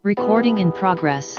Recording in progress.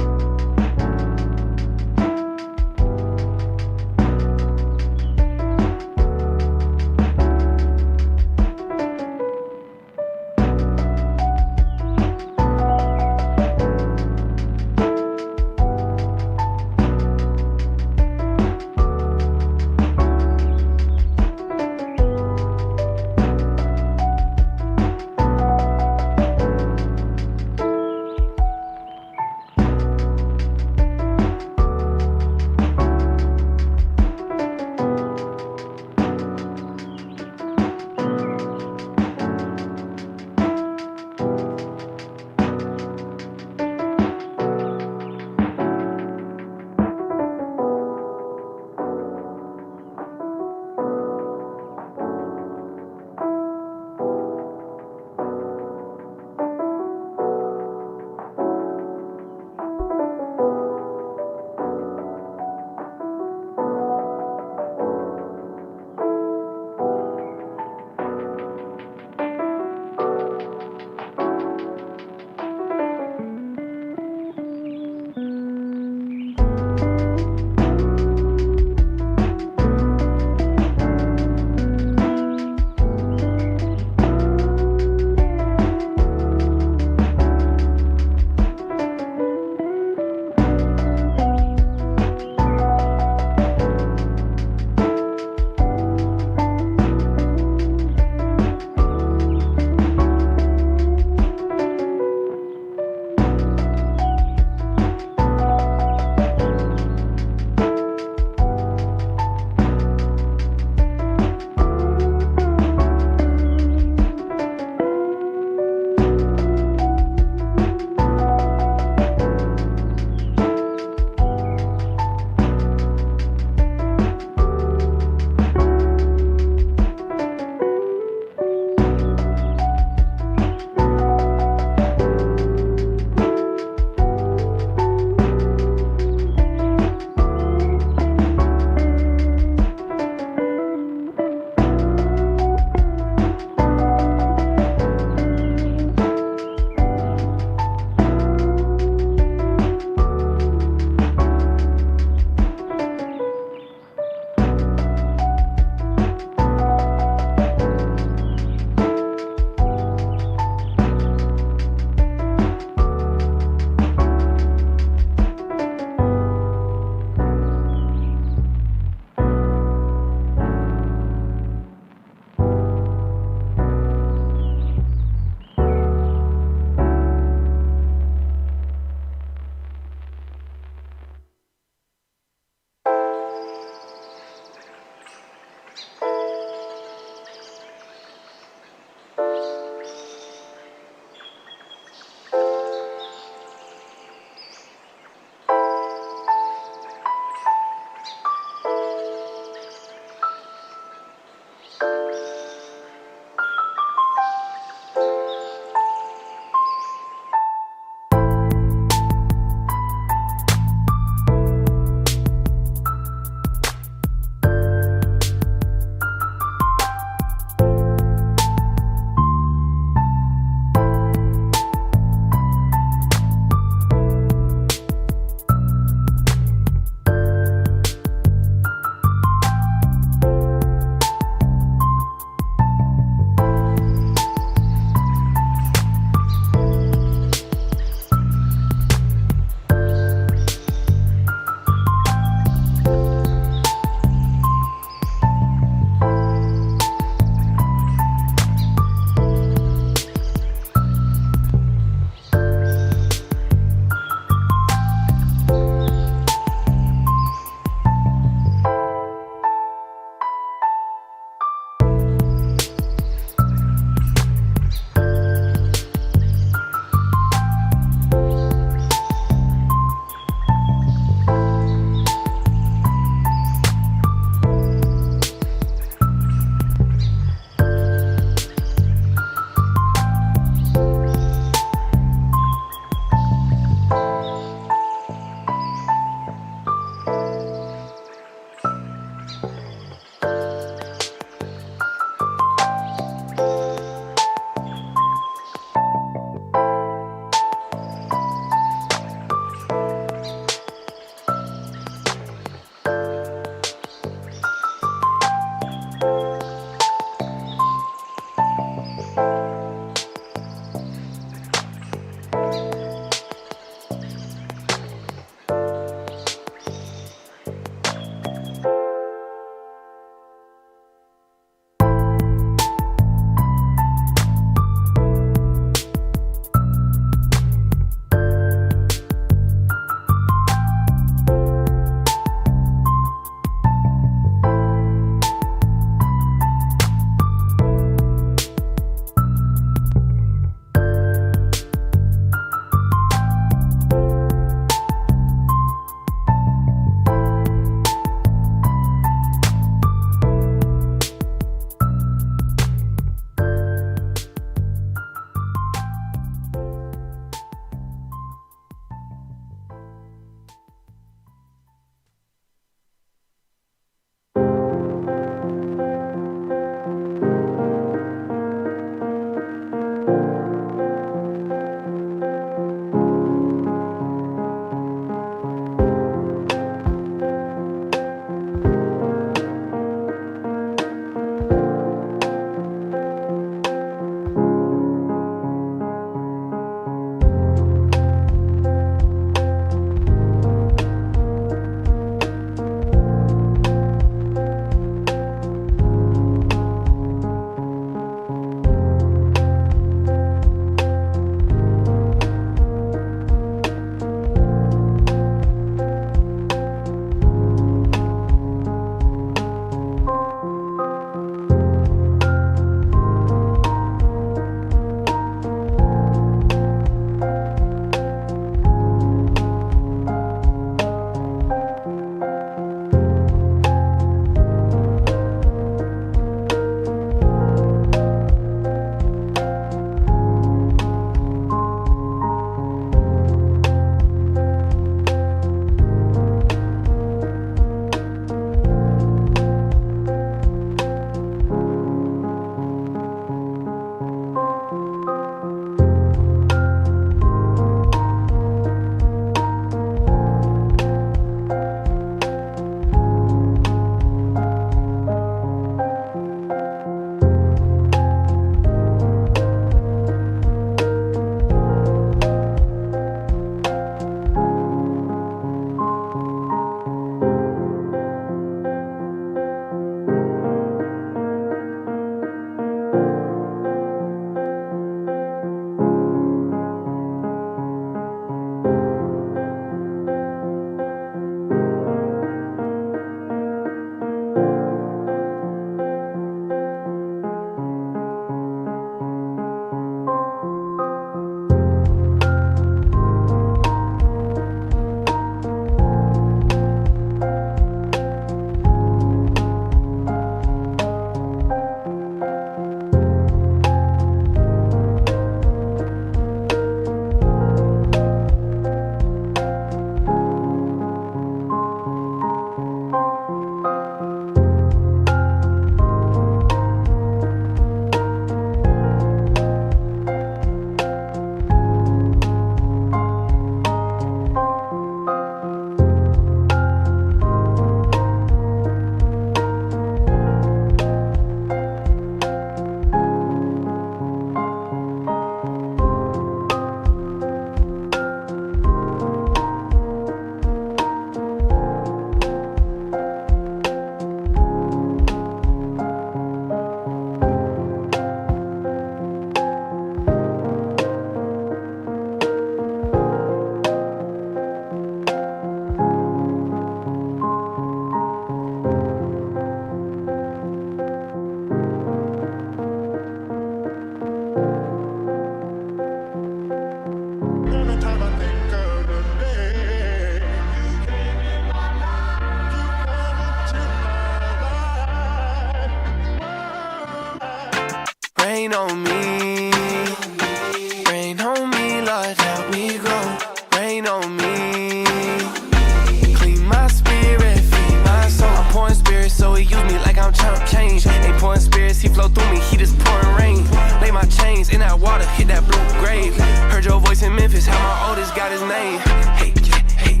out his name. Hey, hey,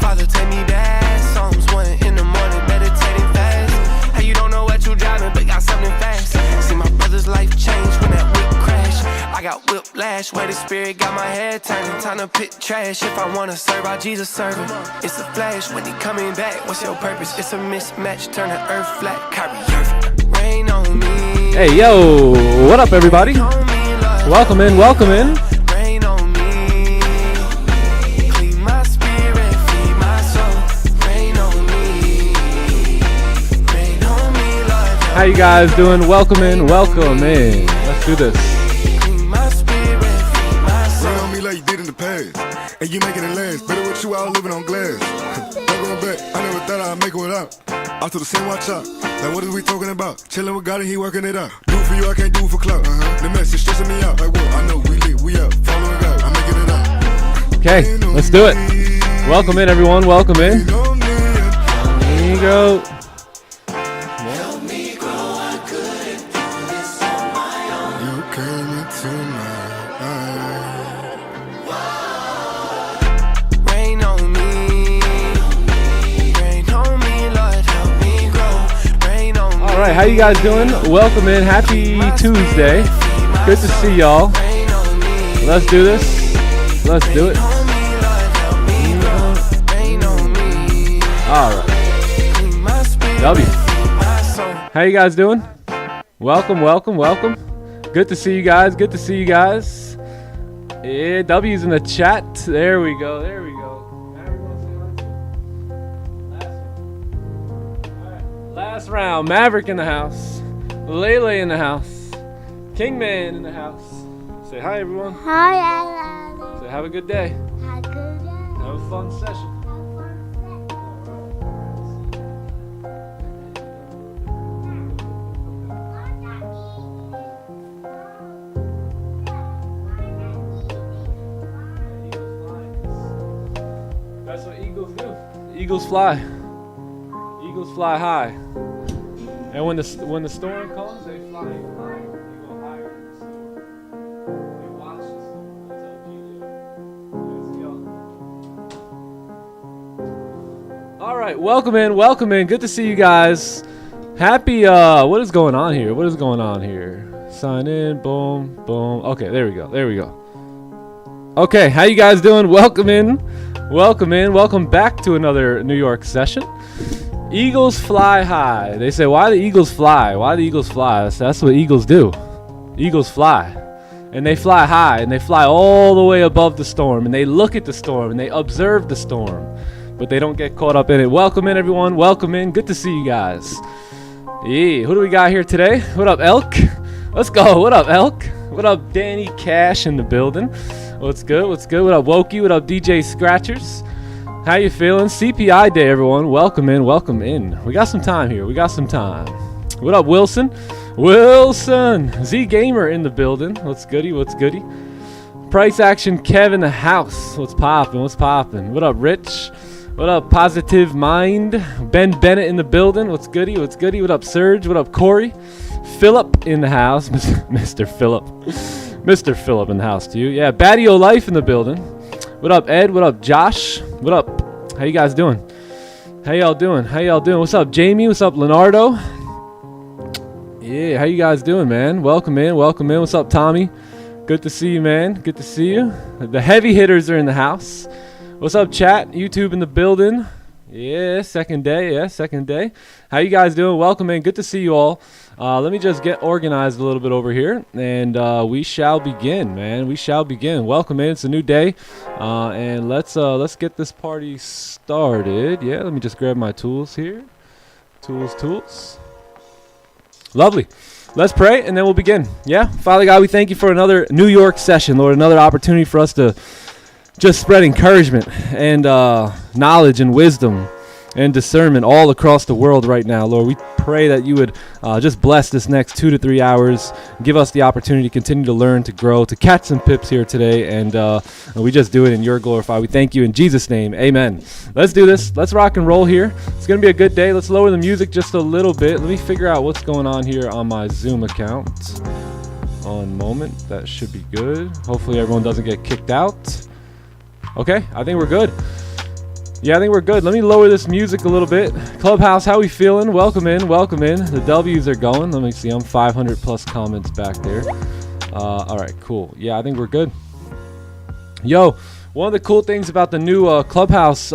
Father, take me back. Psalms 1 in the morning, meditating fast. Hey, you don't know what you driving, but got something fast. See my brother's life change when that whip crash. I got whiplash, where the spirit got my head turning. Time to pit trash. If I wanna serve, I Jesus serve him. It's a flash when he coming back. What's your purpose? It's a mismatch. Turn the earth flat. Kyrie Irving. Rain on me. Hey, yo, what up, everybody? Welcome in, welcome in. Rain on me. Clean my spirit, feed my soul. Rain on me. Rain on me, Lord. How you guys doing? Welcome in, welcome in. Let's do this. Clean my spirit, feed my soul. Rain on me like you did in the past, and you making it last. Better with you out living on glass. Don't go back, I never thought I'd make it without. Out to the same watch out. Like what is we talking about? Chilling with God and he working it out. Do it for you, I can't do it for clout. The message stressing me out. Like what? I know we lit, we up. Following God, I'm making it out. Okay, let's do it. Welcome in, everyone. Welcome in. There you go. Help me grow, I couldn't do this on my own. You came into my Rain on me. Rain on me, Lord, help me grow. Rain on me. All right, how you guys doing? Welcome in. Happy Tuesday. Good to see y'all. Rain on me. Let's do this. Let's do it. Rain on me, Lord, help me grow. Rain on me. All right. Clean my spirit, W. feed my soul. How you guys doing? Welcome, welcome, welcome. Good to see you guys. Good to see you guys. Yeah, W's in the chat. There we go. There we go. Last round. Maverick in the house. Lele in the house. Kingman in the house. Say hi, everyone. Hi, Alan. Say have a good day. Have a good day. Have a fun session. That's what eagles do. Eagles fly. Eagles fly high. And when the storm comes, they fly higher. They go higher than the storm. They watch the storm. That's how you do. All right, welcome in, welcome in. Good to see you guys. Happy. What is going on here? What is going on here? Sign in. Boom, boom. Okay, there we go. There we go. Okay, how you guys doing? Welcome in. Welcome in. Welcome back to another New York session. Eagles fly high. They say, why do Eagles fly? Why do Eagles fly? That's what eagles do. Eagles fly. And they fly high, and they fly all the way above the storm, and they look at the storm, and they observe the storm, but they don't get caught up in it. Welcome in, everyone. Welcome in. Good to see you guys. Yeah, who do we got here today? What up, Elk? Let's go. What up, Elk? What up, Danny Cash in the building? What's good? What's good? What up, Wokey? What up, DJ Scratchers? How you feeling? CPI day, everyone. Welcome in. Welcome in. We got some time here. We got some time. What up, Wilson? Wilson! Z Gamer in the building. What's goody? What's goody? Price Action Kev in the house. What's poppin'? What's poppin'? What up, Rich? What up, Positive Mind? Ben Bennett in the building. What's goody? What's goody? What up, Serge? What up, Corey? Philip in the house. Mr. Philip. Mr. Philip in the house too. Yeah, Badio Life in the building. What up, Ed? What up, Josh? What up? How you guys doing? How y'all doing? How y'all doing? What's up, Jamie? What's up, Leonardo? Yeah, how you guys doing, man? Welcome in. Welcome in. What's up, Tommy? Good to see you, man. Good to see you. The heavy hitters are in the house. What's up, chat? YouTube in the building. Yeah, second day. Yeah, second day. How you guys doing? Welcome in. Good to see you all. Let me just get organized a little bit over here, and we shall begin, man. We shall begin. Welcome in. It's a new day, and let's get this party started. Yeah, let me just grab my tools here. Tools. Lovely. Let's pray, and then we'll begin. Yeah, Father God, we thank you for another New York session, Lord. Another opportunity for us to just spread encouragement and knowledge and wisdom and discernment all across the world right now, Lord. We pray that you would just bless this next 2 to 3 hours, give us the opportunity to continue to learn, to grow, to catch some pips here today, and we just do it in your glorify. We thank you in Jesus' name. Amen. Let's do this. Let's rock and roll here. It's going to be a good day. Let's lower the music just a little bit. Let me figure out what's going on here on my Zoom account. One moment. That should be good. Hopefully everyone doesn't get kicked out. Okay, I think we're good. Yeah, I think we're good. Let me lower this music a little bit. Clubhouse, how we feeling? Welcome in, welcome in. The W's are going. Let me see. I'm 500 plus comments back there. All right, cool. Yeah, I think we're good. Yo, one of the cool things about the new Clubhouse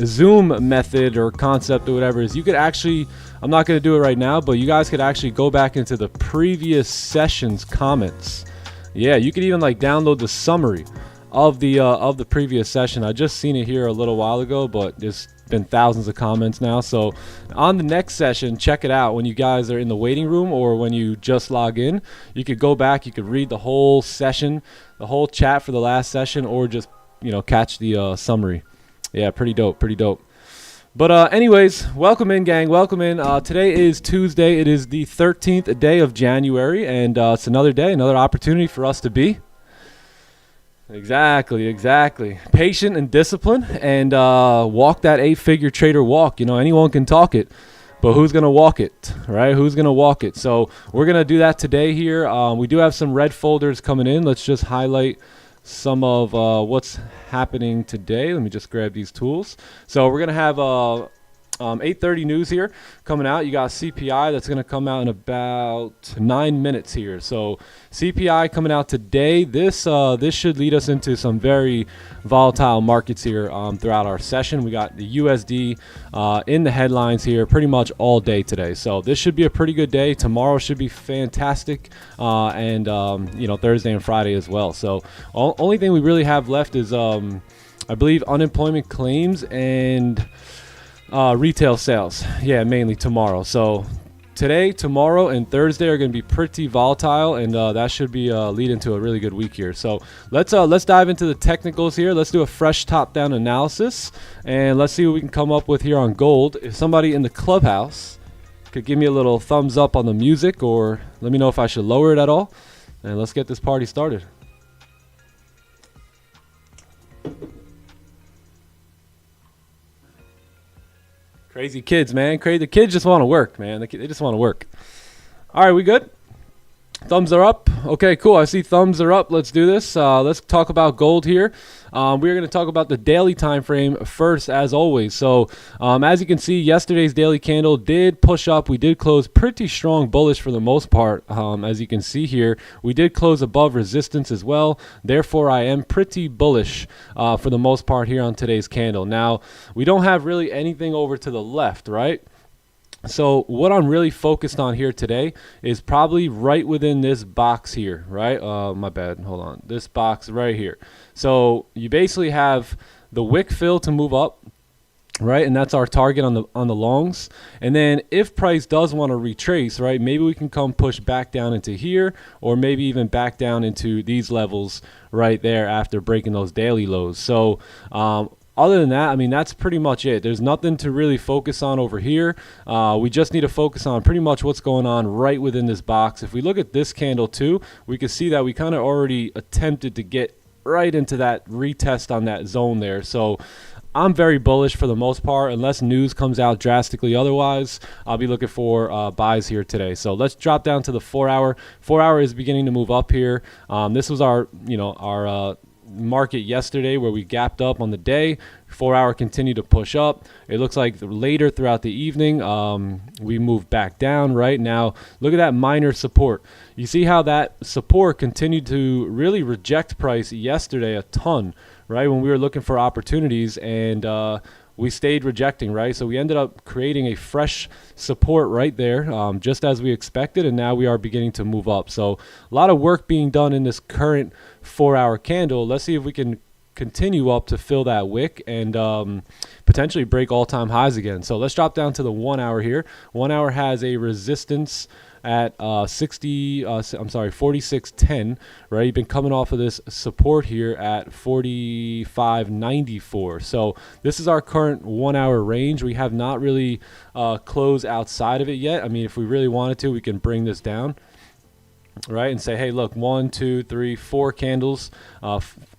Zoom method or concept or whatever is you could actually, I'm not going to do it right now, but you guys could actually go back into the previous session's comments. Yeah, you could even like download the summary of the previous session. I just seen it here a little while ago, but there's been thousands of comments now. So on the next session, check it out when you guys are in the waiting room or when you just log in. You could go back, you could read the whole session, the whole chat for the last session, or just, you know, catch the summary. Yeah, pretty dope, pretty dope. But anyways, welcome in, gang. Welcome in. Today is Tuesday. It is the 13th day of January, and it's another day, another opportunity for us to be exactly patient and disciplined, and walk that 8-figure trader walk. You know, anyone can talk it, but who's gonna walk it, right? Who's gonna walk it? So we're gonna do that today here. We do have some red folders coming in. Let's just highlight some of what's happening today. Let me just grab these tools. So we're gonna have 8:30 news here coming out. You got CPI that's going to come out in about 9 minutes here. So CPI coming out today. This should lead us into some very volatile markets here throughout our session. We got the USD in the headlines here pretty much all day today. So this should be a pretty good day. Tomorrow should be fantastic, and you know, Thursday and Friday as well. So only thing we really have left is I believe unemployment claims and retail sales. Yeah, mainly tomorrow. So today, tomorrow, and Thursday are going to be pretty volatile, and that should be lead into a really good week here. So let's dive into the technicals here. Let's do a fresh top-down analysis, and let's see what we can come up with here on gold. If somebody in the clubhouse could give me a little thumbs up on the music, or let me know if I should lower it at all, and let's get this party started. Crazy kids, man. Crazy. The kids just want to work, man. They just want to work. All right, we good? Thumbs are up. Okay, cool. I see thumbs are up. Let's do this. Let's talk about gold here. We're going to talk about the daily time frame first, as always. So as you can see, yesterday's daily candle did push up. We did close pretty strong bullish for the most part. As you can see here, we did close above resistance as well. Therefore, I am pretty bullish for the most part here on today's candle. Now, we don't have really anything over to the left, right? So what I'm really focused on here today is probably right within this box here, right? My bad. Hold on. This box right here. So you basically have the wick fill to move up, right? And that's our target on the longs. And then if price does want to retrace, right, maybe we can come push back down into here, or maybe even back down into these levels right there after breaking those daily lows. So other than that, I mean, that's pretty much it. There's nothing to really focus on over here. We just need to focus on pretty much what's going on right within this box. If we look at this candle too, we can see that we kind of already attempted to get right into that retest on that zone there. So I'm very bullish for the most part. Unless news comes out drastically otherwise, I'll be looking for buys here today. So let's drop down to the 4 hour. 4 hour is beginning to move up here. This was our, you know, our market yesterday where we gapped up on the day. 4 hour continued to push up. It looks like later throughout the evening we moved back down. Right now, look at that minor support. You see how that support continued to really reject price yesterday a ton, right, when we were looking for opportunities, and we stayed rejecting, right? So we ended up creating a fresh support right there, just as we expected, and now we are beginning to move up. So a lot of work being done in this current 4 hour candle. Let's see if we can continue up to fill that wick and potentially break all-time highs again. So let's drop down to the 1 hour here. 1 hour has a resistance at 46.10, right? You've been coming off of this support here at 45.94. So this is our current 1 hour range. We have not really closed outside of it yet. I mean, if we really wanted to, we can bring this down, right, and say, hey, look, 1, 2, 3, 4 candles.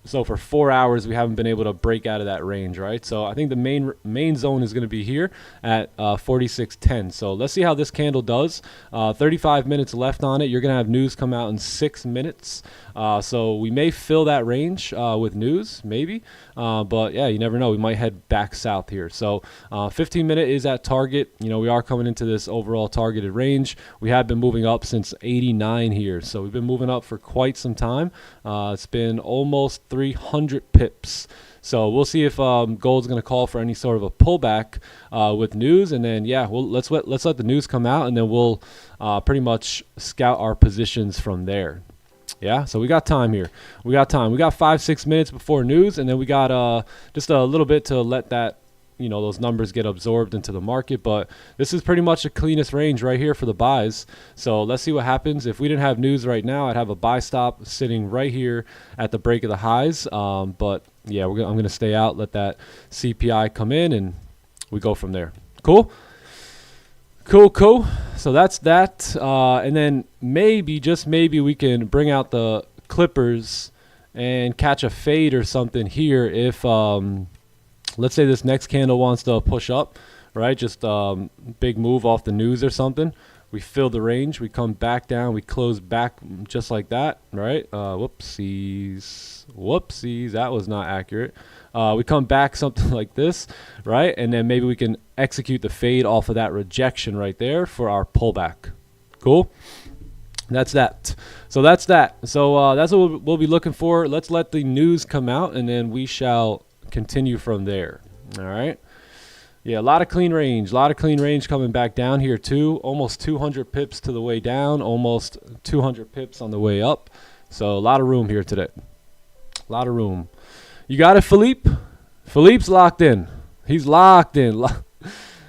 So for 4 hours, we haven't been able to break out of that range, right? So I think the main zone is going to be here at 46.10. So let's see how this candle does. 35 minutes left on it. You're going to have news come out in 6 minutes. So we may fill that range with news, maybe. But yeah, you never know. We might head back south here. So 15-minute is at target. You know, we are coming into this overall targeted range. We have been moving up since 89 here. So we've been moving up for quite some time. It's been almost 300 pips. So we'll see if gold's going to call for any sort of a pullback with news, and then yeah, let's let the news come out, and then we'll pretty much scout our positions from there. Yeah, so we got time here. We got 5-6 minutes before news, and then we got just a little bit to let that, you know, those numbers get absorbed into the market. But this is pretty much the cleanest range right here for the buys. So let's see what happens. If we didn't have news right now, I'd have a buy stop sitting right here at the break of the highs. But yeah, I'm going to stay out, let that CPI come in, and we go from there. Cool. So that's that. And then maybe, just maybe, we can bring out the clippers and catch a fade or something here if let's say this next candle wants to push up, right? Just big move off the news or something. We fill the range. We come back down. We close back just like that, right? Whoopsies. That was not accurate. We come back something like this, right? And then maybe we can execute the fade off of that rejection right there for our pullback. Cool? That's that. So that's that. So that's what we'll be looking for. Let's let the news come out, and then we shall continue from there. All right. Yeah, a lot of clean range. Coming back down here too. Almost 200 pips to the way down. Almost 200 pips on the way up. So a lot of room here today. A lot of room. You got it, Philippe? Philippe's locked in. He's locked in.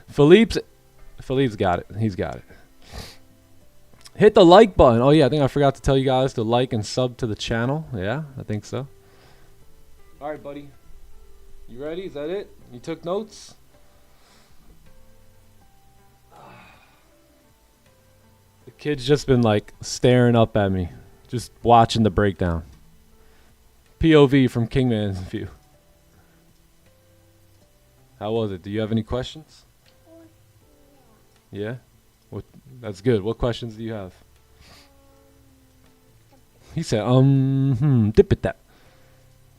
Philippe's got it. He's got it. Hit the like button. Oh, yeah, I think I forgot to tell you guys to like and sub to the channel. Yeah, I think so. All right, buddy. You ready? Is that it? You took notes? The kid's just been like staring up at me, just watching the breakdown. POV from Kingman's view. How was it? Do you have any questions? Yeah? That's good. What questions do you have? He said, dip it that.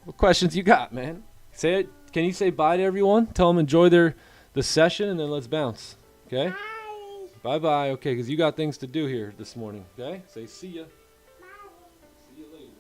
What questions you got, man? Say it. Can you say bye to everyone? Tell them enjoy the session, and then let's bounce. Okay? Bye-bye. Okay, because you got things to do here this morning. Okay? Say see ya. See you later.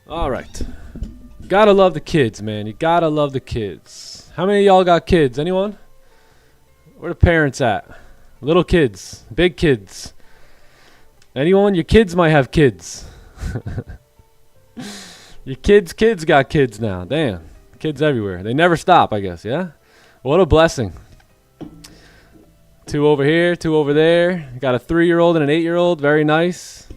All right. Gotta love the kids, man. You gotta love the kids. How many of y'all got kids? Anyone? Where the parents at? Little kids, big kids. Anyone? Your kids might have kids. Your kids got kids now. Damn. Kids everywhere. They never stop, I guess, yeah? What a blessing. 2 over here, 2 over there. Got a 3-year-old and an 8-year-old. Very nice.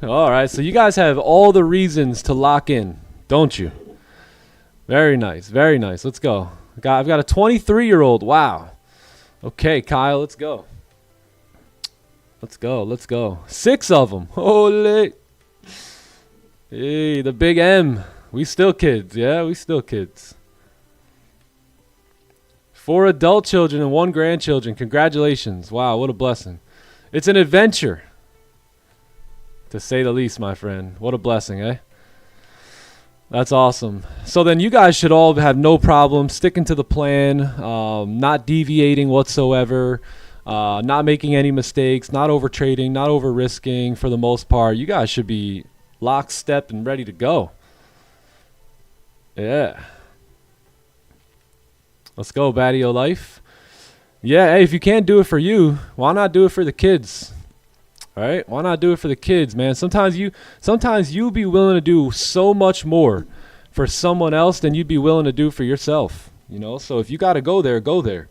All right, so you guys have all the reasons to lock in, don't you? Very nice, very nice. Let's go. I've got a 23-year-old. Wow. Okay, Kyle, let's go. Let's go. 6 of them. Holy. Hey, the big M. We still kids, yeah? We still kids. 4 adult children and 1 grandchildren. Congratulations. Wow, what a blessing. It's an adventure, to say the least, my friend. What a blessing, eh? That's awesome. So then you guys should all have no problem sticking to the plan, not deviating whatsoever, not making any mistakes, not over trading, not over risking for the most part. You guys should be lockstep and ready to go. Yeah. Let's go, Baddie Life. Yeah, hey, if you can't do it for you, why not do it for the kids? All right, why not do it for the kids, man? Sometimes you'll be willing to do so much more for someone else than you'd be willing to do for yourself, you know? So if you got to go there, go there.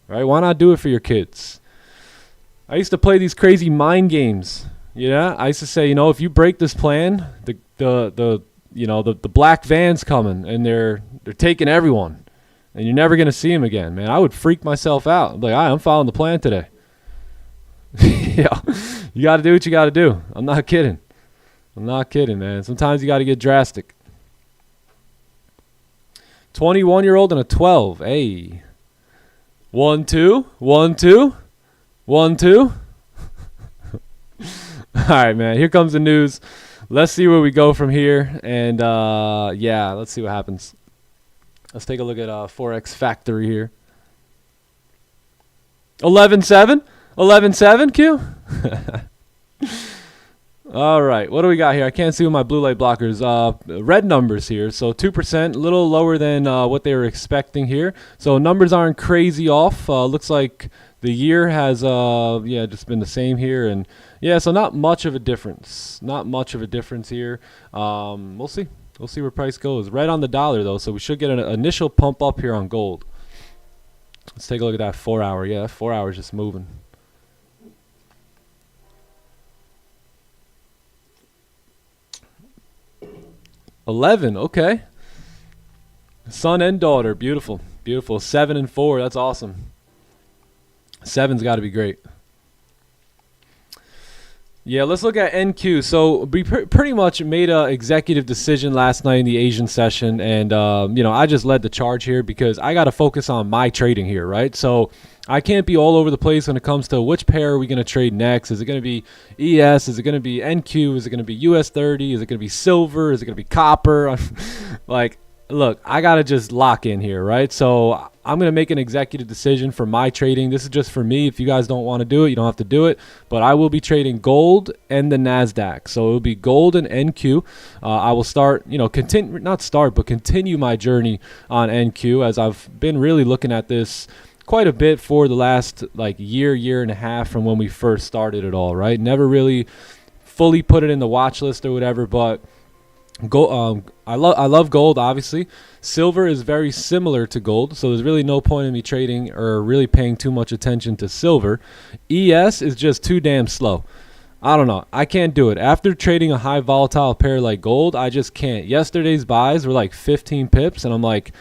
Right? Why not do it for your kids? I used to play these crazy mind games. Yeah, I used to say, you know, if you break this plan, the black van's coming and they're taking everyone, and you're never gonna see them again, man. I would freak myself out. I'm like, I'm following the plan today. Yeah, You got to do what you got to do. I'm not kidding. I'm not kidding, man. Sometimes you got to get drastic. 21-year-old and a 12. Hey. 1, 2. 1, 2. 1, 2. All right, man. Here comes the news. Let's see where we go from here. And, yeah, let's see what happens. Let's take a look at Forex Factory here. 11.7. 11.7, Q? All right, what do we got here? I can't see with my blue light blockers. Red numbers here, so 2%, a little lower than what they were expecting here. So numbers aren't crazy off. Looks like the year has, yeah, just been the same here. And, yeah, so not much of a difference. Not much of a difference here. We'll see. We'll see where price goes. Red on the dollar, though, so we should get an initial pump up here on gold. Let's take a look at that 4 hour. Yeah, that 4 hour is just moving. $11, okay. Son and daughter, beautiful, beautiful. 7 and 4, that's awesome. 7's got to be great. Yeah, let's look at NQ. So we pretty much made an executive decision last night in the Asian session, and you know, I just led the charge here because I got to focus on my trading here, right? So I can't be all over the place when it comes to which pair are we going to trade next. Is it going to be ES? Is it going to be NQ? Is it going to be US 30? Is it going to be silver? Is it going to be copper? Like, look, I got to just lock in here, right? So I'm going to make an executive decision for my trading. This is just for me. If you guys don't want to do it, you don't have to do it. But I will be trading gold and the NASDAQ. So it will be gold and NQ. I will start, you know, continue my journey on NQ, as I've been really looking at this quite a bit for the last like year and a half from when we first started it all, right? Never really fully put it in the watch list or whatever, but I love gold, obviously. Silver is very similar to gold, so there's really no point in me trading or really paying too much attention to silver. ES is just too damn slow. I don't know. I can't do it. After trading a high volatile pair like gold, I just can't. Yesterday's buys were like 15 pips, and I'm like,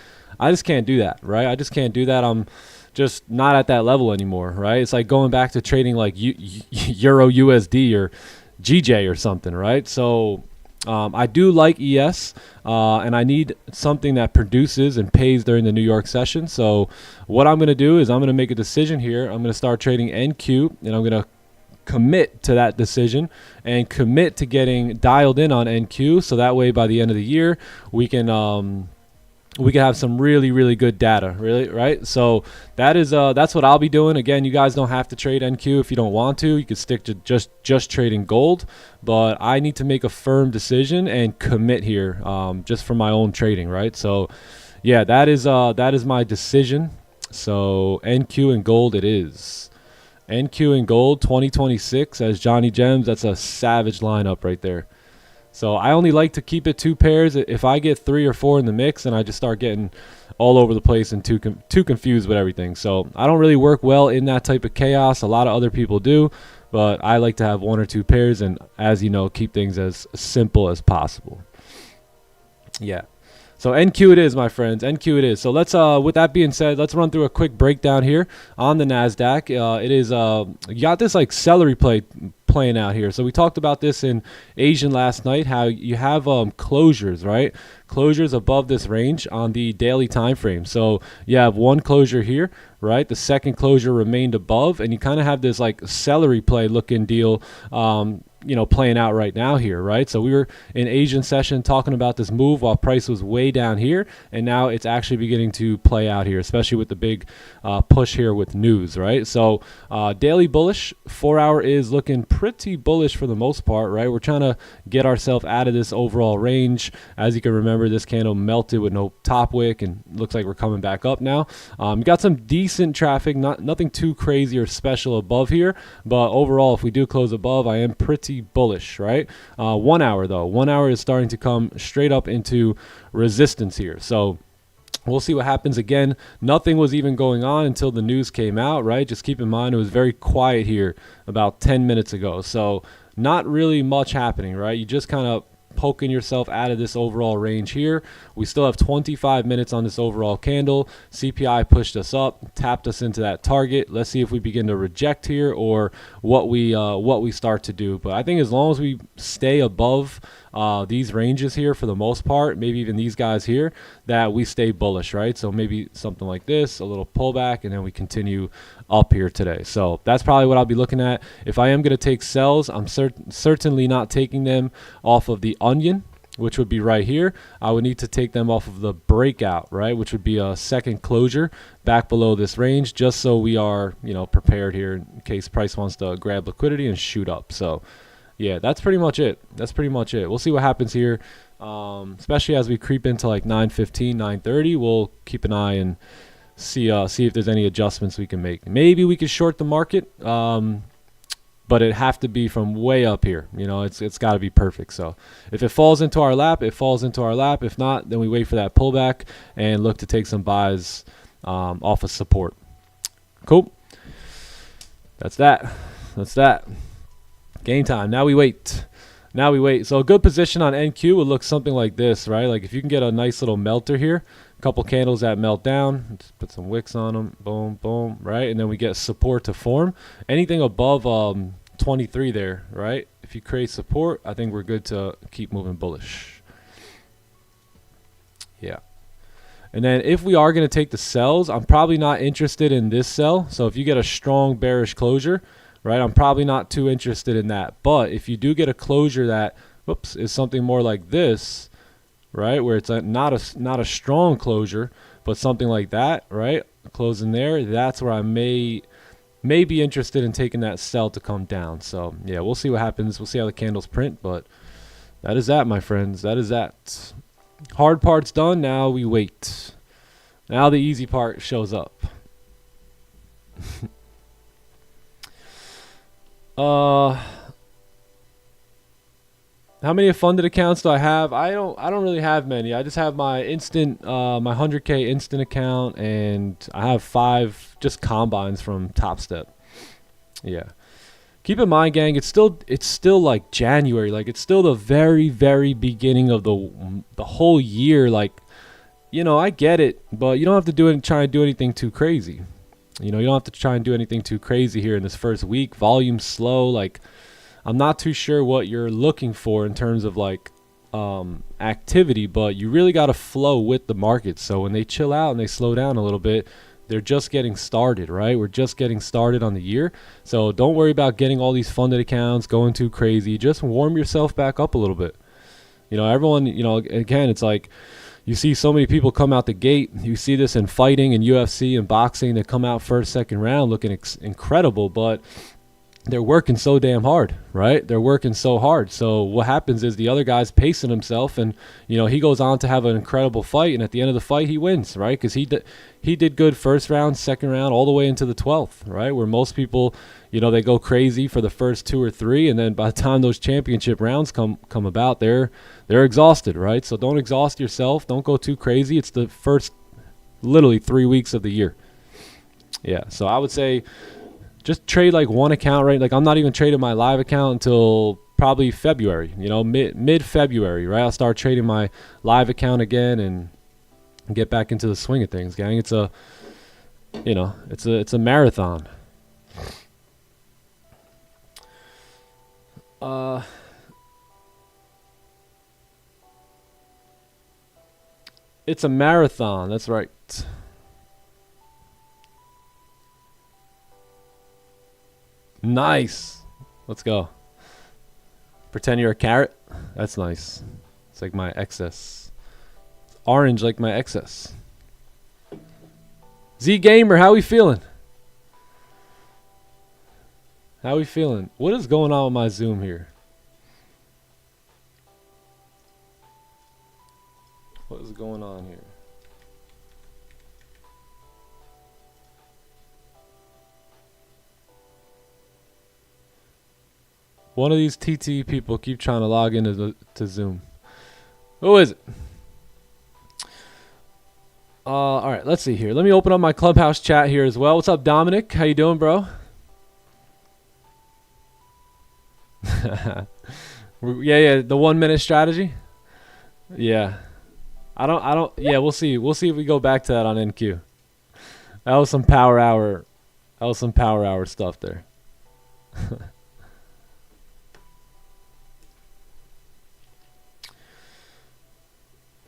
I just can't do that, right? I just can't do that. I'm just not at that level anymore, right? It's like going back to trading like Euro USD or GJ or something, right? So I do like ES, and I need something that produces and pays during the New York session. So what I'm going to do is I'm going to make a decision here. I'm going to start trading NQ, and I'm going to commit to that decision and commit to getting dialed in on NQ. So that way by the end of the year, we can have some really good data, really, right? So that's what I'll be doing. Again, you guys don't have to trade NQ if you don't want to. You can stick to just trading gold, but I need to make a firm decision and commit here, just for my own trading, right? So yeah, that is my decision. So NQ and gold it is. NQ and gold 2026 as Johnny Gems. That's a savage lineup right there. So I only like to keep it 2 pairs. If I get 3 or 4 in the mix, and I just start getting all over the place and too confused with everything. So I don't really work well in that type of chaos. A lot of other people do, but I like to have 1 or 2 pairs, and as you know, keep things as simple as possible. Yeah. So NQ it is, my friends. NQ it is. So let's, with that being said, let's run through a quick breakdown here on the NASDAQ. It is, you got this like celery play playing out here. So we talked about this in Asian last night, how you have closures, right? Closures above this range on the daily time frame. So you have one closure here, right? The second closure remained above, and you kind of have this like celery play looking deal, you know, playing out right now here, right? So we were in Asian session talking about this move while price was way down here, and now it's actually beginning to play out here, especially with the big push here with news, right? So daily bullish, 4 hour is looking pretty bullish for the most part, right? We're trying to get ourselves out of this overall range. As you can remember, this candle melted with no top wick, and looks like we're coming back up now. You got some decent traffic, nothing too crazy or special above here, but overall, if we do close above, I am pretty bullish, right? 1 hour though, 1 hour is starting to come straight up into resistance here. So we'll see what happens. Again, nothing was even going on until the news came out, right? Just keep in mind it was very quiet here about 10 minutes ago. So not really much happening, right? You just kind of poking yourself out of this overall range here. We still have 25 minutes on this overall candle. CPI pushed us up, tapped us into that target. Let's see if we begin to reject here or what we start to do. But I think as long as we stay above these ranges here for the most part, maybe even these guys here, that we stay bullish, right? So maybe something like this, a little pullback, and then we continue up here today. So that's probably what I'll be looking at. If I am going to take sells, I'm certainly not taking them off of the onion, which would be right here. I would need to take them off of the breakout, right, which would be a second closure back below this range, just so we are, you know, prepared here in case price wants to grab liquidity and shoot up. So yeah, that's pretty much it. That's pretty much it. We'll see what happens here, especially as we creep into like 9:15, 9:30. We'll keep an eye and see if there's any adjustments we can make. Maybe we could short the market, but it have to be from way up here. You know, it's got to be perfect. So if it falls into our lap, it falls into our lap. If not, then we wait for that pullback and look to take some buys off of support. Cool. That's that. That's that. Game time. Now we wait. Now we wait. So a good position on NQ would look something like this, right? Like if you can get a nice little melter here, a couple candles that melt down, just put some wicks on them, boom, boom, right? And then we get support to form. Anything above 23 there, right? If you create support, I think we're good to keep moving bullish. Yeah. And then if we are going to take the sells, I'm probably not interested in this sell. So if you get a strong bearish closure, right, I'm probably not too interested in that. But if you do get a closure that, whoops, is something more like this, right, where it's not a strong closure, but something like that, right, closing there, that's where I may be interested in taking that sell to come down. So yeah, we'll see what happens. We'll see how the candles print, but that is that, my friends. That is that. Hard part's done. Now we wait. Now the easy part shows up. How many funded accounts do I have? I don't really have many. I just have my instant my 100K instant account, and I have 5 just combines from Top Step. Yeah. Keep in mind, gang, it's still like January. Like it's still the very, very beginning of the whole year. Like, you know, I get it, but you don't have to try and do anything too crazy. You know, you don't have to try and do anything too crazy here in this first week. Volume slow. Like, I'm not too sure what you're looking for in terms of like activity, but you really got to flow with the market. So when they chill out and they slow down a little bit, they're just getting started, right? We're just getting started on the year. So don't worry about getting all these funded accounts, going too crazy. Just warm yourself back up a little bit. You know, everyone, you know, again, it's like you see so many people come out the gate. You see this in fighting and UFC and boxing. They come out first, second round looking incredible, but they're working so damn hard, right? They're working so hard. So what happens is the other guy's pacing himself, and you know, he goes on to have an incredible fight, and at the end of the fight he wins, right? Because he did good first round, second round, all the way into the 12th, right? Where most people, you know, they go crazy for the first 2 or 3, and then by the time those championship rounds come about, they're exhausted, right? So don't exhaust yourself. Don't go too crazy. It's the first literally 3 weeks of the year. Yeah, so I would say just trade like one account, right? Like I'm not even trading my live account until probably February, you know, mid-February, right? I'll start trading my live account again and get back into the swing of things, gang. It's a, you know, it's a marathon. It's a marathon, that's right. Nice. Let's go. Pretend you're a carrot. That's nice. It's like my excess. It's orange like my excess. Z Gamer, how we feeling? How we feeling? What is going on with my Zoom here? What is going on here? One of these TT people keep trying to log into to Zoom. Who is it? All right, let's see here. Let me open up my Clubhouse chat here as well. What's up, Dominic? How you doing, bro? Yeah, the 1 minute strategy. Yeah. Yeah, we'll see. We'll see if we go back to that on NQ. That was some power hour. That was some power hour stuff there.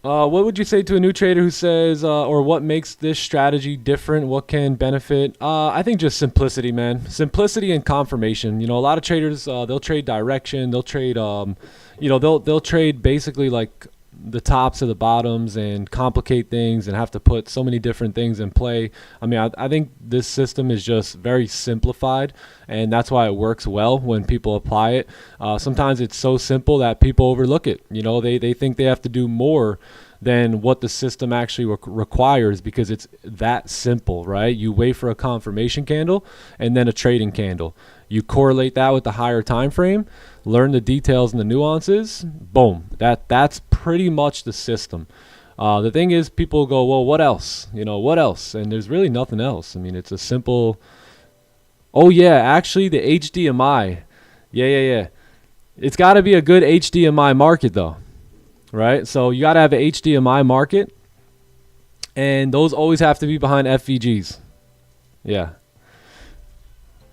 What would you say to a new trader who says, or what makes this strategy different? What can benefit? I think just simplicity, man. Simplicity and confirmation. You know, a lot of traders, they'll trade direction. They'll trade, they'll trade basically like the tops or the bottoms and complicate things and have to put so many different things in play. I mean, I think this system is just very simplified, and that's why it works well when people apply it. Sometimes it's so simple that people overlook it. You know, they think they have to do more than what the system actually requires because it's that simple, right? You wait for a confirmation candle and then a trading candle. You correlate that with the higher time frame, learn the details and the nuances, boom. That's pretty much the system. The thing is, people go, well, what else? You know, what else? And there's really nothing else. I mean, it's a simple. Oh yeah, actually the HDMI. Yeah. It's got to be a good HDMI market though, right? So you got to have an HDMI market, and those always have to be behind FVGs. Yeah.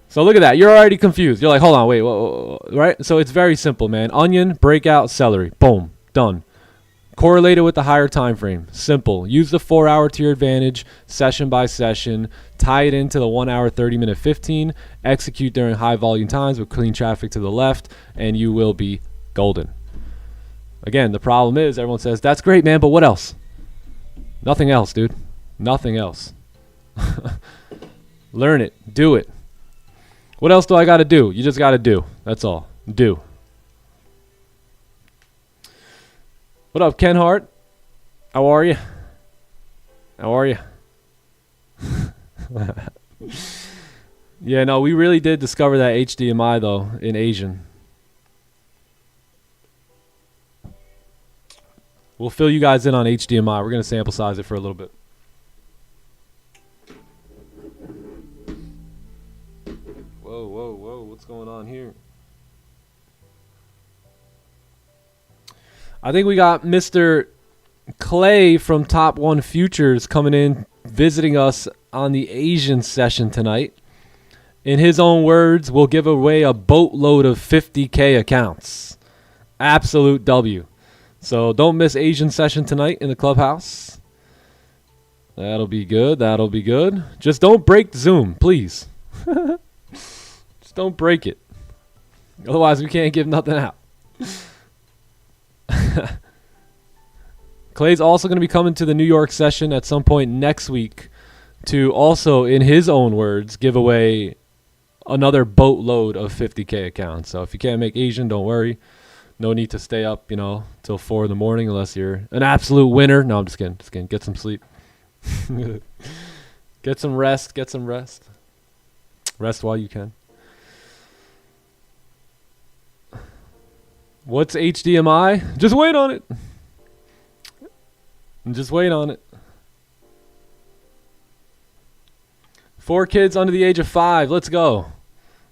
So look at that. You're already confused. You're like, hold on, wait, whoa, right? So it's very simple, man. Onion, breakout, celery. Boom, done. Correlate it with the higher time frame. Simple. Use the 4 hour to your advantage, session by session. Tie it into the 1 hour, 30 minute, 15. Execute during high volume times with clean traffic to the left, and you will be golden. Again, the problem is everyone says, that's great, man, but what else? Nothing else, dude. Nothing else. Learn it. Do it. What else do I got to do? You just got to do. That's all. Do. What up, Ken Hart? How are you? How are you? Yeah, no, we really did discover that HDMI, though, in Asian. We'll fill you guys in on HDMI. We're going to sample size it for a little bit. Whoa. What's going on here? I think we got Mr. Clay from Top 1 Futures coming in, visiting us on the Asian session tonight. In his own words, we'll give away a boatload of 50K accounts. Absolute W. So don't miss Asian session tonight in the clubhouse. That'll be good. That'll be good. Just don't break Zoom, please. Just don't break it. Otherwise, we can't give nothing out. Clay's also going to be coming to the New York session at some point next week to also, in his own words, give away another boatload of 50K accounts. So if you can't make Asian, don't worry. No need to stay up, till 4 in the morning unless you're an absolute winner. No, I'm just kidding. Just kidding. Get some sleep. Get some rest. Get some rest. Rest while you can. What's HDMI? Just wait on it. Just wait on it. 4 kids under the age of 5. Let's go.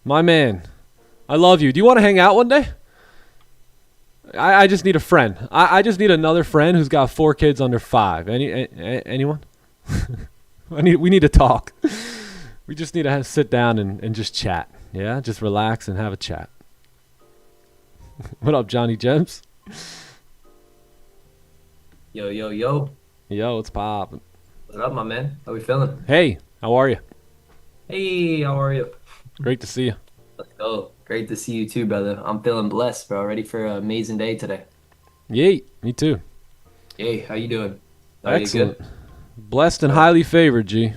My man. I love you. Do you want to hang out one day? I just need a friend. I just need another friend who's got 4 kids under 5. Anyone? We need to talk. We just need to sit down and just chat. Yeah? Just relax and have a chat. What up, Johnny Gems? Yo. Yo, what's poppin'? What up, my man? How we feeling? Hey, how are you? Hey, how are you? Great to see you. Let's go. Great to see you too, brother. I'm feeling blessed, bro. Ready for an amazing day today. Yay, me too. Hey, how you doing? Are you Excellent. good? Blessed and highly favored, G.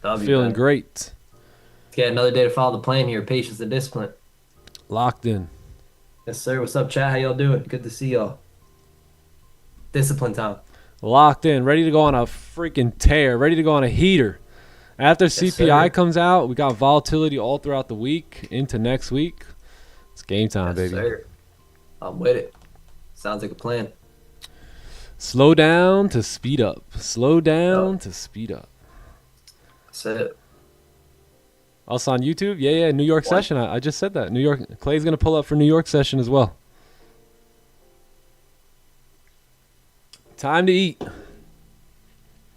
W, Feeling man. great. Let's get another day to follow the plan here. Patience and discipline. Locked in. Yes, sir. What's up, chat? How y'all doing? Good to see y'all. Discipline time. Locked in. Ready to go on a freaking tear. Ready to go on a heater. After CPI sir. comes out, we got volatility all throughout the week into next week. It's game time, Yes, baby. sir. I'm with it. Sounds like a plan. Slow down to speed up. Slow down to speed up. That's it. Us on YouTube? Yeah. New York What? session. I just said that. New York. Clay's going to pull up for New York session as well. Time to eat.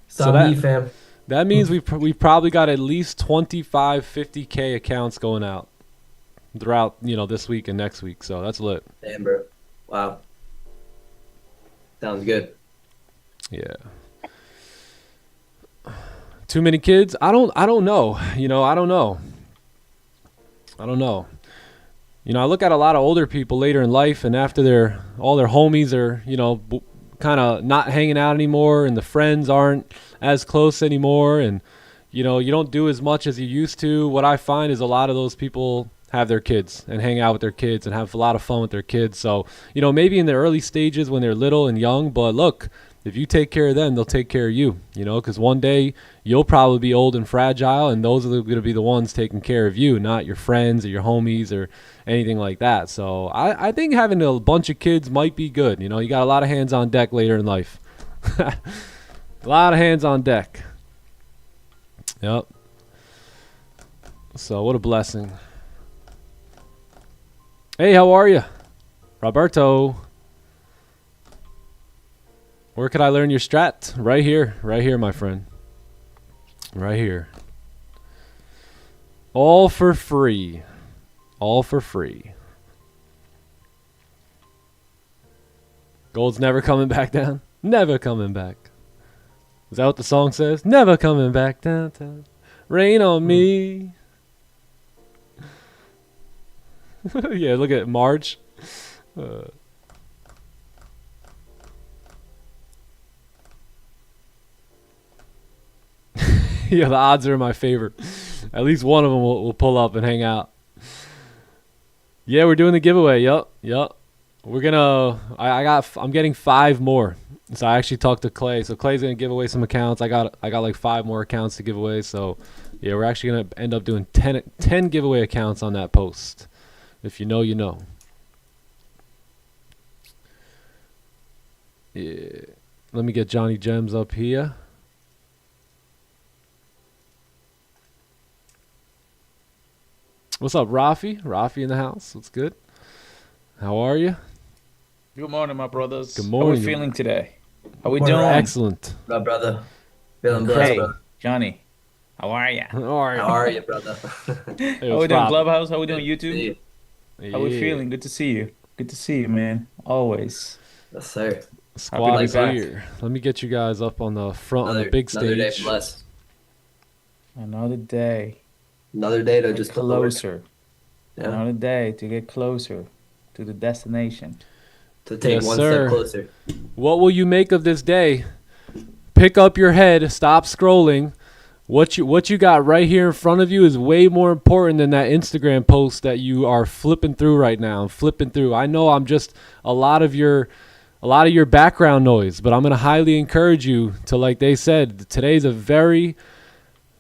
So that- fam. That means we've probably got at least 25, 50K accounts going out throughout, this week and next week. So that's lit. Damn, bro. Wow. Sounds good. Yeah. Too many kids? I don't know. I don't know. I look at a lot of older people later in life, and after all their homies are, kind of not hanging out anymore, and the friends aren't as close anymore, and you don't do as much as you used to. What I find is a lot of those people have their kids and hang out with their kids and have a lot of fun with their kids. So, maybe in the early stages when they're little and young, but look, if you take care of them, they'll take care of you, because one day you'll probably be old and fragile, and those are going to be the ones taking care of you, not your friends or your homies or anything like that. So I think having a bunch of kids might be good. You got a lot of hands on deck later in life. A lot of hands on deck. Yep. So what a blessing. Hey, how are you? Roberto. Where could I learn your strat? Right here, my friend. Right here. All for free. All for free. Gold's never coming back down. Never coming back. Is that what the song says? Never coming back downtown. Rain on me. Yeah, look at Marge. Yeah, the odds are in my favor. At least one of them will pull up and hang out. Yeah, we're doing the giveaway. Yup. We're gonna. I'm getting 5 more. So I actually talked to Clay. So Clay's gonna give away some accounts. I got like 5 more accounts to give away. So yeah, we're actually gonna end up doing 10 giveaway accounts on that post. If you know, you know. Yeah. Let me get Johnny Gems up here. What's up, Rafi? Rafi in the house. What's good? How are you? Good morning, my brothers. Good morning. How are we feeling today? How we Morning, doing? Excellent. What up, brother? Feeling blessed, Hey, brother. Johnny. How are ya? How are you? How are you, brother? Hey, How we what's doing, Rob? Clubhouse? How we doing, YouTube? How we Yeah. feeling? Good to see you. Good to see you, man. Always. Yes, sir. Squad Happy is to be back. here. Let me get you guys up on the front on the big Another day stage. blessed. Another day. Another day to just put the work. Closer. Yeah. Another day to get closer to the destination. To take Yes, one sir. step closer. What will you make of this day? Pick up your head. Stop scrolling. What you got right here in front of you is way more important than that Instagram post that you are flipping through right now. Flipping through. I know I'm just a lot of your background noise, but I'm gonna highly encourage you to, like they said, today's a very,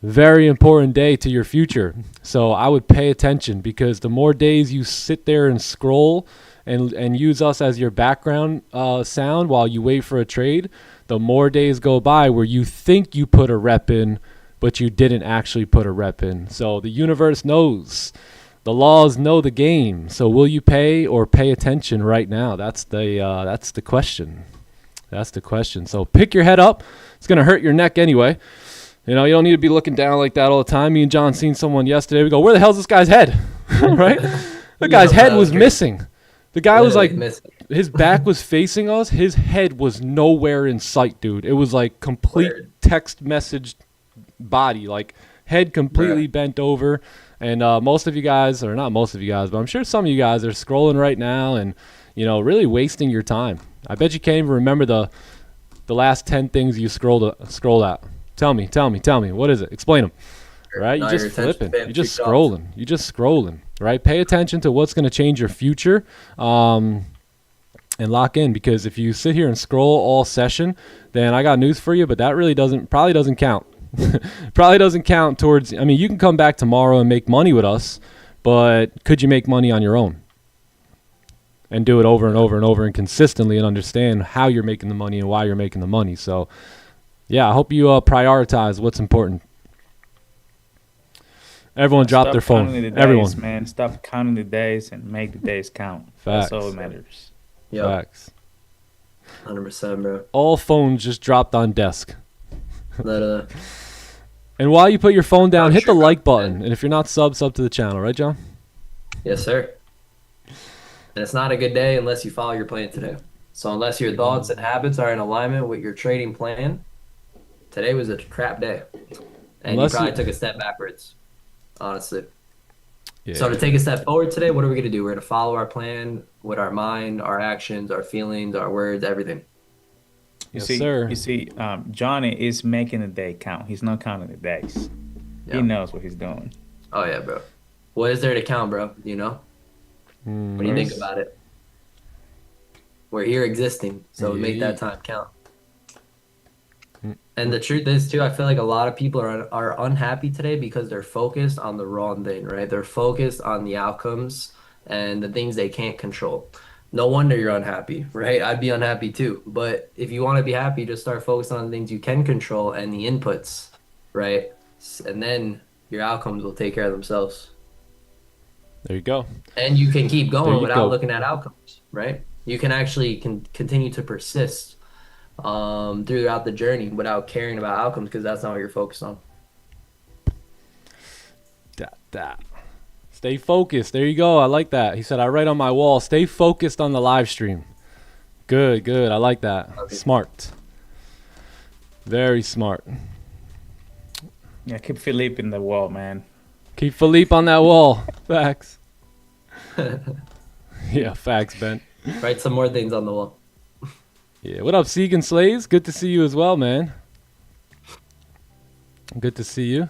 very important day to your future. So I would pay attention, because the more days you sit there and scroll and use us as your background sound while you wait for a trade, the more days go by where you think you put a rep in, but you didn't actually put a rep in. So the universe knows. The laws know the game. So will you pay or pay attention right now? That's the question. That's the question. So pick your head up. It's going to hurt your neck anyway. You don't need to be looking down like that all the time. Me and John seen someone yesterday. We go, where the hell's this guy's head? Right? The guy's head was missing. The guy was like, missing. his back was facing us. His head was nowhere in sight, dude. It was like complete Weird. text message body, like head completely bent over. And most of you guys, or not most of you guys, but I'm sure some of you guys are scrolling right now and, really wasting your time. I bet you can't even remember the last 10 things you scrolled at. Tell me. What is it? Explain them. Right? Now You're your just attention flipping. span You're just freaked out. scrolling. You're just scrolling. Right? Pay attention to what's going to change your future. And lock in, because if you sit here and scroll all session, then I got news for you, but that really probably doesn't count. Probably doesn't count towards, you can come back tomorrow and make money with us, but could you make money on your own? And do it over and over and over and consistently, and understand how you're making the money and why you're making the money. So, yeah, I hope you prioritize what's important. Everyone drop their phone. Counting the days, Everyone. man. Stop counting the days and make the days count. Facts. That's all that matters. Yep. Facts. 100%, bro. All phones just dropped on desk. Let, And while you put your phone down, Oh, hit the sure, like bro. button. And if you're not sub to the channel, right, John? Yes, sir. And it's not a good day unless you follow your plan today. So unless your thoughts and habits are in alignment with your trading plan, today was a crap day. And Unless you probably you- took a step backwards, honestly. Yeah. So to take a step forward today, what are we going to do? We're going to follow our plan with our mind, our actions, our feelings, our words, everything. Yes, sir. You see, Johnny is making the day count. He's not counting the days. Yeah. He knows what he's doing. Oh, yeah, bro. What is there to count, bro? You know? When you think Nice. about it. We're here existing, so we make that time count. And the truth is, too, I feel like a lot of people are unhappy today because they're focused on the wrong thing, right? They're focused on the outcomes and the things they can't control. No wonder you're unhappy, right? I'd be unhappy too. But if you want to be happy, just start focusing on the things you can control and the inputs, right? And then your outcomes will take care of themselves. There you go. And you can keep There going you without go. looking at outcomes, right? You can actually continue to persist throughout the journey without caring about outcomes because that's not what you're focused on. That. Stay focused. There you go. I like that. He said, I write on my wall, stay focused on the live stream. Good. I like that. Okay. Smart. Very smart. Yeah, keep Philippe in the wall, man. Keep Philippe on that wall. Facts. Yeah, facts, Ben. Write some more things on the wall. Yeah. What up, Segan Slays? Good to see you as well, man. Good to see you.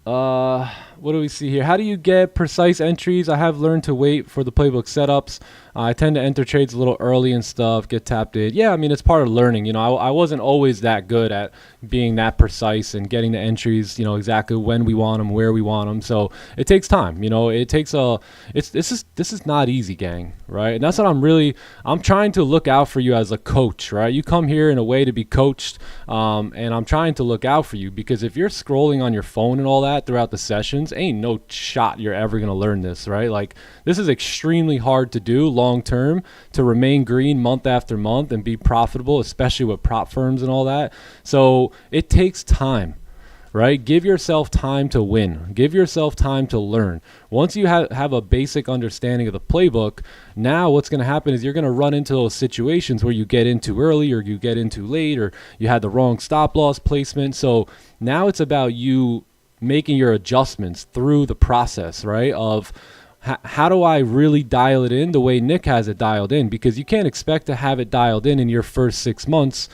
What do we see here? How do you get precise entries? I have learned to wait for the playbook setups. I tend to enter trades a little early and stuff, get tapped in. Yeah, I mean, it's part of learning. You know, I wasn't always that good at being that precise and getting the entries, you know, exactly when we want them, where we want them. So it takes time, you know, it takes this is not easy, gang, right? And that's what I'm trying to look out for you as a coach, right? You come here in a way to be coached, and I'm trying to look out for you because if you're scrolling on your phone and all that throughout the sessions, ain't no shot you're ever going to learn this, right? Like, this is extremely hard to do long term, to remain green month after month and be profitable, especially with prop firms and all that. So it takes time, right? Give yourself time to win. Give yourself time to learn. Once you have a basic understanding of the playbook, now what's going to happen is you're going to run into those situations where you get in too early or you get in too late or you had the wrong stop loss placement. So now it's about you making your adjustments through the process, right? Of how do I really dial it in the way Nick has it dialed in? Because you can't expect to have it dialed in your first 6 months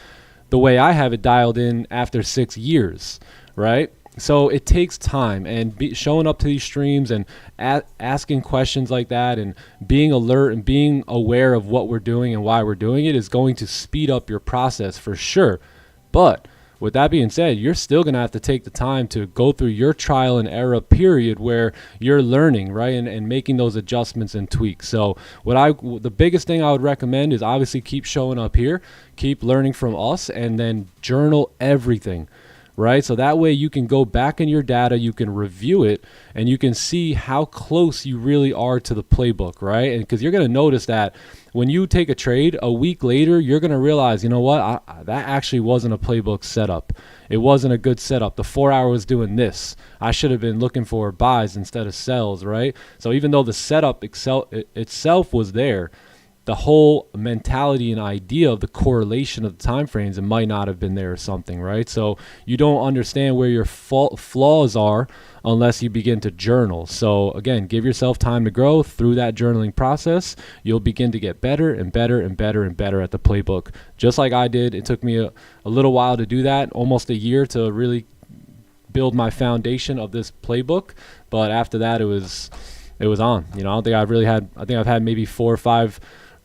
the way I have it dialed in after 6 years, right? So it takes time, and showing up to these streams and asking questions like that and being alert and being aware of what we're doing and why we're doing it is going to speed up your process for sure. But with that being said, you're still going to have to take the time to go through your trial and error period where you're learning, right, and making those adjustments and tweaks. So the biggest thing I would recommend is obviously keep showing up here, keep learning from us, and then journal everything, right? So that way you can go back in your data, you can review it, and you can see how close you really are to the playbook, right? And because you're going to notice that when you take a trade a week later, you're going to realize, you know what, that actually wasn't a playbook setup. It wasn't a good setup. The 4 hour was doing this. I should have been looking for buys instead of sells, right? So even though the setup itself was there, the whole mentality and idea of the correlation of the time frames, it might not have been there or something, right? So you don't understand where your flaws are unless you begin to journal. So again, give yourself time to grow through that journaling process. You'll begin to get better and better and better and better at the playbook. Just like I did, it took me a little while to do that, almost a year to really build my foundation of this playbook. But after that, it was on. You know, I think I've had maybe 4 or 5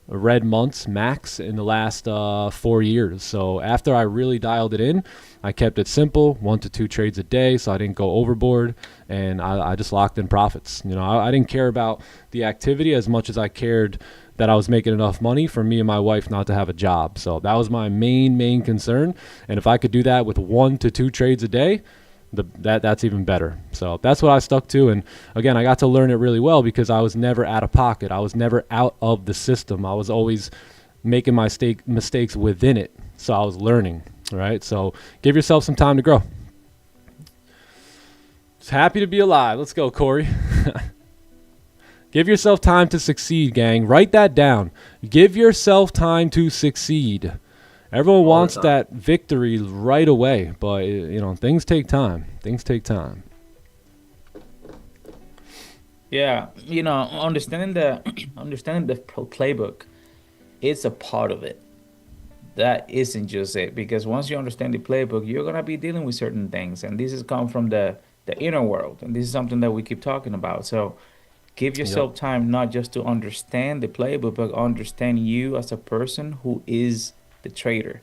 red months max in the last 4 years. So after I really dialed it in, I kept it simple, 1 to 2 trades a day, so I didn't go overboard, and I just locked in profits. You know, I didn't care about the activity as much as I cared that I was making enough money for me and my wife not to have a job. So that was my main concern, and if I could do that with 1 to 2 trades a day, that's even better. So that's what I stuck to. And again, I got to learn it really well because I was never out of pocket. I was never out of the system. I was always making my mistakes within it. So I was learning, right? So give yourself some time to grow. Just happy to be alive. Let's go, Corey. Give yourself time to succeed, gang. Write that down. Give yourself time to succeed. Everyone wants that victory right away, but you know, things take time. Things take time. Yeah, you know, understanding the playbook, it's a part of it. That isn't just it, because once you understand the playbook, you're gonna be dealing with certain things, and this is come from the inner world, and this is something that we keep talking about. So give yourself time not just to understand the playbook, but understand you as a person who is the trader.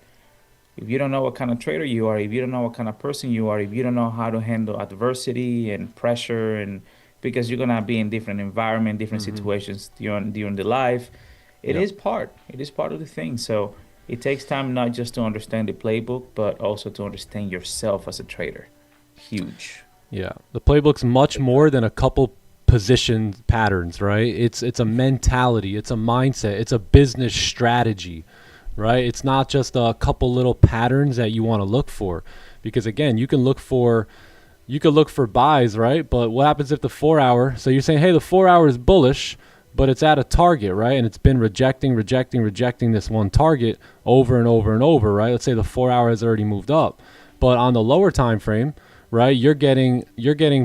If you don't know what kind of trader you are, if you don't know what kind of person you are, if you don't know how to handle adversity and pressure, and because you're gonna be in different environment, different situations during the life, it is part of the thing. So it takes time not just to understand the playbook, but also to understand yourself as a trader. Huge. Yeah, the playbook's much more than a couple position patterns, right? It's a mentality, it's a mindset, it's a business strategy, right? It's not just a couple little patterns that you want to look for, because again, you could look for buys, right? But what happens if the 4 hour, so you're saying, hey, the 4 hour is bullish, but it's at a target, right? And it's been rejecting this one target over and over and over, right? Let's say the 4 hour has already moved up, but on the lower time frame, right, you're getting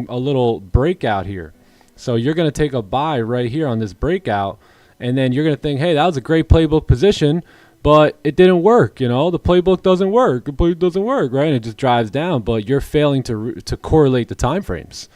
a little breakout here. So you're going to take a buy right here on this breakout, and then you're going to think, hey, that was a great playbook position, but it didn't work. You know, the playbook doesn't work. The playbook doesn't work, right? And it just drives down, but you're failing to correlate the time frames,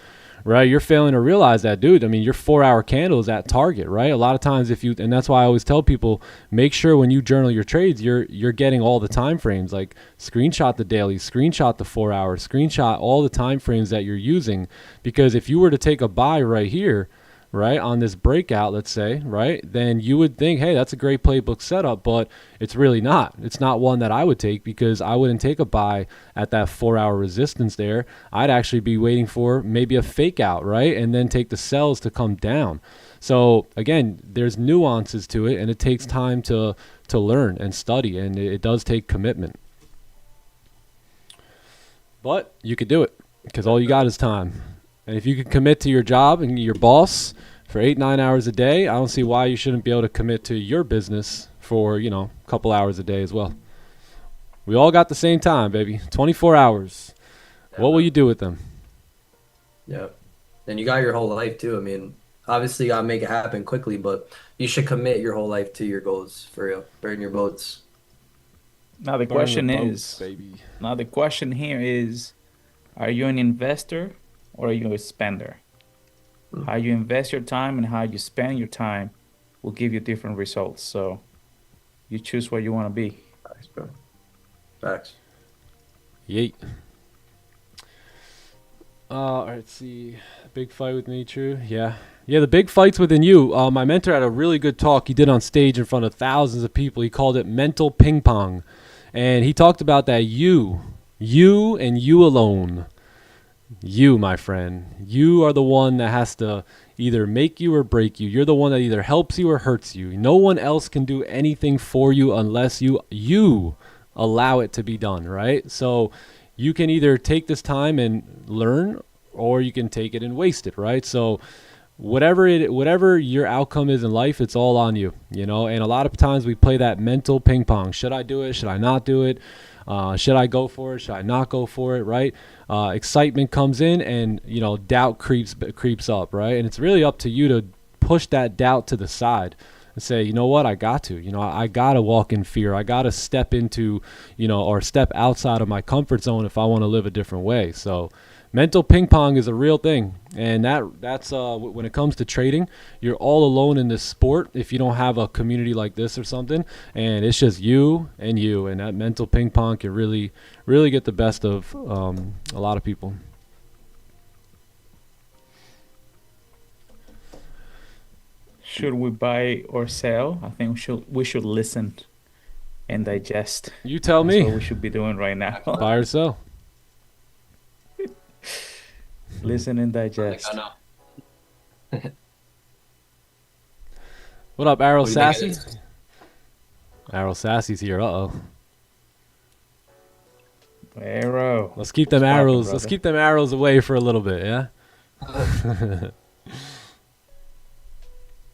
right? You're failing to realize that, dude. I mean, your 4 hour candle is at target, right? A lot of times and that's why I always tell people, make sure when you journal your trades, you're getting all the time frames, like screenshot the daily, screenshot the 4 hour, screenshot all the time frames that you're using. Because if you were to take a buy right here, right, on this breakout, let's say, right, then you would think, hey, that's a great playbook setup, but it's really not. It's not one that I would take, because I wouldn't take a buy at that 4 hour resistance there. I'd actually be waiting for maybe a fake out, right, and then take the sells to come down. So again, there's nuances to it, and it takes time to learn and study, and it does take commitment. But you could do it, because all you got is time. And if you can commit to your job and your boss for 8-9 hours a day, I don't see why you shouldn't be able to commit to your business for, you know, a couple hours a day as well. We all got the same time, baby. 24 hours. Yeah. What will you do with them? Yep. And you got your whole life too. I mean, obviously you gotta make it happen quickly, but you should commit your whole life to your goals, for real. Burn your boats. Now the question here is, are you an investor or are you a spender? How you invest your time and how you spend your time will give you different results. So you choose where you want to be. Facts, bro. Facts. Yeet. All right, let's see. Big fight with me, true? Yeah. Yeah, the big fight's within you. My mentor had a really good talk he did on stage in front of thousands of people. He called it mental ping pong. And he talked about that you and you alone. You, my friend, you are the one that has to either make you or break you. You're the one that either helps you or hurts you. No one else can do anything for you unless you allow it to be done, right? So you can either take this time and learn, or you can take it and waste it, right? So whatever your outcome is in life, it's all on you, you know? And a lot of times we play that mental ping pong. Should I do it? Should I not do it? Should I go for it? Should I not go for it? Right? Excitement comes in, and you know, doubt creeps up, right? And it's really up to you to push that doubt to the side and say, you know what, I got to walk in fear. I got to step into, you know, or step outside of my comfort zone if I want to live a different way. So mental ping pong is a real thing, and that's when it comes to trading, you're all alone in this sport if you don't have a community like this or something, and it's just you, and that mental ping pong can really, really get the best of a lot of people. Should we buy or sell? I think we should listen and digest. You tell me. That's what we should be doing right now. Buy or sell. Listen and digest. I know. What up, Arrow Sassy? Arrow Sassy's here. Uh-oh. Arrow. Let's keep them What's poppin', arrows. Let's brother? keep them arrows away for a little bit, yeah?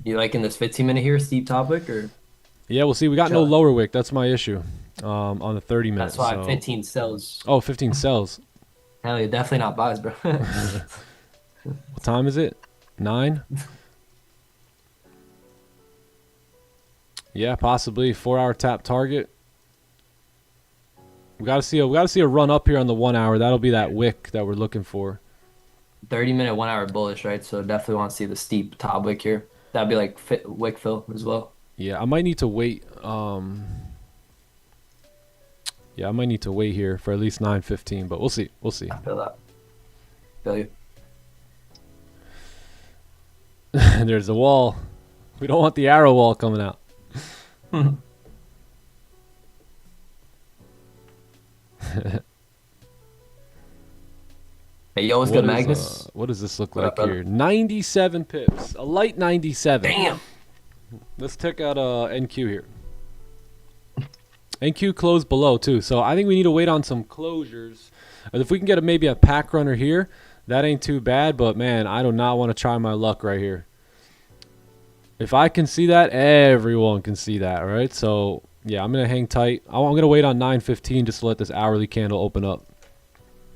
You liking this 15-minute here, steep topic, or Yeah, we'll see. We got no Chilling. lower wick. That's my issue. On the 30 minutes. that's why so. 15 sells. Oh, 15 sells. Hell, you're definitely not buys, bro. What time is it? 9? Yeah, possibly 4-hour tap target. We gotta see a run up here on the 1 hour. That'll be that wick that we're looking for. 30-minute, 1 hour bullish, right? So definitely want to see the steep top wick here. That'd be like wick fill as well. Yeah, I might need to wait. Yeah, I might need to wait here for at least 9:15, but we'll see. We'll see. I feel that. Feel you. There's a wall. We don't want the arrow wall coming out. Hey, yo, what's good, Magnus? What does this look What like up, brother? here? 97 pips. A light 97. Damn. Let's check out NQ here. NQ closed below too, so I think we need to wait on some closures. If we can get maybe a pack runner here, that ain't too bad. But man, I do not want to try my luck right here. If I can see that, everyone can see that, right? So yeah, I'm gonna hang tight. I'm gonna wait on 9:15 just to let this hourly candle open up.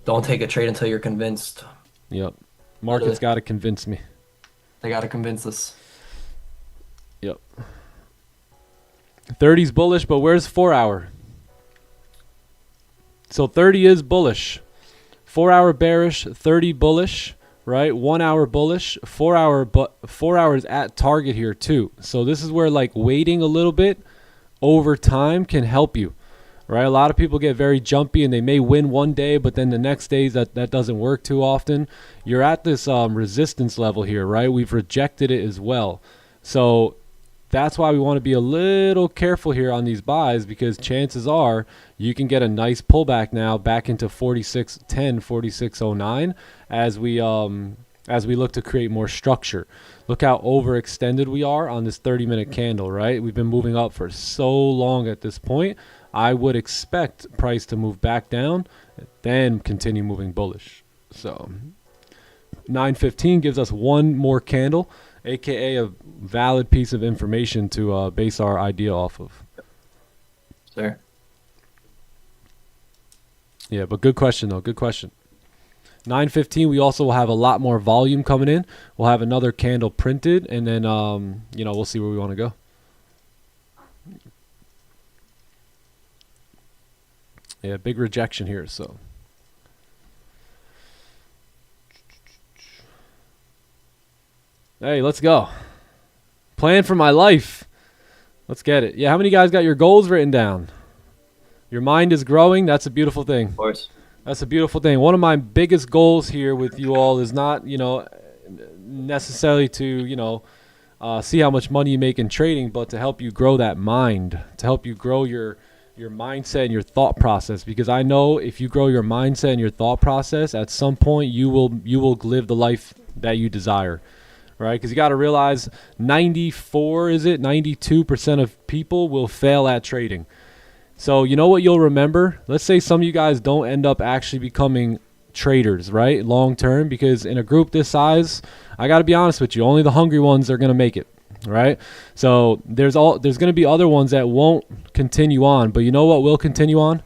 Don't take a trade until you're convinced. Yep, market's got to convince me. They gotta convince us. Yep. 30's bullish, but where's 4 hour? So 30 is bullish. 4 hour bearish, 30 bullish, right? 1 hour bullish, 4 hour, but 4 hours at target here too. So this is where like waiting a little bit over time can help you, right? A lot of people get very jumpy and they may win one day, but then the next days that doesn't work too often. You're at this resistance level here, right? We've rejected it as well. So that's why we want to be a little careful here on these buys, because chances are you can get a nice pullback now back into 46.10, 46.09 as we look to create more structure. Look how overextended we are on this 30-minute candle, right? We've been moving up for so long at this point. I would expect price to move back down, then continue moving bullish. So 9:15 gives us one more candle, aka a valid piece of information to base our idea off of. Sir. Yeah, but good question though. Good question. 9:15. We also will have a lot more volume coming in. We'll have another candle printed, and then we'll see where we want to go. Yeah, big rejection here. So. Hey, let's go. Plan for my life. Let's get it. Yeah, how many guys got your goals written down? Your mind is growing. That's a beautiful thing. Of course. That's a beautiful thing. One of my biggest goals here with you all is not, necessarily to, see how much money you make in trading, but to help you grow that mind, to help you grow your mindset and your thought process. Because I know if you grow your mindset and your thought process, at some point you will live the life that you desire. Right? Because you got to realize 92% of people will fail at trading. So you know what you'll remember? Let's say some of you guys don't end up actually becoming traders, right? Long term, because in a group this size, I got to be honest with you, only the hungry ones are going to make it, right? So there's going to be other ones that won't continue on, but you know what will continue on?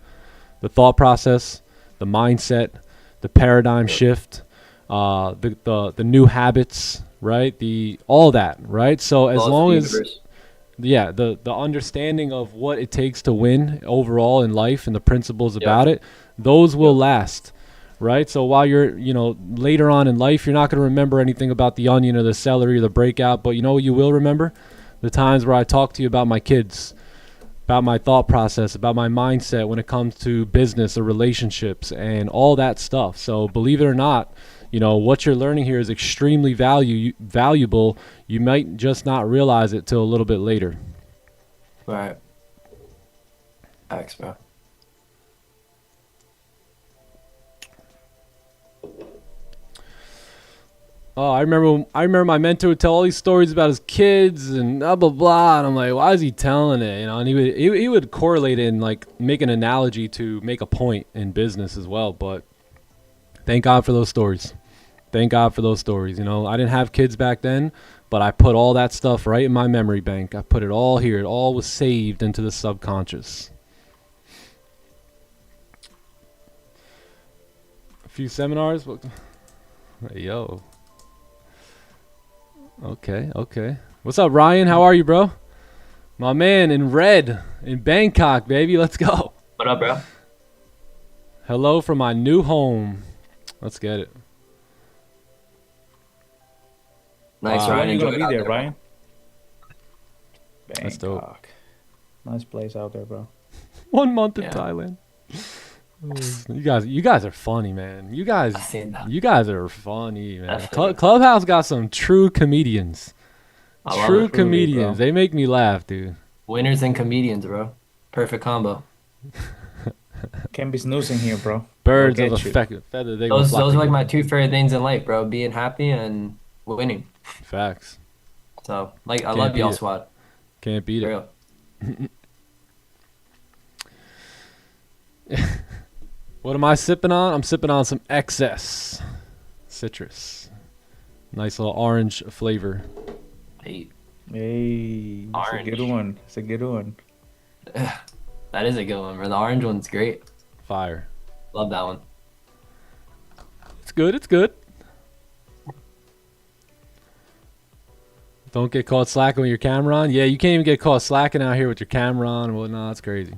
The thought process, the mindset, the paradigm shift, the new habits, right? All that, right? So as long as the understanding of what it takes to win overall in life and the principles about it, those will last, right? So while you're, later on in life, you're not going to remember anything about the onion or the celery or the breakout, but you know what you will remember? The times where I talk to you about my kids, about my thought process, about my mindset when it comes to business or relationships and all that stuff. So believe it or not, what you're learning here is extremely valuable. You might just not realize it till a little bit later. Right. Thanks, bro. Oh, I remember my mentor would tell all these stories about his kids and blah blah blah, and I'm like, why is he telling it? You know, and he would correlate it and like make an analogy to make a point in business as well. But thank God for those stories. Thank God for those stories. You know, I didn't have kids back then, but I put all that stuff right in my memory bank. I put it all here. It all was saved into the subconscious. A few seminars. Hey, yo. Okay. What's up, Ryan? How are you, bro? My man in red in Bangkok, baby. Let's go. What up, bro? Hello from my new home. Let's get it. Nice, Wow. When Ryan. are you Enjoy gonna it be out there, there, Ryan? That's dope. Bangkok. Nice place out there, bro. 1 month in Yeah. Thailand. You guys are funny, man. You guys I've seen that. are funny, man. Definitely. Clubhouse got some true comedians. I love True it. comedians. bro. They make me laugh, dude. Winners and comedians, bro. Perfect combo. Can't be snoozing here, bro. Birds They'll of a get you. feather. They go Those flock are like together. my two favorite things in life, bro. Being happy and winning. Facts. So, like, I Can't love beat y'all it. squad. Can't beat For it. real. What am I sipping on? I'm sipping on some excess citrus. Nice little orange flavor. Hey, Hey, that's a good Orange. one. It's a good one. that is a good one, bro. The orange one's great. Fire. Love that one. It's good. It's good. Don't get caught slacking with your camera on. Yeah, you can't even get caught slacking out here with your camera on and whatnot. It's crazy.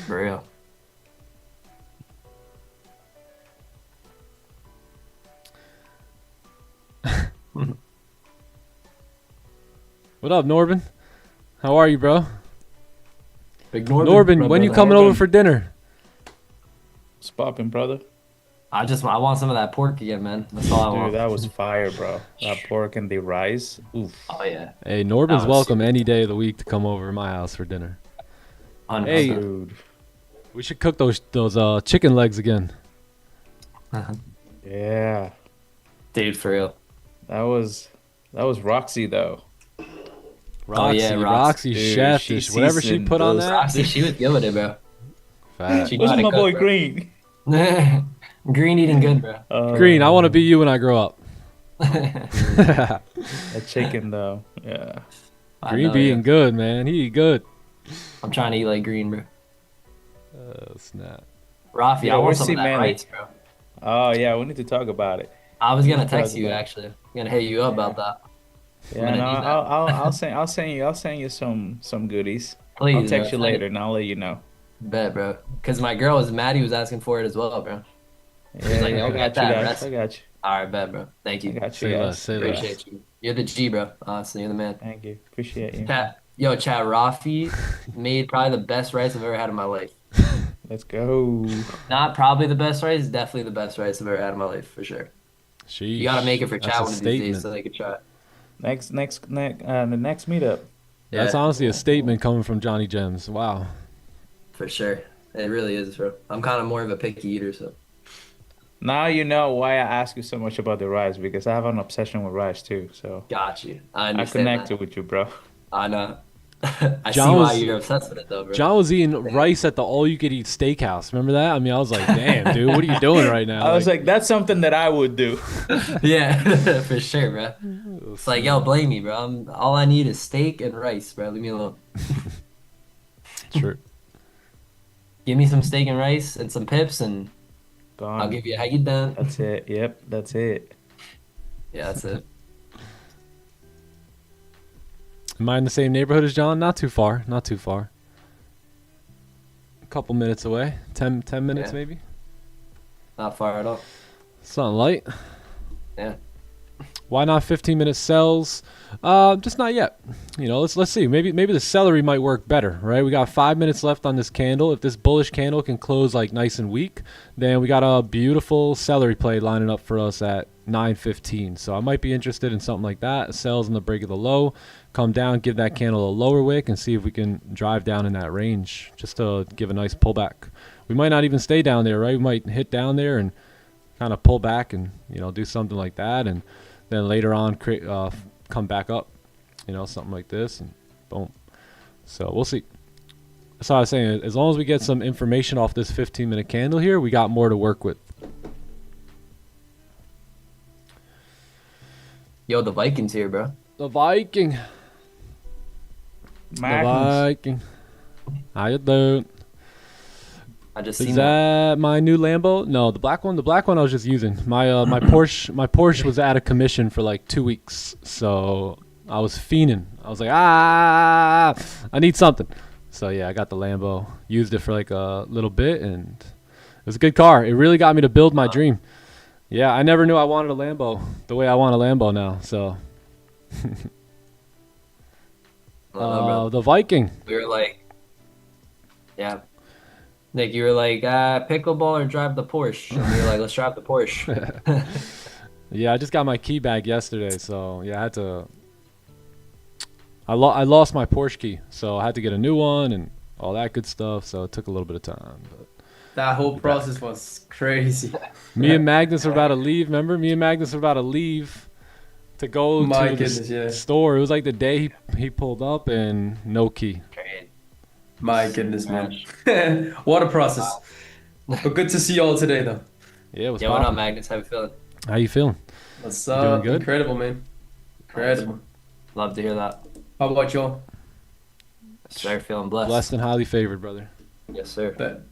For real. What up, Norbin? How are you, bro? Big Norbin, when you brother. coming over for dinner? It's popping, brother. I want some of that pork again, man. That's all I Dude, want. that was fire, bro. That pork and the rice. Oof. Oh yeah. Hey, Norbin's was welcome super- any day of the week to come over to my house for dinner. 100%. Hey. Dude. We should cook those chicken legs again. Yeah. Dude, for real. That was Roxy though. Roxy, yeah, Roxy Dude, chef she dish. Whatever she seasoned put on those- that. Roxy, she was good with it, bro. Fat. She Where's know how to my cook, boy bro. Green? Green eating good, bro. Green, I want to be you when I grow up. That chicken though. Yeah. I Green know, being yeah. good, man. He eat good. I'm trying to eat like green, bro. Oh, snap. Rafi, Yeah, I want where's some of that C-Manny? rice, bro. Oh yeah, we need to talk about it. I was gonna Talk text you about it. actually. I'm gonna hit you up about that. Yeah, gonna no, need that. I'll send you some goodies. Please, I'll text bro. you later and I'll let you know. Bet, bro. Cause my girl Maddie was asking for it as well, bro. Yeah, like, yeah, I "Go got get you that, guys. rest." I got you. All right, bet, bro. Thank I you. got you Say guys. less, say less. Appreciate you. You're the G, bro. Honestly, you're the man. Thank you. Appreciate you. Chat, Rafi made probably the best rice I've ever had in my life. Let's go. Not probably the best rice, definitely the best rice I've ever had in my life for sure. Sheesh. You gotta make it for That's chat a one of these days statement. so they can try it. The next meetup. That's Yeah. honestly a statement coming from Johnny Gems. Wow. For sure. It really is, bro. I'm kind of more of a picky eater, so. Now you know why I ask you so much about the rice because I have an obsession with rice too. So Got you. I I understand connected that. with you, bro. I know. I see John why was- you're obsessed with it, though, bro. John was eating rice at the all-you-could-eat steakhouse. Remember that? I mean, I was like, damn, dude, what are you doing right now? I was like, that's something that I would do. Yeah, for sure, bro. It's like, yo, blame me, bro. All I need is steak and rice, bro. Leave me alone. True. Give me some steak and rice and some pips, and Gone. I'll give you how you done. That's it. Yep, that's it. Yeah, that's it. Am I in the same neighborhood as John? Not too far. Not too far. A couple minutes away. 10 minutes Yeah. maybe. Not far at all. Something light. Yeah. Why not 15-minute cells? Just not yet. You know, let's see. Maybe the celery might work better, right? We got 5 minutes left on this candle. If this bullish candle can close like nice and weak, then we got a beautiful celery play lining up for us at 9:15. So I might be interested in something like that. Sells in the break of the low, come down, give that candle a lower wick, and see if we can drive down in that range just to give a nice pullback. We might not even stay down there, right? We might hit down there and kind of pull back and do something like that, and then later on come back up, something like this, and boom. So we'll see. That's what I was saying. As long as we get some information off this 15-minute candle here, we got more to work with. Yo, the Vikings here, bro. The Viking. Magnus. The Viking. How you doing? I just Is seen that. that my new Lambo? No, the black one. The black one I was just using. My my Porsche was out of commission for like 2 weeks, so I was fiending. I was like, I need something. So yeah, I got the Lambo. Used it for like a little bit, and it was a good car. It really got me to build my dream. Yeah, I never knew I wanted a Lambo the way I want a Lambo now. So Bro. the Viking. We were like, yeah. Nick, you were like, pickleball or drive the Porsche? And we were like, let's drive the Porsche. Yeah, I just got my key back yesterday, so yeah, I had to. I lost my Porsche key, so I had to get a new one and all that good stuff. So it took a little bit of time. But That whole process was crazy. me and Magnus were about to leave. Remember, me and Magnus were about to leave to go My to goodness, the yeah. store. It was like the day he pulled up and no key. My goodness, man. What a process. But good to see you all today, though. Yeah, it was Yeah, what up, poppin'. Magnus? How you feeling? How you feeling? What's doing up? good? Incredible, man. Incredible. Love to hear that. How about y'all? Sir, feeling blessed. Blessed and highly favored, brother. Yes, sir. Bet.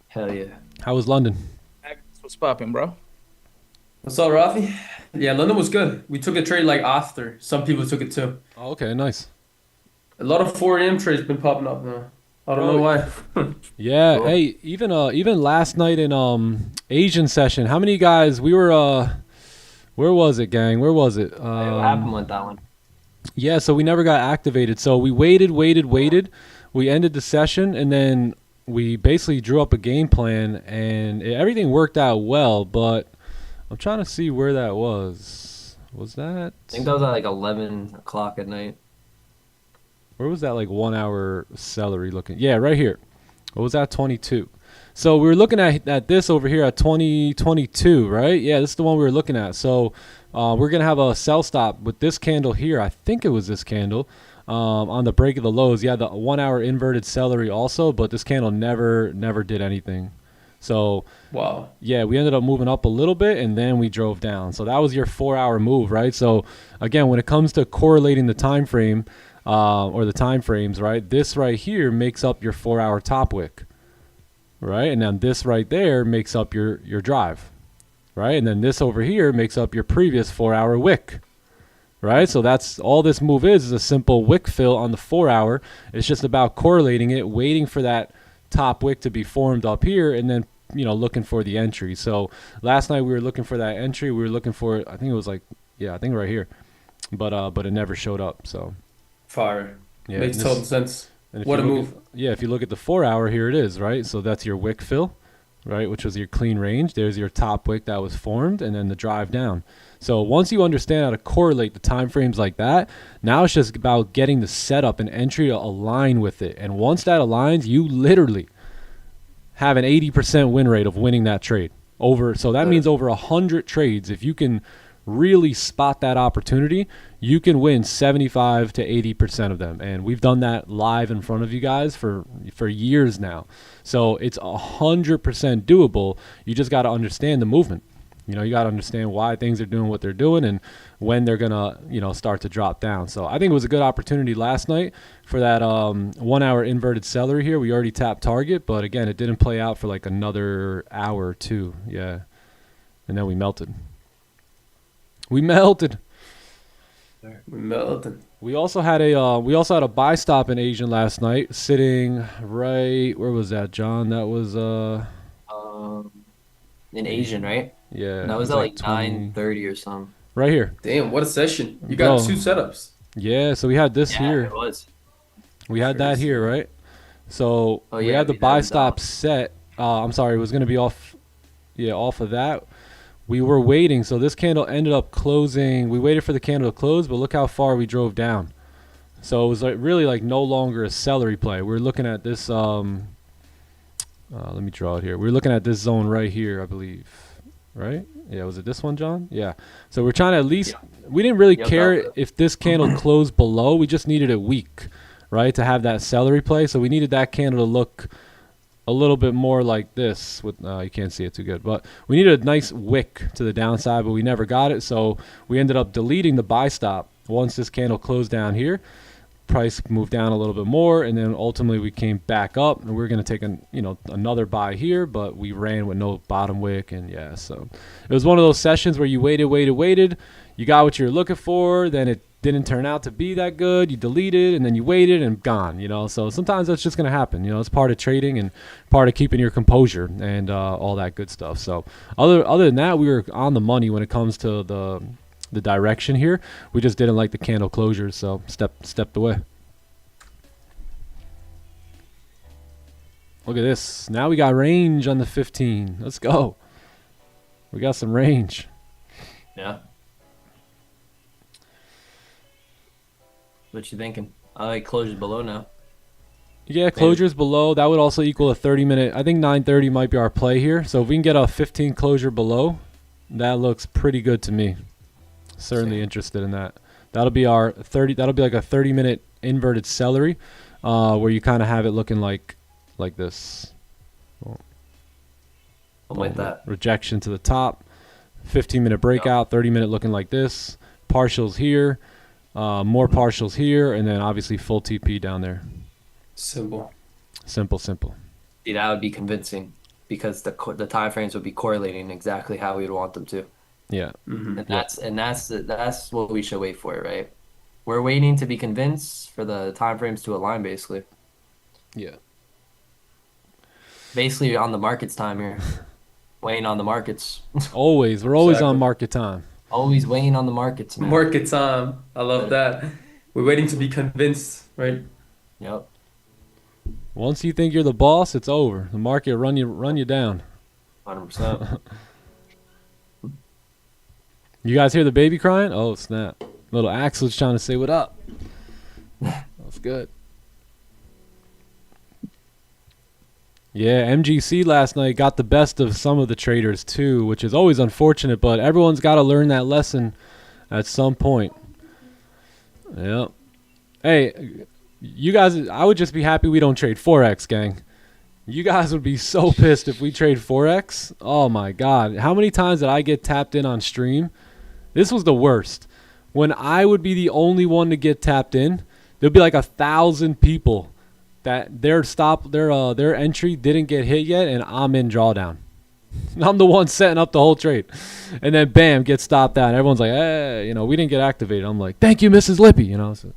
Hell yeah. How was London? Magnus, what's popping, bro? What's up, Rafi? Yeah, London was good. We took a trade like after. Some people took it too. Oh, okay, nice. A lot of 4 a.m. trades been popping up now. I don't know why. Yeah, Cool. hey, even last night in Asian session, how many guys we were where was it, gang? Where was it? Hey, what happened with that one? Yeah, so we never got activated. So we waited. We ended the session, and then we basically drew up a game plan, and everything worked out well. But I'm trying to see where that was. Was that? I think that was at like 11 o'clock at night. Where was that like 1 hour celery looking? Yeah, right here. What was that? 22. So we were looking at this over here at 2022, right? Yeah, this is the one we were looking at. So we're going to have a sell stop with this candle here. I think it was this candle on the break of the lows. Yeah, the 1 hour inverted celery also, but this candle never did anything. So Wow. yeah, we ended up moving up a little bit, and then we drove down. So that was your 4 hour move, right? So again, when it comes to correlating the time frame or the time frames, right, this right here makes up your 4 hour top wick, right? And then this right there makes up your drive, right? And then this over here makes up your previous 4 hour wick, right? So that's all this move is a simple wick fill on the 4 hour. It's just about correlating it, waiting for that top wick to be formed up here, and then looking for the entry. So last night we were looking for that entry. We were looking for it. I think it was like, yeah, I think right here, but it never showed up. So Fire. yeah, Makes and this- total sense. and if What you a look move. if you look at the 4 hour, here it is, right? So that's your wick fill, right? Which was your clean range. There's your top wick that was formed, and then the drive down. So once you understand how to correlate the time frames like that, now it's just about getting the setup and entry to align with it. And once that aligns, you literally have an 80% win rate of winning that trade. So that means over 100 trades. If you can really spot that opportunity, you can win 75 to 80% of them. And we've done that live in front of you guys for years now. So it's 100% doable. You just got to understand the movement. You got to understand why things are doing what they're doing and when they're going to, start to drop down. So I think it was a good opportunity last night for that 1 hour inverted celery here. We already tapped target, but again, it didn't play out for like another hour or two. Yeah. And then we melted. We melted. We melted. We also had a buy stop in Asian last night, sitting right, where was that, John? That was In Asian, right? yeah. That it was at like 20 9:30 or something. right here. Damn, what a session. You got Bro. 2 setups. Yeah, so we had this Yeah, here. it was. We had that here, right? So Oh, we yeah, had the we buy had stop that. set. I'm sorry, it was going to be off of that. We were waiting, so this candle ended up closing. We waited for the candle to close, but look how far we drove down. So it was like really like no longer a celery play. We're looking at this Let me draw it here. We're looking at this zone right here, I believe. Right? Yeah, was it this one, John? Yeah. So we're trying to at least, we didn't really care if this candle closed below. We just needed it weak, right, to have that celery play. So we needed that candle to look a little bit more like this. With you can't see it too good, but we needed a nice wick to the downside, but we never got it. So we ended up deleting the buy stop once this candle closed down here. Price moved down a little bit more, and then ultimately we came back up, and we are going to take another buy here, but we ran with no bottom wick. And yeah, so it was one of those sessions where you waited, you got what you're looking for, then it didn't turn out to be that good, you deleted, and then you waited and gone, so sometimes that's just going to happen. It's part of trading and part of keeping your composure and all that good stuff. So other than that, we were on the money when it comes to the direction here. We just didn't like the candle closures, so stepped away. Look at this. Now we got range on the 15. Let's go. We got some range. Yeah. What you thinking? I like closures below now. Yeah, closures below. That would also equal a 30-minute. I think 9:30 might be our play here. So if we can get a 15 closure below, that looks pretty good to me. Certainly interested in that. That'll be our 30. That'll be like a 30-minute inverted celery, where you kind of have it looking like this. Like that. Rejection to the top. 15-minute breakout. 30-minute looking like this. Partials here. More partials here, and then obviously full TP down there. Simple. Simple. See, that would be convincing because the time frames would be correlating exactly how we would want them to. Yeah. Mm-hmm. And that's what we should wait for, right? We're waiting to be convinced for the time frames to align, basically. Yeah. Basically on the market's time here. Waiting on the markets. We're always on market time. Always waiting on the markets, man. Market time. I love that. We're waiting to be convinced, right? Yep. Once you think you're the boss, it's over. The market run you down. 100%. You guys hear the baby crying? Oh, snap. Little Axel's trying to say what up. That's good. Yeah, MGC last night got the best of some of the traders too, which is always unfortunate, but everyone's got to learn that lesson at some point. Yeah. Hey, you guys, I would just be happy we don't trade forex, gang. You guys would be so pissed if we trade forex. Oh my God. How many times did I get tapped in on stream? This was the worst. When I would be the only one to get tapped in, there'd be like 1,000 people that their entry didn't get hit yet, and I'm in drawdown. I'm the one setting up the whole trade. And then bam, get stopped out. And everyone's like, hey, we didn't get activated. I'm like, thank you, Mrs. Lippy, So,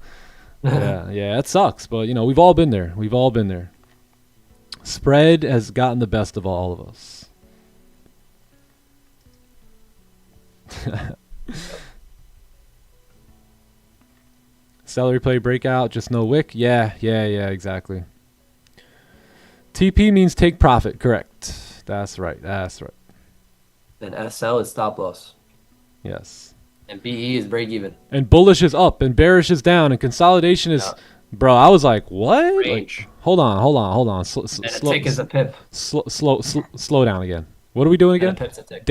yeah, it sucks. But, we've all been there. We've all been there. Spread has gotten the best of all of us. Celery play breakout, just no wick. Yeah, exactly. TP means take profit, correct. That's right. Then SL is stop loss. Yes. And BE is break even. And bullish is up and bearish is down and consolidation is bro, I was like, what? Range. Like, hold on. And a tick is a pip. Slow down again. What are we doing again? And a pip's a tick.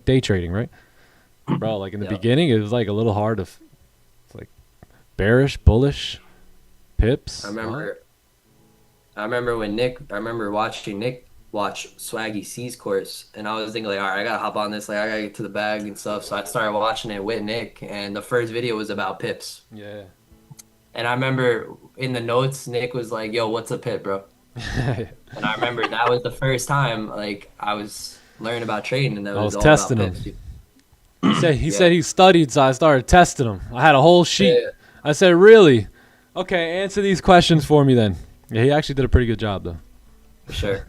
Day trading, right? Bro, like in the beginning, it was like a little hard to. It's like bearish, bullish, pips. I remember when I remember watching Nick watch Swaggy C's course, and I was thinking like, all right, I gotta hop on this, like I gotta get to the bag and stuff. So I started watching it with Nick, and the first video was about pips. Yeah. And I remember in the notes, Nick was like, "Yo, what's a pip, bro?" And I remember that was the first time like I was learning about trading, and that I was all testing about him. pips. He said he studied, so I started testing him. I had a whole sheet. Yeah. I said, really? Okay, answer these questions for me then. Yeah, he actually did a pretty good job though. For sure.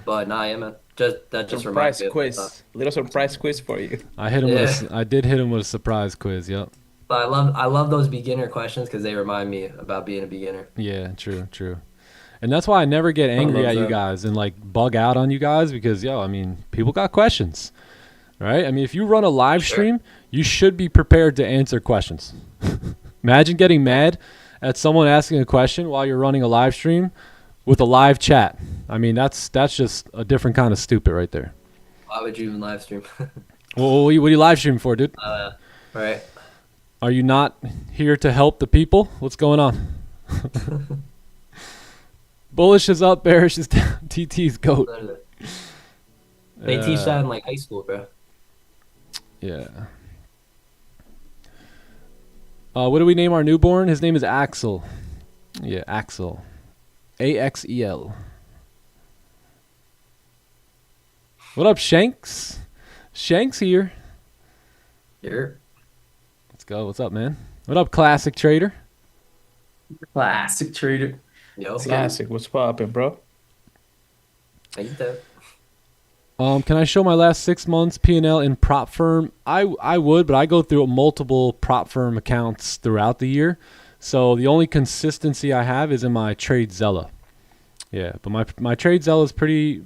But nah, yeah, man. That just Surprise reminds me quiz. Little surprise quiz for you. I did hit him with a surprise quiz. Yep. But I love those beginner questions because they remind me about being a beginner. Yeah, true. And that's why I never get angry at you guys and like bug out on you guys because people got questions, right? I mean, if you run a live stream, you should be prepared to answer questions. Imagine getting mad at someone asking a question while you're running a live stream with a live chat. I mean, that's just a different kind of stupid right there. Why would you even live stream? Well, what are you live streaming for, dude? Right. Are you not here to help the people? What's going on? Bullish is up, bearish is down. TT's GOAT. They teach that in like high school, bro. Yeah. What do we name our newborn? His name is Axel. Yeah, Axel. AXEL. What up, Shanks? Shanks here. Here. Let's go. What's up, man? What up, Classic Trader? Classic trader. Yo. Classic. What's poppin', bro? Thank you. Can I show my last 6 months P&L in prop firm? I would, but I go through multiple prop firm accounts throughout the year. So the only consistency I have is in my Trade Zella. Yeah, but my Trade Zella is pretty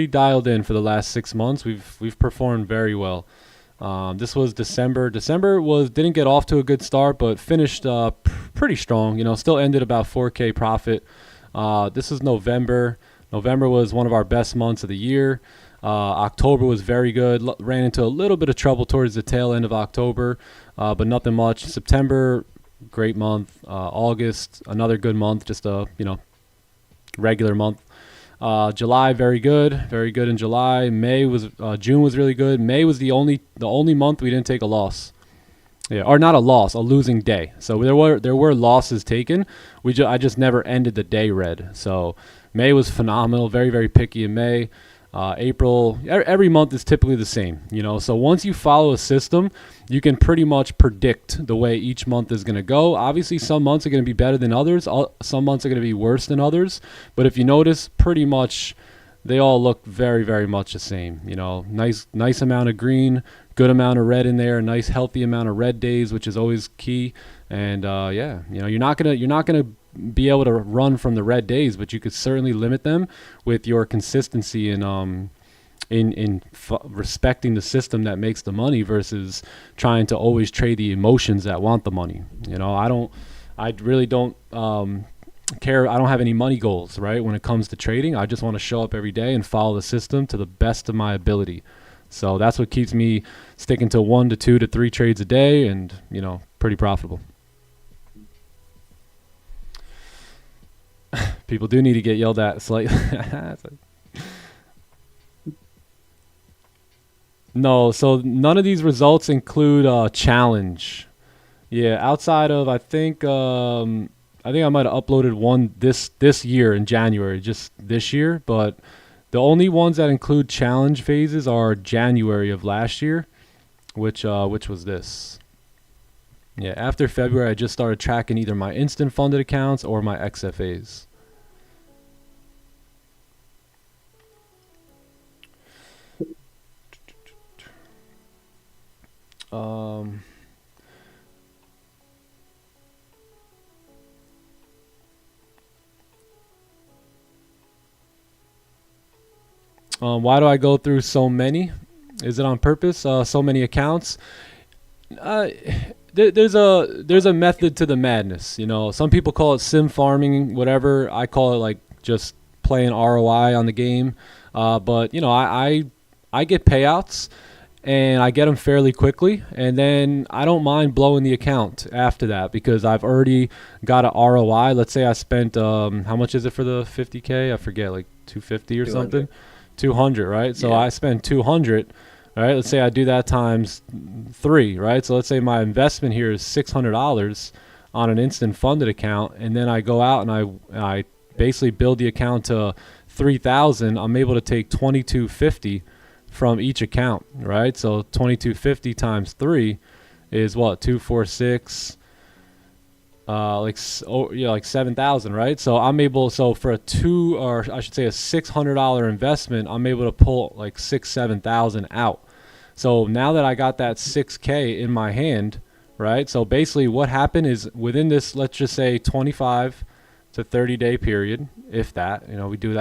dialed in for the last 6 months. We've performed very well. This was December. December didn't get off to a good start, but finished pretty strong. You know, still ended about 4K profit. This is November. November was one of our best months of the year. October was very good. Ran into a little bit of trouble towards the tail end of October, but nothing much. September, great month. August, another good month. Just a regular month. July, very good in July. June was really good. May was the only month we didn't take a loss. Yeah, or not a loss, a losing day. So there were losses taken. I just never ended the day red. So May was phenomenal. Very, very picky in May. April, every month is typically the same, so once you follow a system, you can pretty much predict the way each month is going to go. Obviously, some months are going to be better than others. Some months are going to be worse than others. But if you notice, pretty much they all look very, very much the same. Nice amount of green, good amount of red in there, nice healthy amount of red days, which is always key. And you're not gonna be able to run from the red days, but you could certainly limit them with your consistency in respecting the system that makes the money versus trying to always trade the emotions that want the money. I really don't care. I don't have any money goals, right? When it comes to trading, I just want to show up every day and follow the system to the best of my ability. So that's what keeps me sticking to 1 to 2 to 3 trades a day and, pretty profitable. People do need to get yelled at slightly. No, so none of these results include challenge. Yeah, outside of I think I might have uploaded one this year in January, just this year, but the only ones that include challenge phases are January of last year, which was this. Yeah, after February I just started tracking either my instant funded accounts or my XFAs. Why do I go through so many? Is it on purpose? So many accounts. There's a method to the madness. Some people call it sim farming, whatever. I call it like just playing ROI on the game. But I get payouts and I get them fairly quickly, and then I don't mind blowing the account after that because I've already got a ROI. Let's say I spent how much is it for the 50K? I forget, like 250 or 200. Something. 200, right? So yeah. I spend 200. All right, let's say I do that times 3, right? So let's say my investment here is $600 on an instant funded account, and then I go out and I basically build the account to 3,000. I'm able to take 2,250 from each account, right? So 2,250 times 3 is what? 246. Like 7,000, right? So I'm able, for a $600 investment, I'm able to pull like 7,000 out. So now that I got that 6K in my hand, right? So basically what happened is within this, let's just say 25 to 30 day period, if that, we do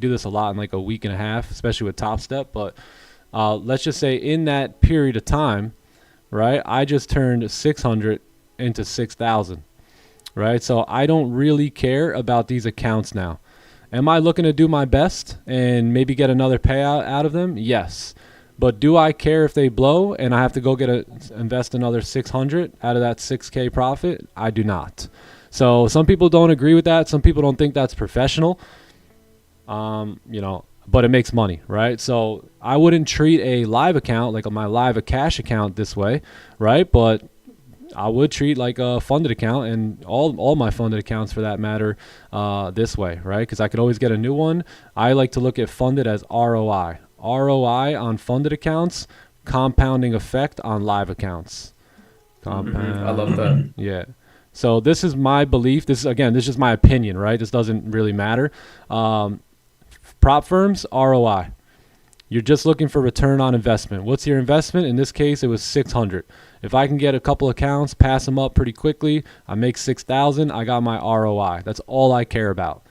this a lot in like a week and a half, especially with Top Step. But let's just say in that period of time, right? I just turned 600 into 6,000. Right, so I don't really care about these accounts now. Am I looking to do my best and maybe get another payout out of them? Yes. But do I care if they blow and I have to go invest another 600 out of that 6K profit? I do not. So some people don't agree with that. Some people don't think that's professional. But it makes money, right? So I wouldn't treat a live account like my live cash account this way, right? But I would treat like a funded account and all my funded accounts for that matter this way, right? Because I could always get a new one. I like to look at funded as ROI. ROI on funded accounts, compounding effect on live accounts. I love that. Yeah. So this is my belief. This is my opinion, right? This doesn't really matter. Prop firms, ROI. You're just looking for return on investment. What's your investment? In this case, it was 600. If I can get a couple accounts, pass them up pretty quickly, I make 6,000, I got my ROI. That's all I care about.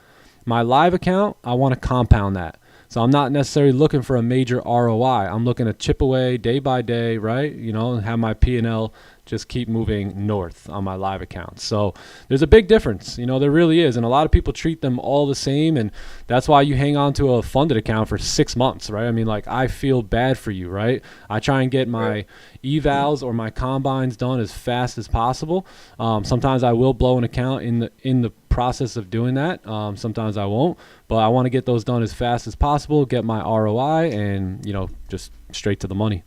My live account, I want to compound that. So I'm not necessarily looking for a major ROI. I'm looking to chip away day by day, right? And have my P&L just keep moving north on my live accounts. So there's a big difference, there really is. And a lot of people treat them all the same. And that's why you hang on to a funded account for 6 months, right? I mean, like, I feel bad for you, right? I try and get my evals or my combines done as fast as possible. Sometimes I will blow an account in the process of doing that. Sometimes I won't, but I want to get those done as fast as possible, get my ROI, and, just straight to the money.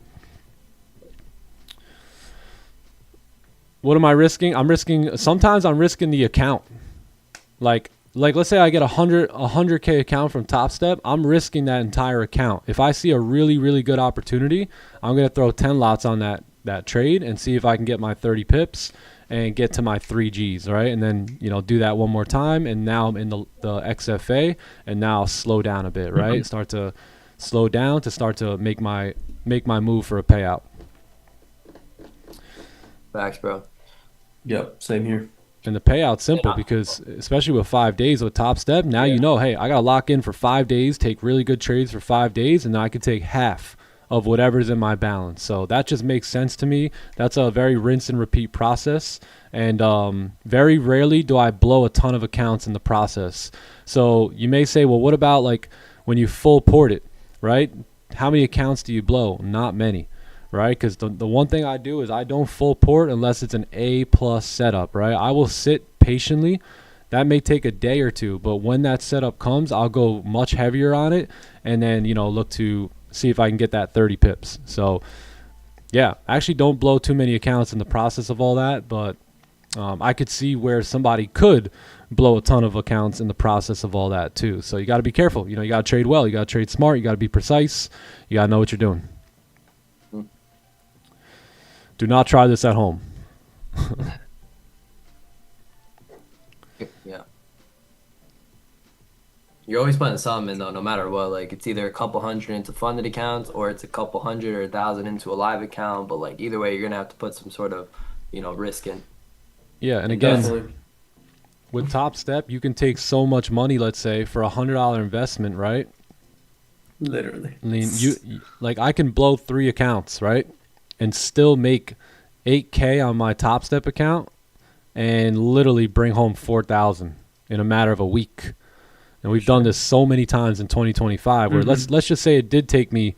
What am I risking? Sometimes I'm risking the account. Like let's say I get a 100K account from Top Step, I'm risking that entire account. If I see a really, really good opportunity, I'm going to throw 10 lots on that trade and see if I can get my 30 pips and get to my 3Gs, right? And then, do that one more time. And now I'm in the XFA, and now I'll slow down a bit, right? Start to slow down to start to make my move for a payout. Facts, bro. Yep, same here. And the payout's simple because especially with 5 days with Top Step, now hey, I got to lock in for 5 days, take really good trades for 5 days, and then I can take half of whatever's in my balance. So that just makes sense to me. That's a very rinse and repeat process. And very rarely do I blow a ton of accounts in the process. So you may say, well, what about like when you full port it, right? How many accounts do you blow? Not many. Right, because the one thing I do is I don't full port unless it's an A+ setup, right? I will sit patiently. That may take a day or two, but when that setup comes, I'll go much heavier on it and then, look to see if I can get that 30 pips. So, yeah, I actually don't blow too many accounts in the process of all that, but I could see where somebody could blow a ton of accounts in the process of all that too. So you got to be careful. You got to trade well. You got to trade smart. You got to be precise. You got to know what you're doing. Do not try this at home. Yeah. You're always putting something in though, no matter what. Like, it's either a couple hundred into funded accounts or it's a couple hundred or 1,000 into a live account. But like either way, you're gonna have to put some sort of, risk in. Yeah, and again, Definitely. with Top Step, you can take so much money. Let's say for $100 investment, right? Literally. I mean, I can blow 3 accounts, right? And still make 8K on my Top Step account and literally bring home 4,000 in a matter of a week. And we've done this so many times in 2025 where let's just say it did take me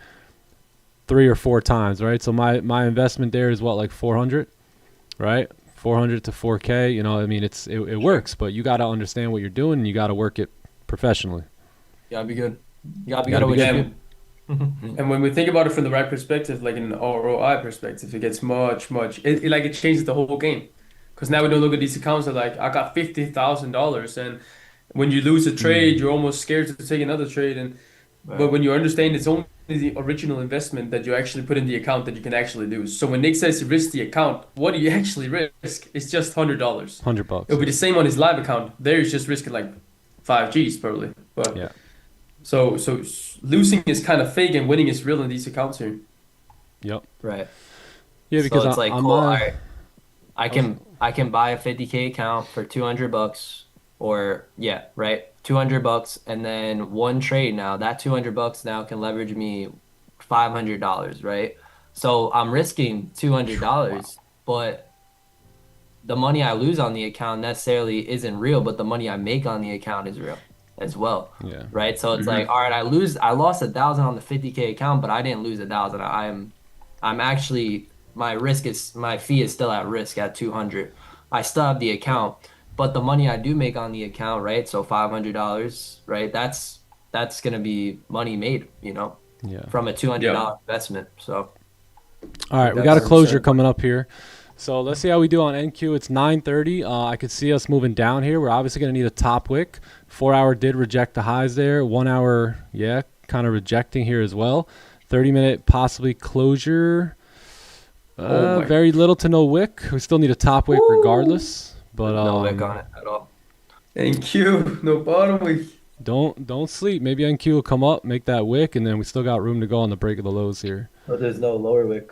3 or 4 times, right? So my investment there is what, like 400, right? 400 to 4K, I mean, it works, but you got to understand what you're doing and you got to work it professionally. You gotta be good. You gotta be good at what you do. And when we think about it from the right perspective, like in an ROI perspective, it gets much, it changes the whole game. Because now we don't look at these accounts that like, I got $50,000, and when you lose a trade, you're almost scared to take another trade. But when you understand it's only the original investment that you actually put in the account that you can actually lose. So when Nick says he risks the account, what do you actually risk? It's just $100. $100. It'll be the same on his live account. There he's just risking like 5 Gs probably. But yeah. So losing is kind of fake and winning is real in these accounts here. Yep. Right. Yeah, because so it's like, cool, all right, I can buy a 50K account for $200 or right, $200, and then one trade now, that $200 now can leverage me $500, right? So I'm risking $200, but the money I lose on the account necessarily isn't real, but the money I make on the account is real. as well. Yeah. Right. So it's like, all right, I lost 1,000 on the 50K account, but I didn't lose 1,000. I'm actually, my fee is still at risk at 200. I still have the account, but the money I do make on the account, right? So $500, right? That's gonna be money made, Yeah. from a $200 Yeah. investment. So All right, we got a closure coming up here. So let's see how we do on NQ. It's 9:30. I could see us moving down here. We're obviously going to need a top wick. 4 hour did reject the highs there. 1 hour, yeah, kind of rejecting here as well. 30-minute possibly closure. Very little to no wick. We still need a top wick regardless. But no wick on it at all. NQ, no bottom wick. Don't sleep. Maybe NQ will come up, make that wick, and then we still got room to go on the break of the lows here. But there's no lower wick.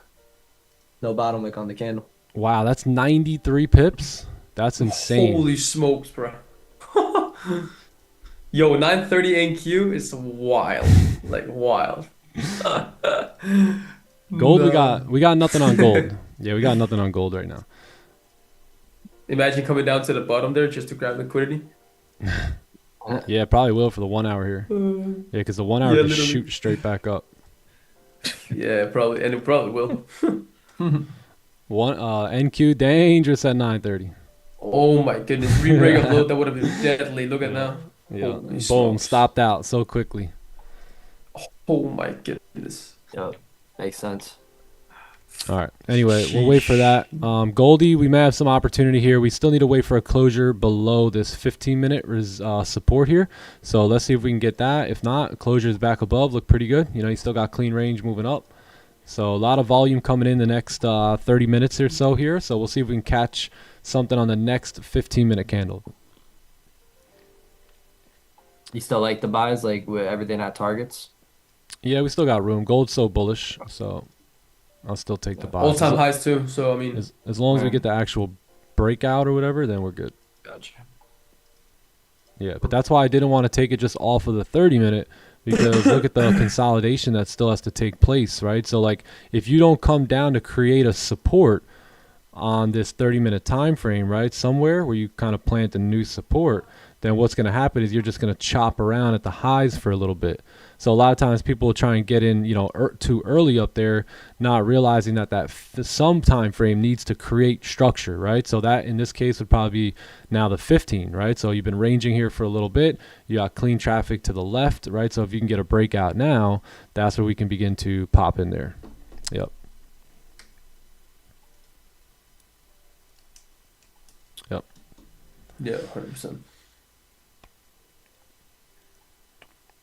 No bottom wick on the candle. Wow, that's 93 pips. That's insane. Holy smokes, bro. Yo, 930 NQ is wild. Like wild. Gold, No. we got nothing on gold. Yeah, we got nothing on gold right now. Imagine coming down to the bottom there just to grab liquidity. Yeah, probably will for the 1 hour here. Yeah, because the 1 hour Yeah, can literally. shoot straight back up. Yeah, probably, and it probably will. NQ dangerous at 9:30. Oh my goodness, re-rig a load that would have been deadly. Look at now. Yeah, Holy boom, smokes. stopped out so quickly. Oh my goodness. Yep. Makes sense. All right. Anyway, we'll wait for that. Goldie, we may have some opportunity here. We still need to wait for a closure below this 15-minute support here. So let's see if we can get that. If not, closure is back above. Look pretty good. You still got clean range moving up. So a lot of volume coming in the next 30 minutes or so here. So we'll see if we can catch something on the next 15-minute candle. You still like the buys, like with everything at targets? Yeah, we still got room. Gold's so bullish, so I'll still take the buy. All-time highs too, so I mean. As long as we get the actual breakout or whatever, then we're good. Gotcha. Yeah, but that's why I didn't want to take it just off of the 30-minute, because look at the consolidation that still has to take place, right? So like if you don't come down to create a support on this 30-minute time frame, right, somewhere where you kind of plant a new support, then what's going to happen is you're just going to chop around at the highs for a little bit. So a lot of times people will try and get in, too early up there, not realizing that some time frame needs to create structure, right? So that in this case would probably be now the 15, right? So you've been ranging here for a little bit. You got clean traffic to the left, right? So if you can get a breakout now, that's where we can begin to pop in there. Yep. Yep. Yeah, 100%.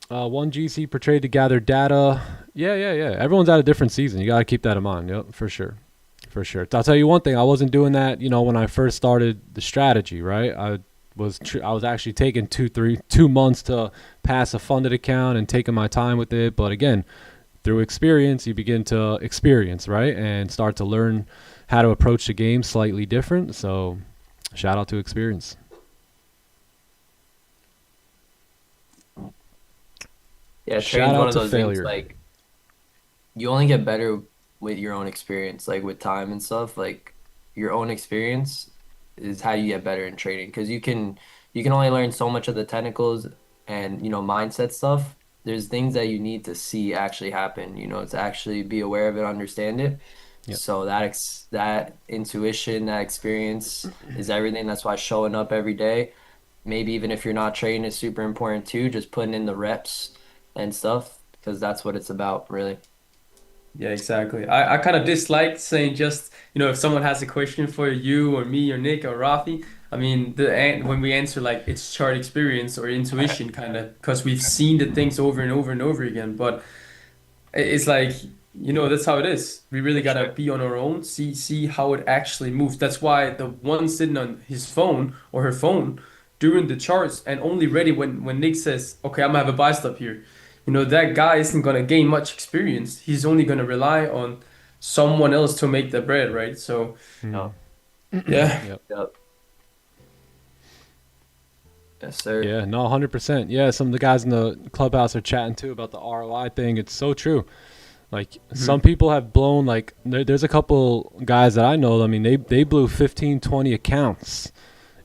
1 GC per trade to gather data. Yeah. Everyone's at a different season. You got to keep that in mind. Yep, for sure. I'll tell you one thing. I wasn't doing that, when I first started the strategy, right? I was actually taking 2 months to pass a funded account and taking my time with it. But again, through experience, you begin to experience, right? And start to learn how to approach the game slightly different. So shout out to experience. Yeah, Shout trading's out one of to those failure. things, like you only get better with your own experience, like with time and stuff. Like your own experience is how you get better in trading, because you can only learn so much of the technicals and mindset stuff. There's things that you need to see actually happen, to actually be aware of it, understand it. Yep. So that intuition, that experience is everything. That's why showing up every day, maybe even if you're not trading, is super important too. Just putting in the reps and stuff, because that's what it's about, really. Yeah, exactly. I kind of dislike saying just, if someone has a question for you or me or Nick or Rafi, I mean, when we answer like it's chart experience or intuition kind of, because we've seen the things over and over and over again. But it's like, that's how it is. We really got to be on our own, see how it actually moves. That's why the one sitting on his phone or her phone during the charts and only ready when Nick says, okay, I'm gonna have a buy stop here. That guy isn't going to gain much experience. He's only going to rely on someone else to make the bread, right? So, No. yeah. Yep. Yes, sir. Yeah, no, 100%. Yeah, some of the guys in the clubhouse are chatting too about the ROI thing. It's so true. Like some people have blown, there's a couple guys that I know. I mean, they blew 15, 20 accounts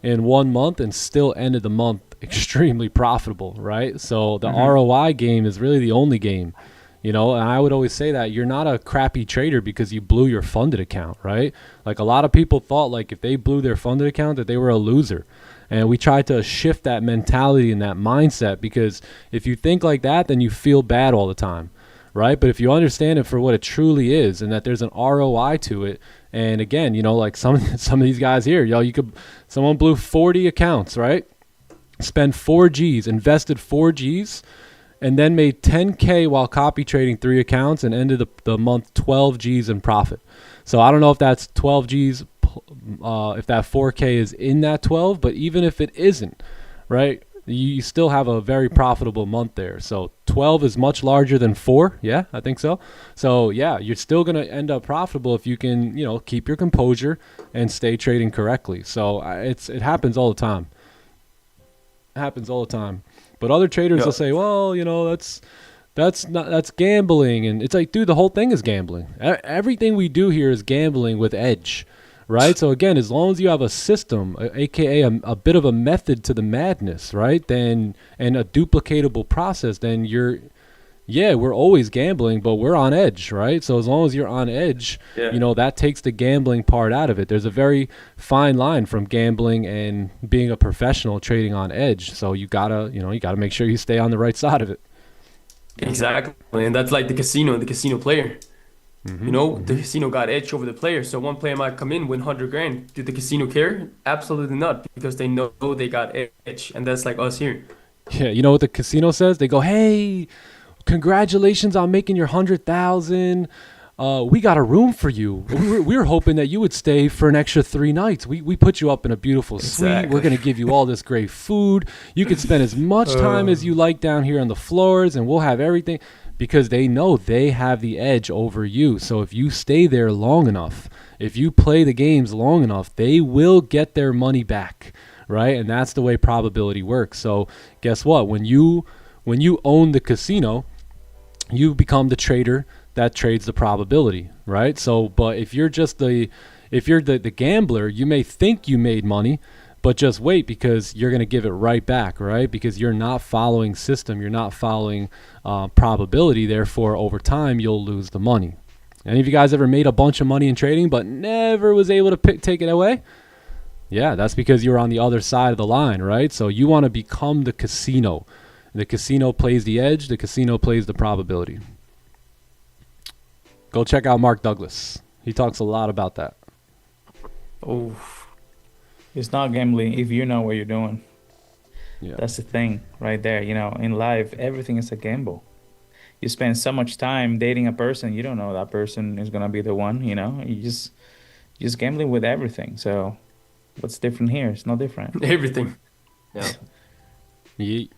in 1 month and still ended the month extremely profitable, right? So the ROI game is really the only game, you know. And I would always say that you're not a crappy trader because you blew your funded account, right? Like a lot of people thought like if they blew their funded account that they were a loser. And we tried to shift that mentality and that mindset, because if you think like that, then you feel bad all the time, right? But if you understand it for what it truly is and that there's an ROI to it, and again, you know, like some of these guys here, someone blew 40 accounts, right? Spend 4 G's, invested 4 G's, and then made 10K while copy trading 3 accounts and ended the month 12 G's in profit. So I don't know if that's 12 G's, if that 4K is in that 12, but even if it isn't, right, you still have a very profitable month there. So 12 is much larger than 4. Yeah, I think so. So yeah, you're still going to end up profitable if you can, you know, keep your composure and stay trading correctly. So it happens all the time. It happens all the time. But other traders will say, well, you know, that's gambling. And it's like, dude, the whole thing is gambling. Everything we do here is gambling with edge, right? So again, as long as you have a system, aka a bit of a method to the madness, right? Then, and a duplicatable process, then we're always gambling, but we're on edge, right? So as long as you're on edge, you know, that takes the gambling part out of it. There's a very fine line from gambling and being a professional trading on edge. So you gotta make sure you stay on the right side of it. Exactly, and that's like the casino player. You know, the casino got edge over the player. So one player might come in, win 100 grand. Did the casino care? Absolutely not, because they know they got edge, and that's like us here. Yeah, you know what the casino says? They go, hey, congratulations on making your 100,000. We got a room for you. We were hoping that you would stay for an extra 3 nights. We put you up in a beautiful suite. We're going to give you all this great food. You can spend as much time as you like down here on the floors, and we'll have everything, because they know they have the edge over you. So if you stay there long enough, if you play the games long enough, they will get their money back, right? And that's the way probability works. So guess what? When you own the casino, you become the trader that trades the probability, right? So, but if you're just the gambler, you may think you made money, but just wait, because you're going to give it right back, right? Because you're not following system, you're not following probability. Therefore, over time, you'll lose the money. Any of you guys ever made a bunch of money in trading but never was able to take it away? Yeah, that's because you're on the other side of the line, right? So you want to become the casino. The casino plays the edge. The casino plays the probability. Go check out Mark Douglas. He talks a lot about that. Oh, it's not gambling if you know what you're doing. Yeah. That's the thing right there. You know, in life, everything is a gamble. You spend so much time dating a person, you don't know that person is gonna be the one. You know, you just gambling with everything. So, what's different here? It's not different. Everything. Yeah. Yeet.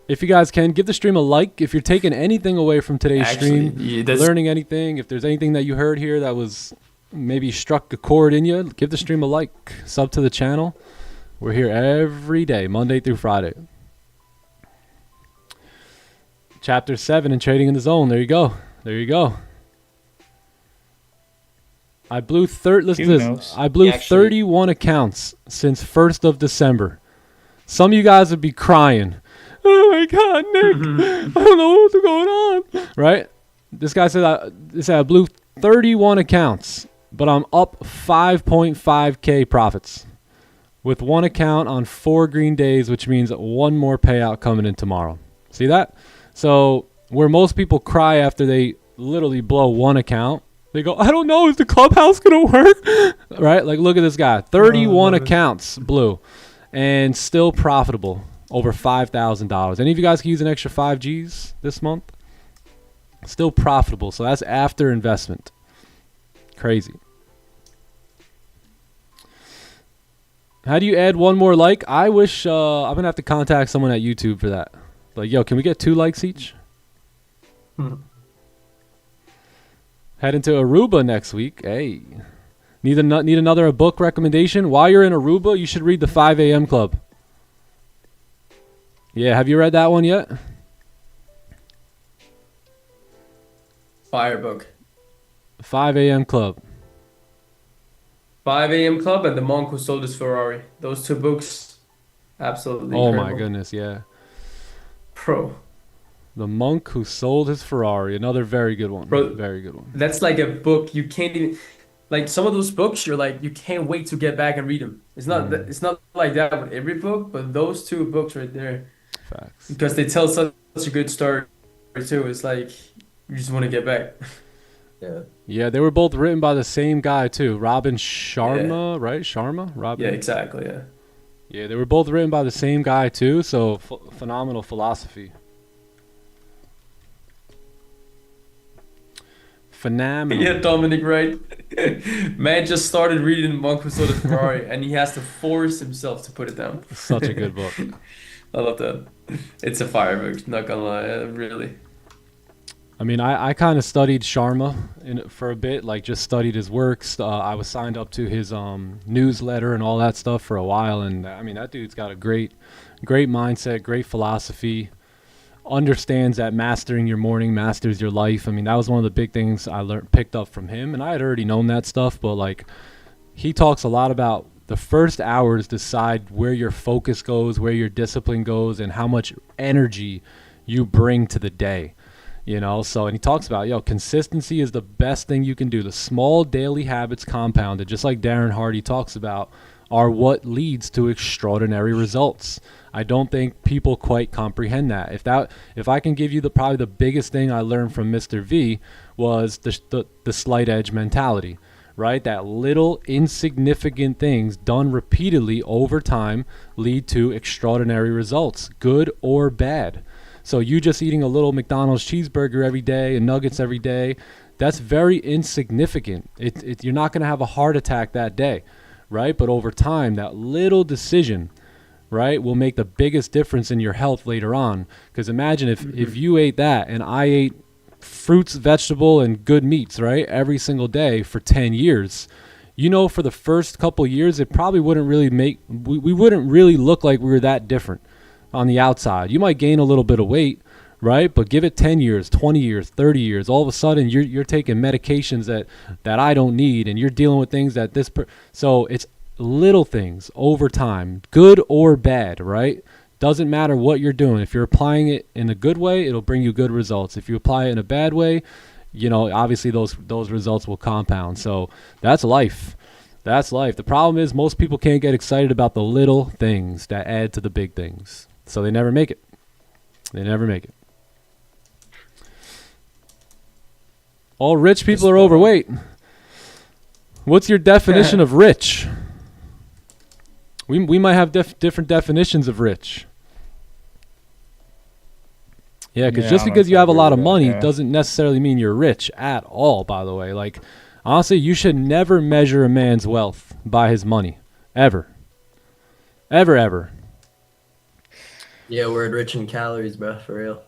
If you guys can, give the stream a like. If you're taking anything away from today's stream, learning anything, if there's anything that you heard here that was maybe struck a chord in you, give the stream a like. Sub to the channel. We're here every day, Monday through Friday. Chapter 7 in Trading in the Zone. There you go. There you go. I blew listen to this. I blew 31 accounts since 1st of December. Some of you guys would be crying. Oh my God, Nick! I don't know what's going on. Right? This guy said I blew 31 accounts, but I'm up 5.5K profits with 1 account on 4 green days, which means 1 more payout coming in tomorrow. See that? So where most people cry after they literally blow 1 account, they go, I don't know, is the clubhouse gonna work? Right? Like, look at this guy, 31 accounts blew, and still profitable. Over $5,000. Any of you guys can use an extra 5 G's this month? Still profitable. So that's after investment. Crazy. How do you add 1 more like? I wish I'm going to have to contact someone at YouTube for that. Like, yo, can we get 2 likes each? Heading to Aruba next week. Hey. Need another book recommendation? While you're in Aruba, you should read the 5 a.m. Club. Yeah, have you read that one yet? Fire book. 5 a.m. Club. 5 a.m. Club and The Monk Who Sold His Ferrari. Those two books, absolutely Oh incredible. my goodness, yeah. Bro, The Monk Who Sold His Ferrari. Another very good one. bro, Very good one. that's like a book you can't even like some of those books you're like you can't wait to get back and read them. It's not like that with every book, but those two books right there Facts. because they tell such a good story too. It's like you just want to get back. Yeah. Yeah, they were both written by the same guy too, Robin Sharma, right? Sharma, Robin. Yeah, exactly. Yeah. Yeah, they were both written by the same guy too. So phenomenal philosophy. Phenomenal. Yeah, Dominic, right? Man just started reading Monk Who Sold His Ferrari, and he has to force himself to put it down. Such a good book. I love that. It's a fire book, not gonna lie, really. I mean, I kind of studied Sharma for a bit, like just studied his works. I was signed up to his newsletter and all that stuff for a while, and I mean that dude's got a great mindset, great philosophy. Understands that mastering your morning masters your life. I mean, that was one of the big things I picked up from him, and I had already known that stuff, but like he talks a lot about the first hours decide where your focus goes, where your discipline goes, and how much energy you bring to the day. You know, so, and he talks about, consistency is the best thing you can do. The small daily habits compounded, just like Darren Hardy talks about, are what leads to extraordinary results. I don't think people quite comprehend that. If I can give you probably the biggest thing I learned from Mr. V was the slight edge mentality, right? That little insignificant things done repeatedly over time lead to extraordinary results, good or bad. So you just eating a little McDonald's cheeseburger every day and nuggets every day, that's very insignificant. You're not going to have a heart attack that day, right? But over time, that little decision, right, will make the biggest difference in your health later on. Because imagine if you ate that and I ate fruits, vegetable, and good meats, right, every single day for 10 years. For the first couple years, it probably wouldn't really we wouldn't really look like we were that different on the outside. You might gain a little bit of weight, right? But give it 10 years, 20 years, 30 years. All of a sudden, you're taking medications that I don't need, and you're dealing with things that so it's little things over time, good or bad, right? Doesn't matter what you're doing. If you're applying it in a good way, it'll bring you good results. If you apply it in a bad way, obviously those results will compound. So that's life. That's life. The problem is most people can't get excited about the little things that add to the big things. So they never make it. They never make it. All rich people are overweight. What's your definition of rich? We might have different definitions of rich. Yeah, because just because you have a lot of money doesn't necessarily mean you're rich at all, by the way. Like, honestly, you should never measure a man's wealth by his money. Ever. Ever, ever. Yeah, we're rich in calories, bro, for real.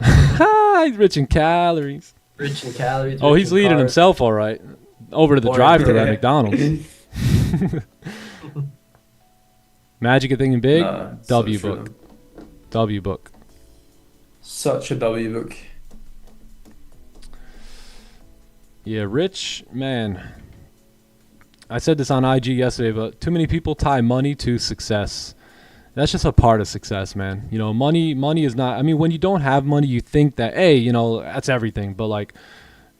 He's rich in calories. Rich in calories. Oh, rich he's in leading carbs. himself all right. Over to the drive-thru at McDonald's. Magic of Thinking Big, Nah, W so book. true. W book. Such a W book. Yeah, rich, man. I said this on IG yesterday, but too many people tie money to success. That's just a part of success, man. Money is not, I mean, when you don't have money, you think that, hey, that's everything. But like,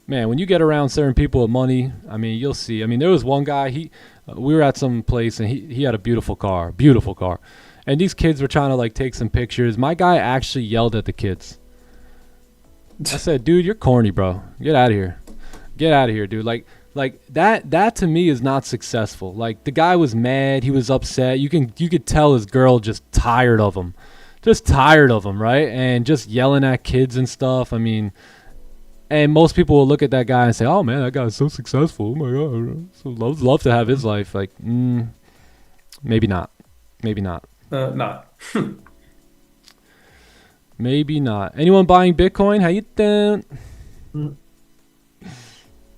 man, when you get around certain people with money, I mean, you'll see. I mean, there was one guy, we were at some place and he had a beautiful car. And these kids were trying to like take some pictures. My guy actually yelled at the kids. I said, dude, you're corny, bro. Get out of here. Get out of here, dude. Like that to me is not successful. Like the guy was mad, he was upset. You could tell his girl just tired of him. Right? And just yelling at kids and stuff. I mean, and most people will look at that guy and say, "Oh man, that guy's so successful. Oh my god, so love to have his life." Like, maybe not. Nah. Maybe not. Anyone buying Bitcoin? How you doing?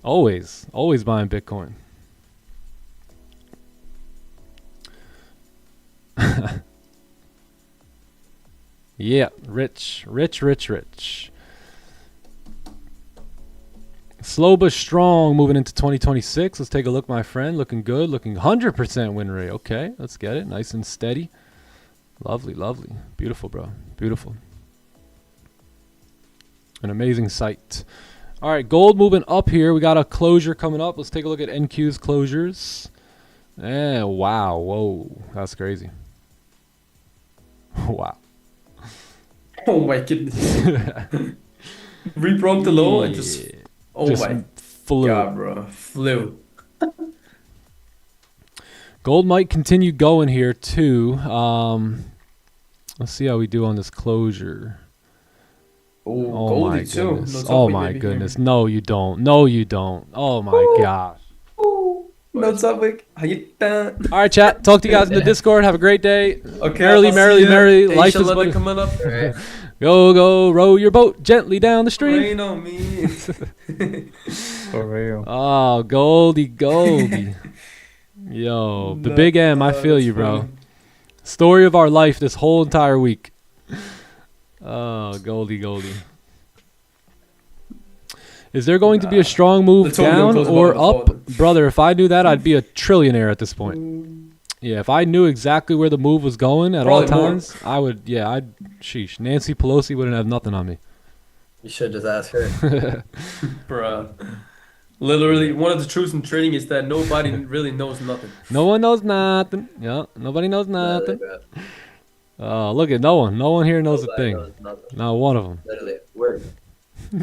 Always buying Bitcoin. Yeah, rich. Slow but strong moving into 2026. Let's take a look, my friend. Looking good. Looking 100% win rate. Okay, let's get it. Nice and steady. Lovely, lovely. Beautiful, bro. Beautiful. An amazing sight. All right, gold moving up here. We got a closure coming up. Let's take a look at NQ's closures. Wow. Whoa. That's crazy. Wow. Oh my goodness. We broke the low and just. Oh Just my flew. god, bro. Flew. Gold might continue going here too. Let's see how we do on this closure. Oh, Oh my Goldie too. goodness. No Oh topic, my maybe goodness. here. No, you don't. No, you don't. Oh my gosh. No topic. How you doing? All right, chat. Talk to you guys in the Discord. Have a great day. Okay. Merrily, I'll see merrily, ya. merrily. Hey, Life is Charlotte but coming up. go, go, row your boat gently down the stream. Rain on me. For real. Oh, Goldie, Goldie. Yo, the No, big M. I feel that's you, bro. funny. Story of our life this whole entire week. Oh, Goldie, Goldie. Is there going to be a strong move Let's hope we don't down close or above the up? Brother, if I knew that, I'd be a trillionaire at this point. Yeah, if I knew exactly where the move was going at all Probably more. times, I would, yeah, sheesh. Nancy Pelosi wouldn't have nothing on me. You should just ask her. Bruh. Literally, one of the truths in trading is that nobody really knows nothing. No one knows nothing. Yeah, nobody knows nothing. Oh, look at no one. No one here knows a Nobody thing. knows nothing. Not one of them. Literally,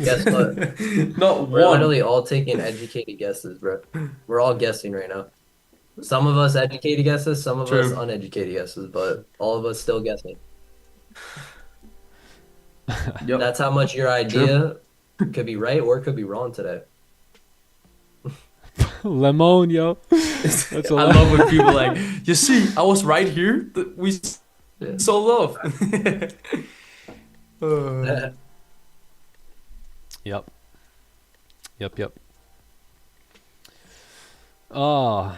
guess what? Not We're one. literally all taking educated guesses, bro. We're all guessing right now. Some of us educated guesses, some of us True. uneducated guesses, but all of us still guessing. Yep. That's how much your idea could be right or could be wrong today. Lemon, yo. That's a I lot. love when people like, you see, I was right here. We Yeah. so love. Yep. Yep, yep. Oh.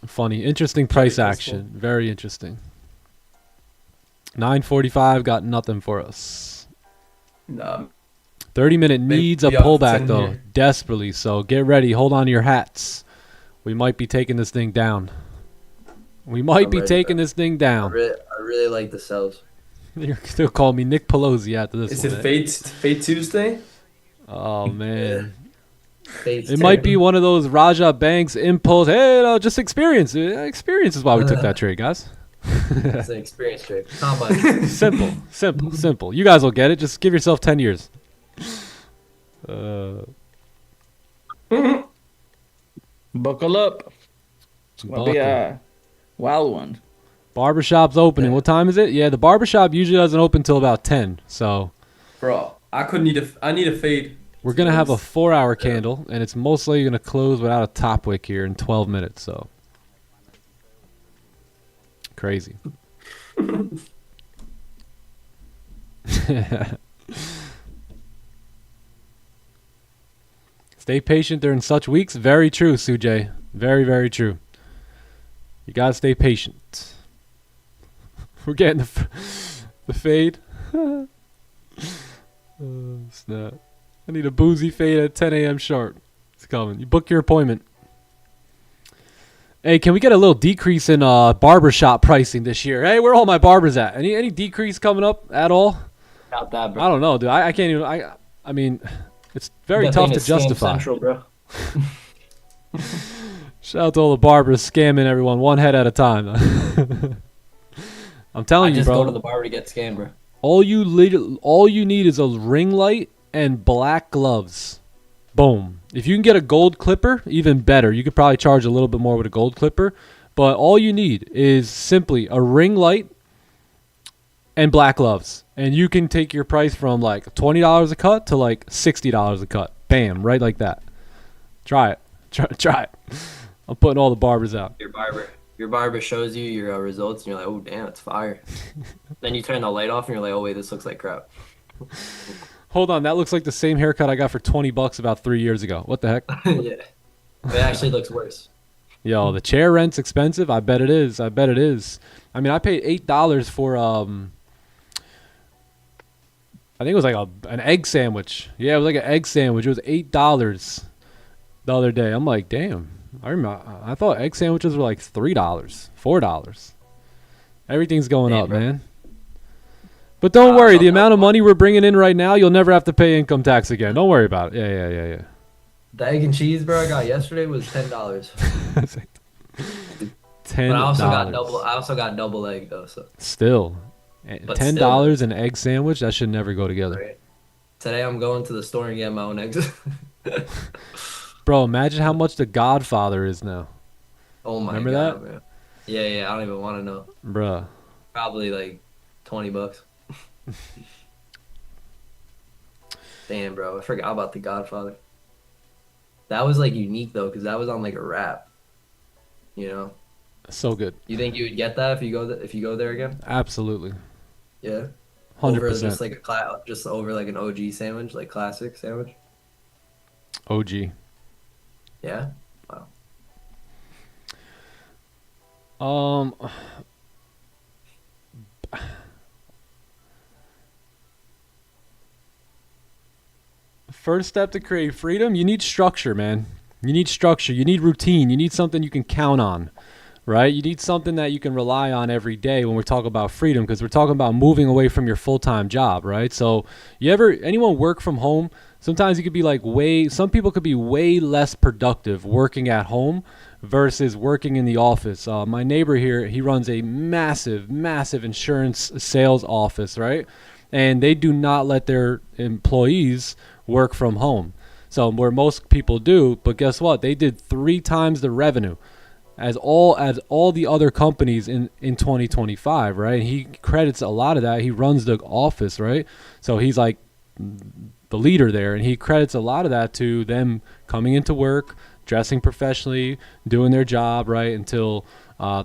Funny. Interesting price peaceful. action. Very interesting. 9:45 got nothing for us. Nah, 30-minute needs a Maybe up to pullback 10 though, here. desperately. So get ready. Hold on to your hats. We might be taking this thing down. We might I'm be ready, taking bro. this thing I down. really like the cells. You're still calling me Nick Pelosi after this is one. it Fate Tuesday? Oh man. Face It might be one of those Raja Banks impulse. Hey, no, just experience. Experience is why we took that trade, guys. It's an experience trade. How much? Simple, simple, simple. You guys will get it. Just give yourself 10 years. Buckle up. It's gonna be Buckle. a wild one. Barbershop's opening. What time is it? Yeah, the barbershop usually doesn't open till about 10. So Bro, I need a fade. we're going to have a 4-hour candle, and it's most likely going to close without a top wick here in 12 minutes. So crazy. Stay patient during such weeks. Very true, Sujay. Very, very true. You gotta stay patient. We're getting the fade. Oh, snap. I need a boozy fade at 10 a.m. sharp. It's coming. You book your appointment. Hey, can we get a little decrease in barbershop pricing this year? Hey, where are all my barbers at? Any decrease coming up at all? Not that, bro. I don't know, dude. I can't even. I mean, it's very That tough thing to is Scam justify. Central, bro. Shout out to all the barbers scamming everyone one head at a time. I'm I telling you, just bro. go to the barber to get scammed, bro. All you need is a ring light and black gloves. Boom. If you can get a gold clipper, even better. You could probably charge a little bit more with a gold clipper, but all you need is simply a ring light and black gloves, and you can take your price from like $20 a cut to like $60 a cut. Bam, right like that. Try it. Try it. I'm putting all the barbers out. Your barber shows you your results, and you're like, oh damn, it's fire. Then you turn the light off, and you're like, oh wait, this looks like crap. Hold on, that looks like the same haircut I got for $20 about 3 years ago. What the heck? Yeah, it actually looks worse. Yo, the chair rent's expensive. I bet it is. I bet it is. I mean, I paid $8 for I think it was like an egg sandwich. Yeah, it was like an egg sandwich. It was $8 the other day. I'm like, damn. I thought egg sandwiches were like $3, $4. Everything's going Damn, up, bro. man. But don't worry, the sometimes- amount of money we're bringing in right now, you'll never have to pay income tax again. Don't worry about it. Yeah. The egg and cheese, bro, I got yesterday was $10. $10. But I also got double egg though, so Still, But $10 an egg sandwich, that should never go together. right. Today I'm going to the store and getting my own eggs. Bro, imagine how much The Godfather is now. Oh my Remember god, that? man. Yeah, I don't even want to know. Bruh. Probably like $20. Damn, bro, I forgot about The Godfather. That was like unique though, because that was on like a rap. You know, So good. you think you would get that if you go there again? Absolutely. Yeah. 100%. Over just like just over like an OG sandwich, like classic sandwich. OG. Yeah. Wow. First step to create freedom, you need structure, man. You need structure. You need routine. You need something you can count on, right? You need something that you can rely on every day when we're talking about freedom, because we're talking about moving away from your full-time job, right? So anyone work from home? Sometimes you could be like some people could be way less productive working at home versus working in the office. My neighbor here, he runs a massive insurance sales office, right? And they do not let their employees work from home. So where most people do, but guess what? They did 3 times the revenue as all the other companies in 2025, right? He credits a lot of that. He runs the office, right? So he's like the leader there, and he credits a lot of that to them coming into work, dressing professionally, doing their job, right, until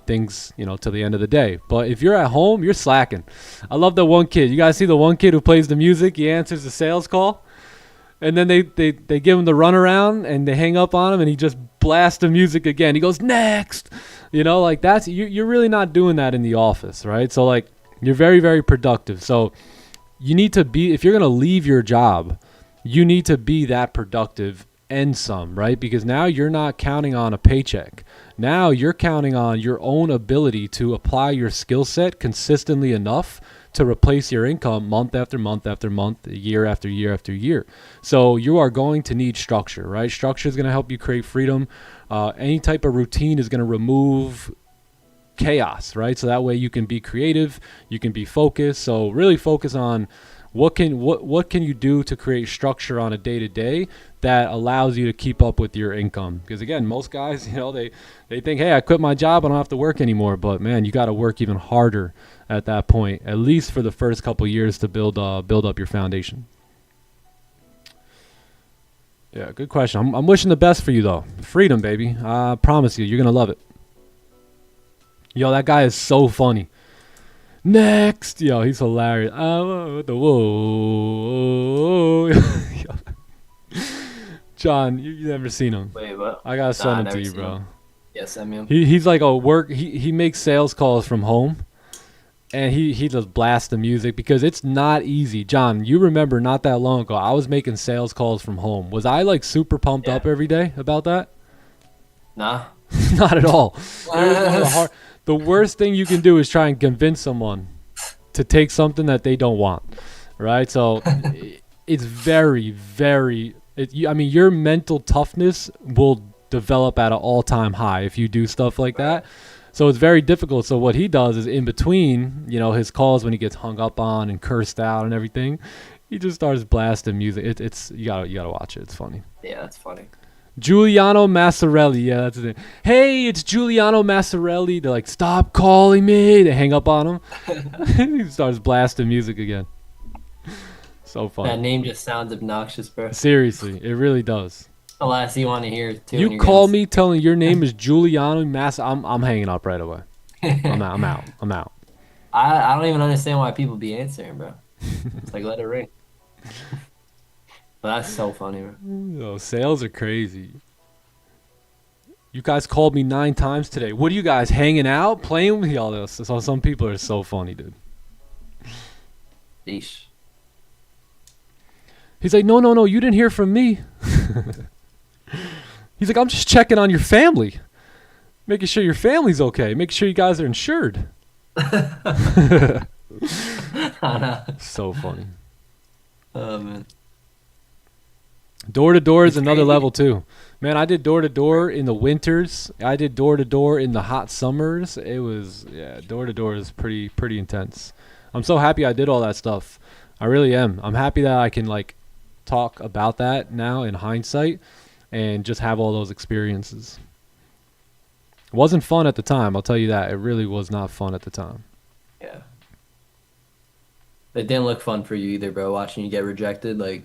things, till the end of the day. But if you're at home, you're slacking. I love the one kid. You guys see the one kid who plays the music? He answers the sales call. And then they give him the runaround and they hang up on him and he just blasts the music again. He goes, next. Like that's, you're really not doing that in the office, right? So like you're very, very productive. So you need to be, if you're going to leave your job, you need to be that productive and some, right? Because now you're not counting on a paycheck. Now you're counting on your own ability to apply your skill set consistently enough to replace your income month after month after month, year after year after year. So you are going to need structure, right? Structure is going to help you create freedom. Any type of routine is going to remove chaos, right? So that way you can be creative, you can be focused. So really focus on what can you do to create structure on a day-to-day that allows you to keep up with your income. Because again, most guys, they think, hey, I quit my job, I don't have to work anymore. But man, you got to work even harder at that point, at least for the first couple years, to build up your foundation. Yeah, good question. I'm wishing the best for you though. Freedom, baby. I promise you're gonna love it. Yo, that guy is so funny. Next, yo, he's hilarious. Whoa. John, you never seen him. Wait, what? I gotta send him never to you, seen bro. him. Yeah, send me him. He's like he makes sales calls from home, and he just blasts the music because it's not easy. John, you remember not that long ago, I was making sales calls from home. Was I like super pumped up every day about that? Nah. Not at all. It was one of the worst thing you can do is try and convince someone to take something that they don't want, right? So it's very, very. Your mental toughness will develop at an all-time high if you do stuff like that. So it's very difficult. So what he does is in between, his calls when he gets hung up on and cursed out and everything, he just starts blasting music. It's you gotta watch it. It's funny. Yeah, that's funny. Giuliano Massarelli, yeah, that's his name. Hey, it's Giuliano Massarelli. They're like, stop calling me. They hang up on him. He starts blasting music again. So funny. That name just sounds obnoxious, bro. Seriously, it really does. The last you want to hear too. You call me telling your name is Giuliano I'm hanging up right away. I'm out. I don't even understand why people be answering, bro. It's like, let it ring. But that's so funny, bro. Yo, sales are crazy. You guys called me 9 times today. What are you guys hanging out, playing with y'all? So some people are so funny, dude. Yeesh. He's like, no, you didn't hear from me. He's like, I'm just checking on your family, making sure your family's okay, making sure you guys are insured. So funny. Oh man. Door to door is It's another crazy. level too. Man, I did door to door in the winters. I did door to door in the hot summers. It was, yeah, door to door is pretty intense. I'm so happy I did all that stuff. I really am. I'm happy that I can like talk about that now in hindsight and just have all those experiences. It wasn't fun at the time, I'll tell you that. It really was not fun at the time. Yeah. It didn't look fun for you either, bro, watching you get rejected like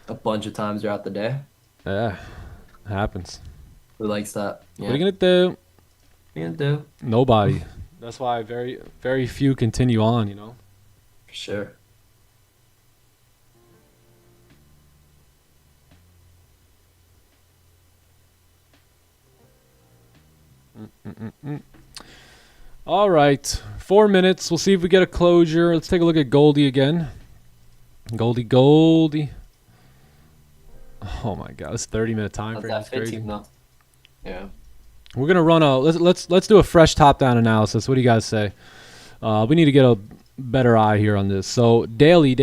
a bunch of times throughout the day. Yeah, it happens. Who likes that? Yeah. What are you gonna do? What are you gonna do? Nobody. That's why very few continue on, you know. For sure. All right, 4 minutes. We'll see if we get a closure. Let's take a look at Goldie again. Goldie. Oh my God, this 30-minute time How's frame that is fit crazy. you, though? Yeah. We're gonna run a let's do a fresh top-down analysis. What do you guys say? We need to get a better eye here on this. So daily.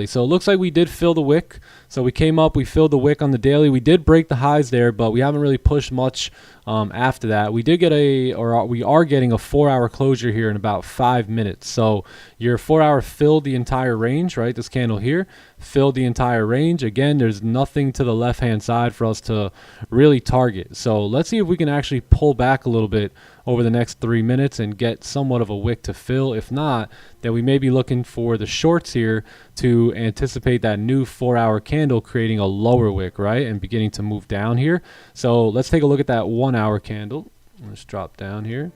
So it looks like we did fill the wick. So we came up, we filled the wick on the daily. We did break the highs there, but we haven't really pushed much after that. We did get we are getting a 4-hour closure here in about 5 minutes. So your 4-hour filled the entire range, right? This candle here filled the entire range. Again, there's nothing to the left-hand side for us to really target. So let's see if we can actually pull back a little bit over the next 3 minutes and get somewhat of a wick to fill. If not, then we may be looking for the shorts here to anticipate that new 4-hour candle creating a lower wick, right? And beginning to move down here. So let's take a look at that 1-hour candle. Let's drop down here.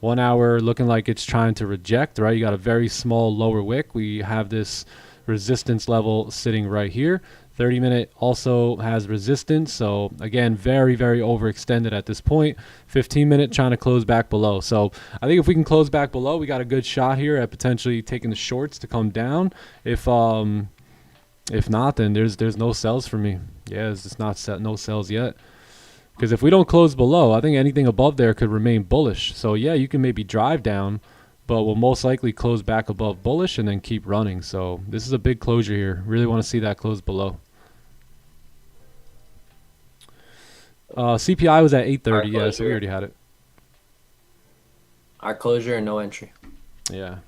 1 hour looking like it's trying to reject, right? You got a very small lower wick. We have this resistance level sitting right here. 30-minute also has resistance. So again, very overextended at this point. 15-minute trying to close back below. So I think if we can close back below, we got a good shot here at potentially taking the shorts to come down. If not, then there's no sells for me. Yeah, it's just not set, no sells yet. Because if we don't close below, I think anything above there could remain bullish. So yeah, you can maybe drive down, but we'll most likely close back above bullish and then keep running. So this is a big closure here. Really want to see that close below. CPI was at 830. Yeah, so we already had it. Our closure and no entry. Yeah.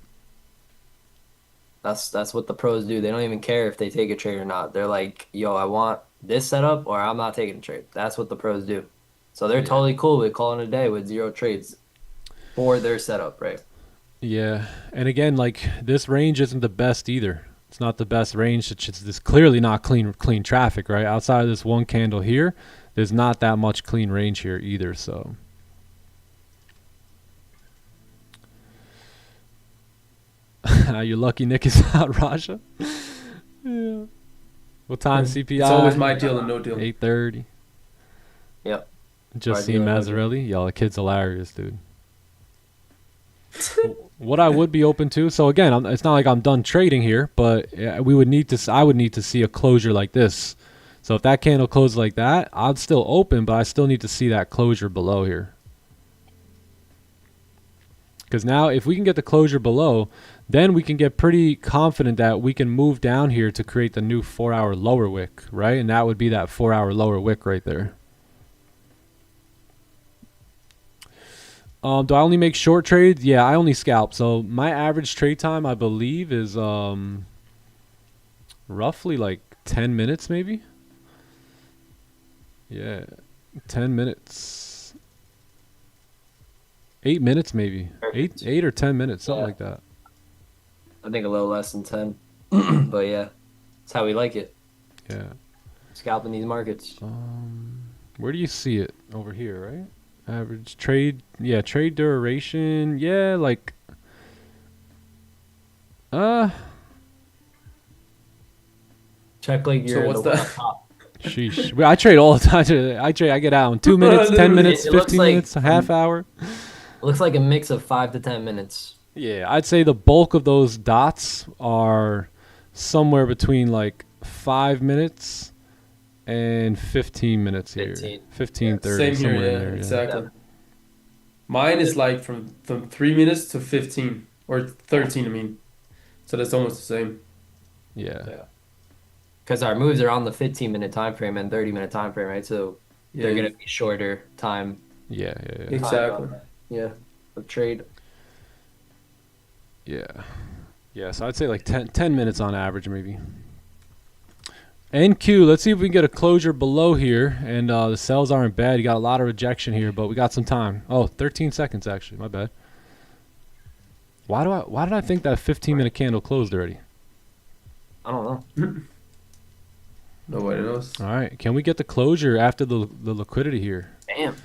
That's what the pros do. They don't even care if they take a trade or not. They're like, yo, I want this setup or I'm not taking a trade. That's what the pros do. So they're totally cool with calling it a day with 0 trades for their setup, right? Yeah. And again, like this range isn't the best either. It's not the best range. It's just this clearly not clean traffic, right? Outside of this one candle here, there's not that much clean range here either. So you're lucky Nick is out, Raja. Yeah. What time CPI? It's always my deal and no deal. 8:30. Yep. Just My seen deal, no Mazzarelli. Y'all, the kid's hilarious, dude. What I would be open to. So again, it's not like I'm done trading here, but I would need to see a closure like this. So if that candle closes like that, I'd still open, but I still need to see that closure below here. Because now if we can get the closure below, then we can get pretty confident that we can move down here to create the new 4-hour lower wick, right? And that would be that 4-hour lower wick right there. Do I only make short trades? Yeah, I only scalp. So my average trade time, I believe, is roughly like 10 minutes maybe. Yeah, 10 minutes. 8 minutes maybe. Perfect. 8 or 10 minutes, something Yeah. like that. I think a little less than 10. But yeah, that's how we like it. Yeah. Scalping these markets. Where do you see it? Over here, right? Average trade, yeah, trade duration, yeah, like, Check like So your what's the one that? on top. sheesh. I trade all the time. I get out in 2 minutes, 10 minutes, It looks 15 like- minutes, a half hour. Looks like a mix of 5 to 10 minutes. Yeah, I'd say the bulk of those dots are somewhere between like 5 minutes and 15 minutes here. 15, 30, Same here, somewhere yeah, in there. exactly. Mine is like from 3 minutes to 15 or 13, I mean. So that's almost the same. Yeah. Because our moves are on the 15-minute time frame and 30-minute time frame, right? So they're Yeah, gonna be shorter time. Yeah. exactly. Yeah, of trade. Yeah, so I'd say like 10 minutes on average, maybe. NQ, let's see if we can get a closure below here. And the sells aren't bad. You got a lot of rejection here, but we got some time. Oh, 13 seconds, actually. My bad. Why did I think that 15-minute candle closed already? I don't know. Nobody knows. All right. Can we get the closure after the liquidity here? Damn.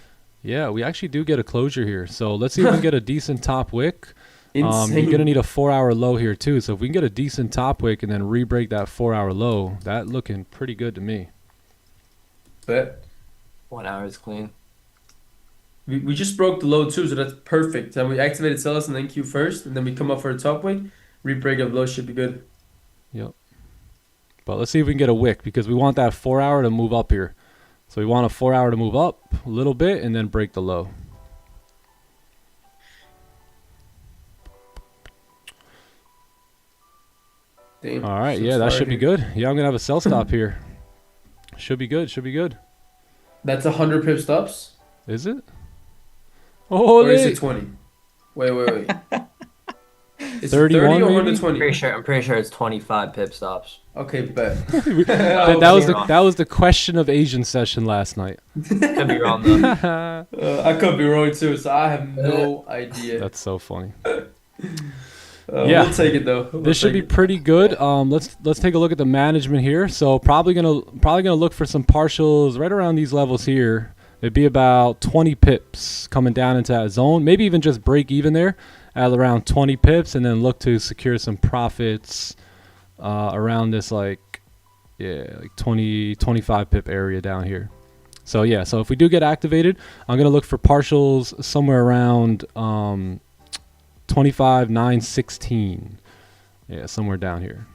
Yeah, we actually do get a closure here. So let's see if we can get a decent top wick. Insane. You're going to need a 4-hour low here, too. So if we can get a decent top wick and then re-break that 4-hour low, that looking pretty good to me. Bet. 1 hour is clean. We just broke the low too, so that's perfect. And we activated sellers and then Q first, and then we come up for a top wick. Re-break of low should be good. Yep. But let's see if we can get a wick because we want that 4-hour to move up here. So we want a 4-hour to move up a little bit and then break the low. Damn. All right, Some yeah, that fire should be here. good. Yeah, I'm going to have a sell stop here. Should be good, should be good. That's 100 pip stops? Is it? Oh, Or is it 20? Wait. It's 31 30 or maybe? 120? I'm pretty sure it's 25 pip stops. Okay, bet. That was the question of Asian session last night. Could be wrong though. I could be wrong too, so I have no idea. That's so funny. Yeah. We'll take it though. This should be pretty good. Let's take a look at the management here. So probably gonna look for some partials right around these levels here. It'd be about 20 pips coming down into that zone. Maybe even just break even there at around 20 pips, and then look to secure some profits around this like 20, 25 pip area down here. So yeah, so if we do get activated, I'm gonna look for partials somewhere around 25,916. Yeah, somewhere down here.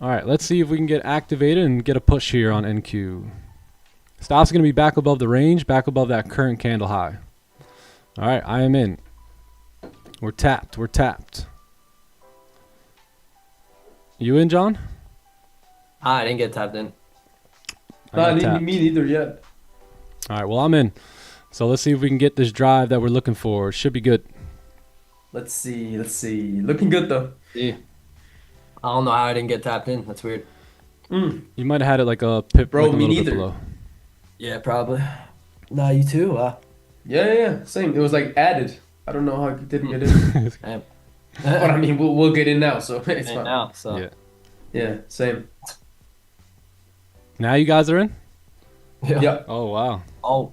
All right, let's see if we can get activated and get a push here on NQ. Stop's going to be back above the range, back above that current candle high. All right, I am in. We're tapped. You in, John? I didn't get tapped in. Me neither yet. All right, well, I'm in. So let's see if we can get this drive that we're looking for. Should be good. Let's see. Looking good though. Yeah. I don't know how I didn't get tapped in. That's weird. You might have had it like a pip, Bro, like a me little bit neither. below. Yeah, probably. No, you too. Yeah. Same. It was like added. I don't know how I didn't get in. Damn. But I mean, we'll get in now, so it's And fine. now, so. Yeah. Yeah, same. Now you guys are in? Yeah. Oh, wow. Oh,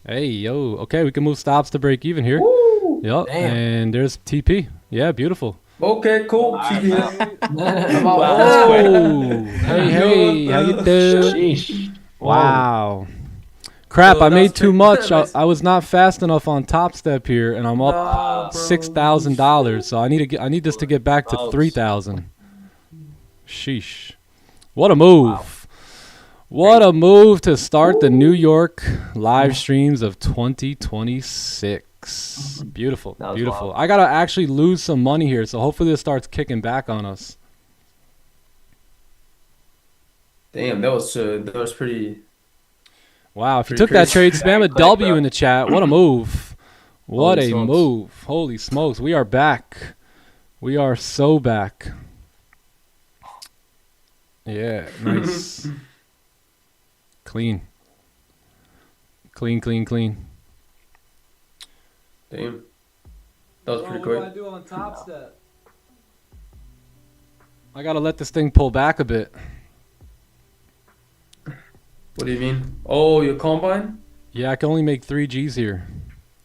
Hey, yo. Okay, we can move stops to break even here. Woo! Yep. Damn. And there's TP. Yeah, beautiful. Okay, cool. Keep it here. I'm out. Oh, hey, how you doing? sheesh. Wow. Crap, So I made that's too pretty much. good. I was not fast enough on Top Step here, and I'm up Nah, bro. $6,000. So I need this to get back to Ouch. 3,000. Sheesh. What a move. What a move to start the New York live streams of 2026. Beautiful. That was Beautiful. wild. I got to actually lose some money here, so hopefully this starts kicking back on us. Damn, that was pretty. Wow, if you Pretty took that crazy. trade, spam a Quick, W bro. in the chat. What a move. What Holy a smokes. move. Holy smokes. We are back. We are so back. Yeah, nice. Clean. Clean. Damn. That was pretty quick. do on Top Step? I got to let this thing pull back a bit. What do you mean? Oh, your combine? Yeah, I can only make 3 Gs here.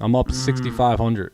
I'm up 6,500.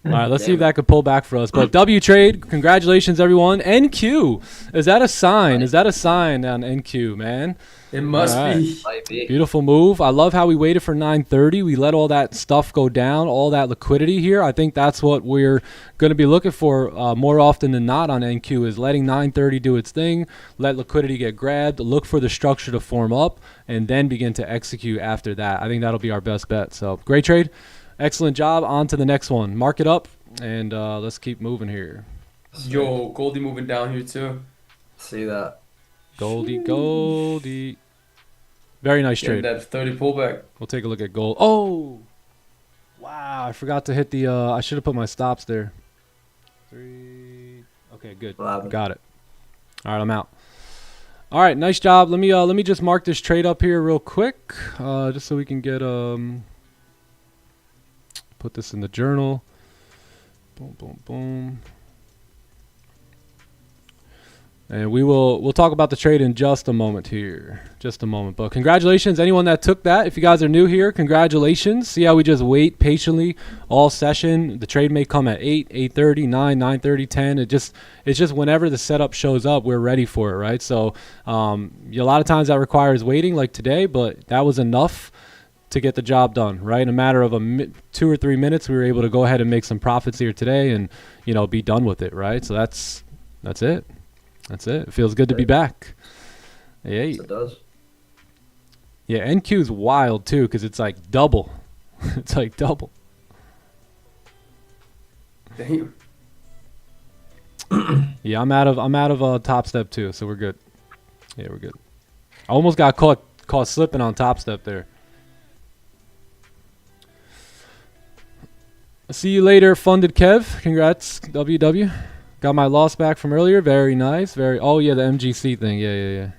All right, let's see if Damn. that could pull back for us. But W trade, congratulations everyone. NQ, is that a sign? Is that a sign on NQ, man? It must All right. be. Might be. Beautiful move. I love how we waited for 9:30. We let all that stuff go down, all that liquidity here. I think that's what we're going to be looking for more often than not on NQ is letting 9:30 do its thing, let liquidity get grabbed, look for the structure to form up, and then begin to execute after that. I think that'll be our best bet. So great trade. Excellent job. On to the next one. Mark it up, and let's keep moving here. Yo, Goldie moving down here too. See that? Goldie. Very nice Getting trade. that 30 pullback. We'll take a look at gold. Oh, wow! I forgot to hit the. I should have put my stops there. 3. Okay, good. What happened? Got it. All right, I'm out. All right, nice job. Let me just mark this trade up here real quick, just so we can get put this in the journal. Boom, boom, boom. And we'll talk about the trade in just a moment here. Just a moment. But congratulations, anyone that took that. If you guys are new here, congratulations. See how we just wait patiently all session. The trade may come at 8, 8:30, 9, 9:30, 10. It's just whenever the setup shows up, we're ready for it, right? So a lot of times that requires waiting like today, but that was enough to get the job done, right? In a matter of 2 or 3 minutes, we were able to go ahead and make some profits here today and, be done with it, right? So that's it. That's it. It feels good to be back. Hey. Yes, it does. Yeah, NQ's wild too because it's like double. It's like double. Damn. Yeah, I'm out of top step too, so we're good. Yeah, we're good. I almost got caught slipping on top step there. See you later, Funded Kev. Congrats, WW. Got my loss back from earlier. Very nice. Oh, yeah, the MGC thing. Yeah.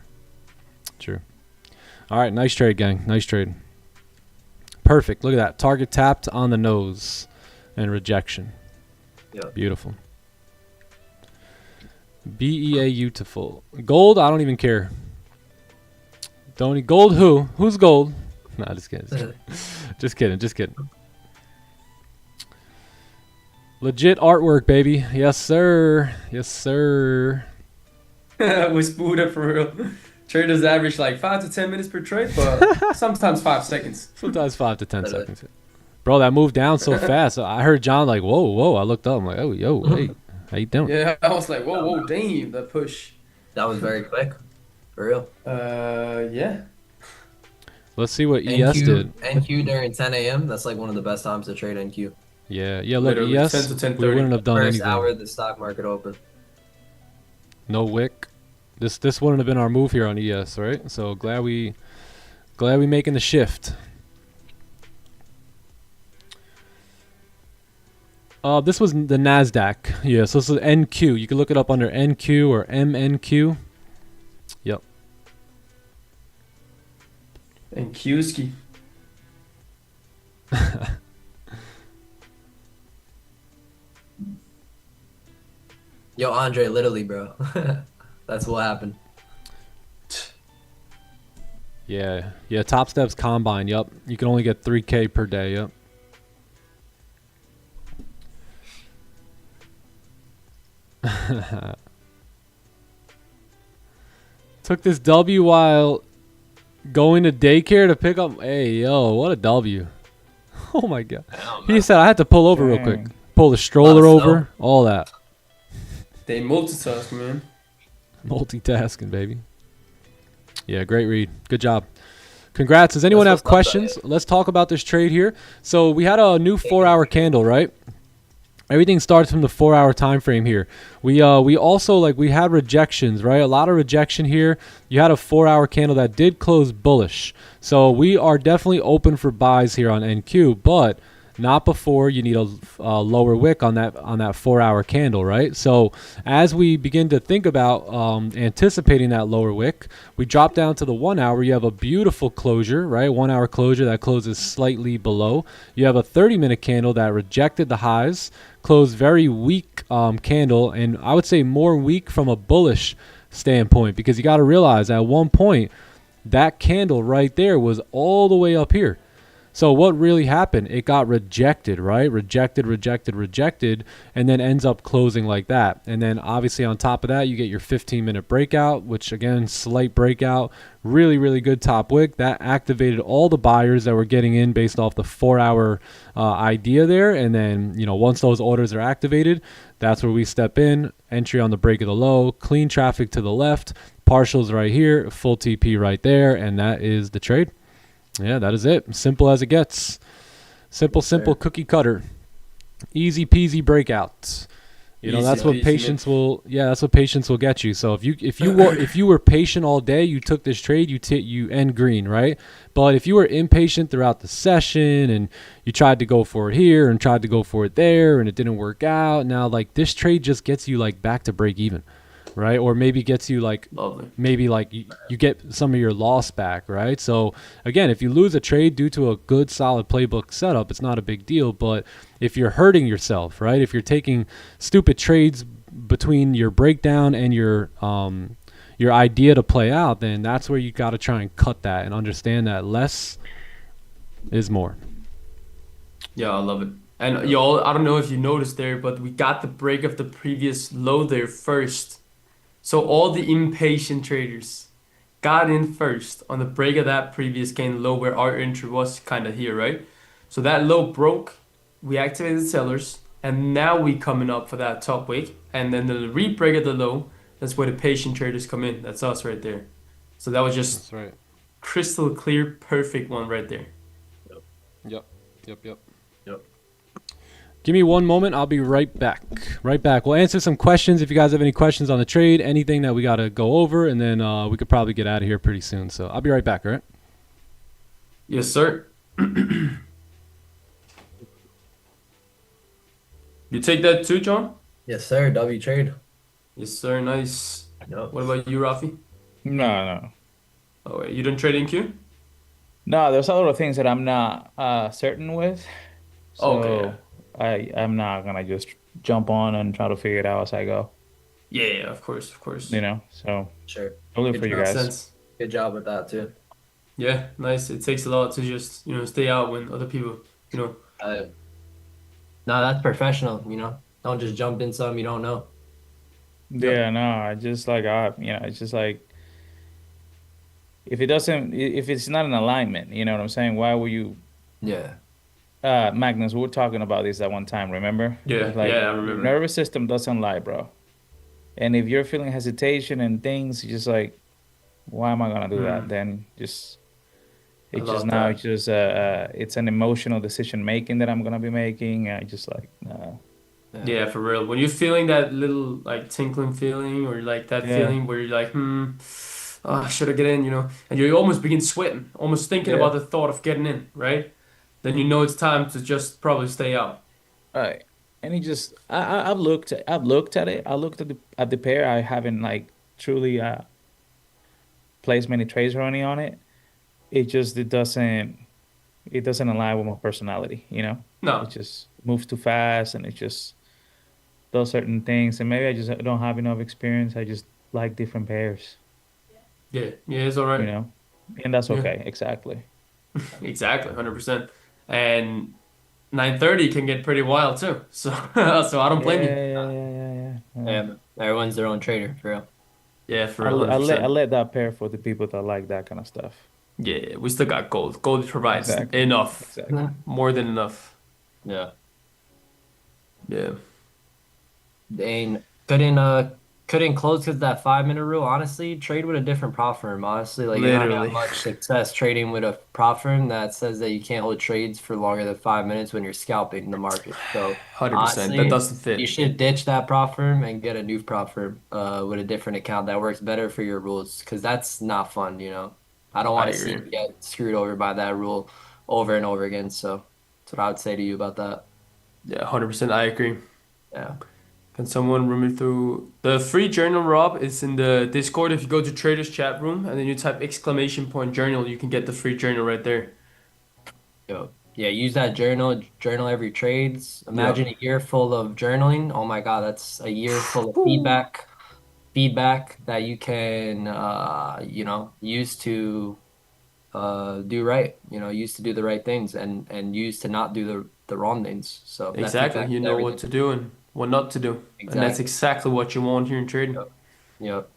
True. All right, nice trade, gang. Nice trade. Perfect. Look at that. Target tapped on the nose and rejection. Yep. Beautiful. Beautiful. Gold, I don't even care. Gold who? Who's gold? Nah, just kidding. Just kidding. Legit artwork, baby. Yes, sir. With Buddha for real. Traders average like 5 to 10 minutes per trade, but sometimes 5 seconds. Sometimes 5 to 10 seconds. Bro, that moved down so fast. I heard John like, whoa. I looked up. I'm like, oh, yo, hey, how you doing? Yeah, I was like, whoa, damn, that push. That was very quick. For real. Yeah. Let's see what ES did. NQ during 10 a.m. That's like one of the best times to trade NQ. Yeah. Look, Literally, ES, 10 to 10:30. we wouldn't have done First anything. hour of the stock market open. No wick. This wouldn't have been our move here on ES, right? So glad we making the shift. This was the NASDAQ. Yeah, so this is NQ. You can look it up under NQ or MNQ. Yep. And Qski. Yo, Andre, literally, bro. That's what happened. Yeah. Top Steps Combine. Yep. You can only get 3K per day. Yep. Took this W while going to daycare to pick up. Hey, yo, what a W. Oh, my God. He said I had to pull over real quick. Pull the stroller over. All that. They multitask, man. Multitasking, baby. Yeah, great read. Good job. Congrats. Does anyone have questions? Let's talk about this trade here. So we had a new 4-hour candle, right? Everything starts from the 4-hour time frame here. We also we had rejections, right? A lot of rejection here. You had a 4-hour candle that did close bullish. So we are definitely open for buys here on NQ, but not before you need a lower wick on that 4-hour candle, right? So as we begin to think about anticipating that lower wick, we drop down to the 1 hour. You have a beautiful closure, right? 1 hour closure that closes slightly below. You have a 30-minute candle that rejected the highs, closed very weak candle, and I would say more weak from a bullish standpoint, because you got to realize at one point that candle right there was all the way up here. So what really happened? It got rejected, right? Rejected, and then ends up closing like that. And then obviously on top of that, you get your 15-minute breakout, which again, slight breakout, really, really good top wick. That activated all the buyers that were getting in based off the 4-hour idea there. And then, once those orders are activated, that's where we step in, entry on the break of the low, clean traffic to the left, partials right here, full TP right there, and that is the trade. Yeah, that is it. Simple as it gets. Simple cookie cutter. Easy peasy breakouts. That's what patience will. Yeah, that's what patience will get you. So if you were patient all day, you took this trade, you end green, right? But if you were impatient throughout the session and you tried to go for it here and tried to go for it there and it didn't work out, now like this trade just gets you like back to break even. Right, or maybe gets you like Lovely. maybe like you get some of your loss back, right? So again, if you lose a trade due to a good solid playbook setup, it's not a big deal. But if you're hurting yourself, right? If you're taking stupid trades between your breakdown and your idea to play out, then that's where you got to try and cut that and understand that less is more. Yeah, I love it. And y'all, I don't know if you noticed there, but we got the break of the previous low there first. So all the impatient traders got in first on the break of that previous gain low where our entry was kind of here, right? So that low broke, we activated sellers, and now we coming up for that top wick, and then the re-break of the low, that's where the patient traders come in. That's us right there. So that was just That's right. crystal clear, perfect one right there. Yep. Yep. Give me one moment. I'll be right back. We'll answer some questions if you guys have any questions on the trade, anything that we got to go over, and then we could probably get out of here pretty soon. So I'll be right back, all right? Yes, sir. You take that too, John? Yes, sir. W trade. Yes, sir. Nice. Yep. What about you, Rafi? No. Oh, wait, you don't trade in Q? No, there's a lot of things that I'm not certain with. So Okay. I'm not gonna just jump on and try to figure it out as I go. Yeah, of course. So Sure. I'll look for you Makes guys. sense. Good job with that too. Yeah, nice. It takes a lot to just, stay out when other people, No, that's professional. Don't just jump in something you don't know. Yeah, no, I just like it's just like if it's not in alignment, you know what I'm saying? Why would you Yeah. Magnus, we were talking about this at one time, remember? Yeah, It's like yeah, I your remember. nervous system doesn't lie, bro. And if you're feeling hesitation and things, you're just like, why am I gonna do that? Then just I it's love just now that. it's just it's an emotional decision making that I'm gonna be making. I just like Yeah, for real. When you're feeling that little like tinkling feeling or like that yeah, feeling where you're like, should I get in, and you almost begin sweating, almost thinking yeah. about the thought of getting in, right? Then you know it's time to just probably stay out. Right. And he just I've looked at it. I looked at the pair. I haven't like truly placed many trades or any on it. It doesn't align with my personality, you know? It No. just moves too fast and it just does certain things and maybe I just don't have enough experience. I just like different pairs, Yeah, yeah, it's all you right. know? And that's Yeah, okay, exactly. exactly, 100%. And 9:30 can get pretty wild too. So, so I don't Yeah, blame you. yeah, yeah, yeah, yeah. Yeah. Everyone's their own trader, for real. Yeah, for I, real, I let I 100%. let that pair for the people that like that kind of stuff. Yeah, we still got gold. Gold provides Exactly. enough, Exactly. more than enough. Yeah. Yeah. Dane couldn't close because that 5 minute rule. Honestly, trade with a different prop firm. Honestly, like you're not gonna have Literally. much success trading with a prop firm that says that you can't hold trades for longer than 5 minutes when you're scalping the market. So 100%. That honestly, doesn't you fit. should ditch that prop firm and get a new prop firm with a different account that works better for your rules because that's not fun, I don't I want to see agree. you get screwed over by that rule over and over again. So that's what I would say to you about that. Yeah, 100%. I agree. Yeah. Can someone run me through the free journal, Rob? Is in the Discord. If you go to Traders chat room and then you type exclamation point journal, you can get the free journal right there. Yo, yeah, use that journal every trades. Yeah. Imagine a year full of journaling. Oh my God, that's a year full of Woo. feedback that you can use to do right. Used to do the right things and used to not do the wrong things. So that Exactly. feedback You is know what everything. to do and what not to do. And that's Exactly. exactly what you want here in trading. Yep. Yep.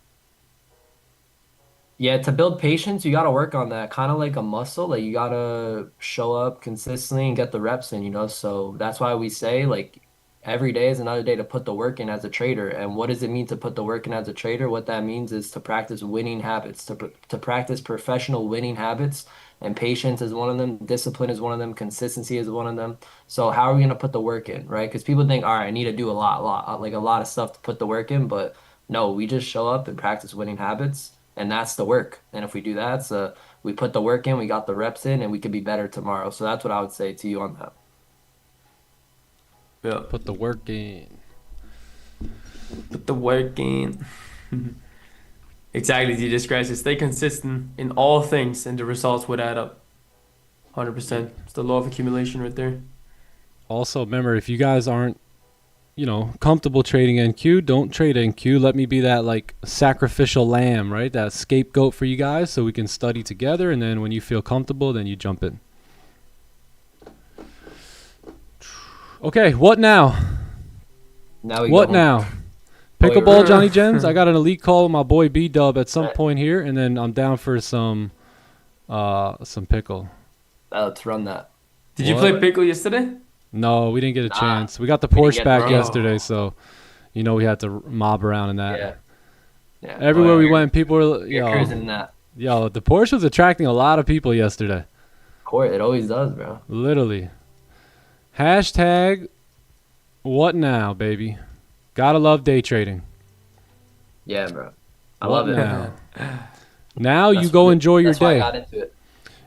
Yeah, to build patience, you got to work on that. Kind of like a muscle. Like you got to show up consistently and get the reps in. So that's why we say like every day is another day to put the work in as a trader. And what does it mean to put the work in as a trader? What that means is to practice winning habits, to practice professional winning habits. And patience is one of them. Discipline is one of them. Consistency is one of them. So how are we going to put the work in, right? Because people think, all right, I need to do like a lot of stuff to put the work in. But no, we just show up and practice winning habits. And that's the work. And if we do that, so we put the work in, we got the reps in, and we could be better tomorrow. So that's what I would say to you on that. Yeah. Put the work in. Put the work in. Exactly, you described it. Stay consistent in all things, and the results would add up. 100%. It's the law of accumulation right there. Also, remember, if you guys aren't, comfortable trading NQ, don't trade NQ. Let me be that like sacrificial lamb, right? That scapegoat for you guys so we can study together. And then when you feel comfortable, then you jump in. Okay, what now? Now we What go home. now? Pickleball, Johnny Gems. I got an elite call with my boy B-Dub at some point here, and then I'm down for some pickle. Let's run that. Did you play pickle yesterday? No, we didn't get a Nah, chance. We got the we didn't Porsche get back to- yesterday, so we had to mob around in that. Yeah. Yeah. Everywhere we You're- went, people were You're cruising that. the Porsche was attracting a lot of people yesterday. Court, it always does, bro. Literally. Hashtag what now, baby? Gotta love day trading. Yeah, bro. I What love it. now? Now you That's go what- enjoy your That's why I day. got into it.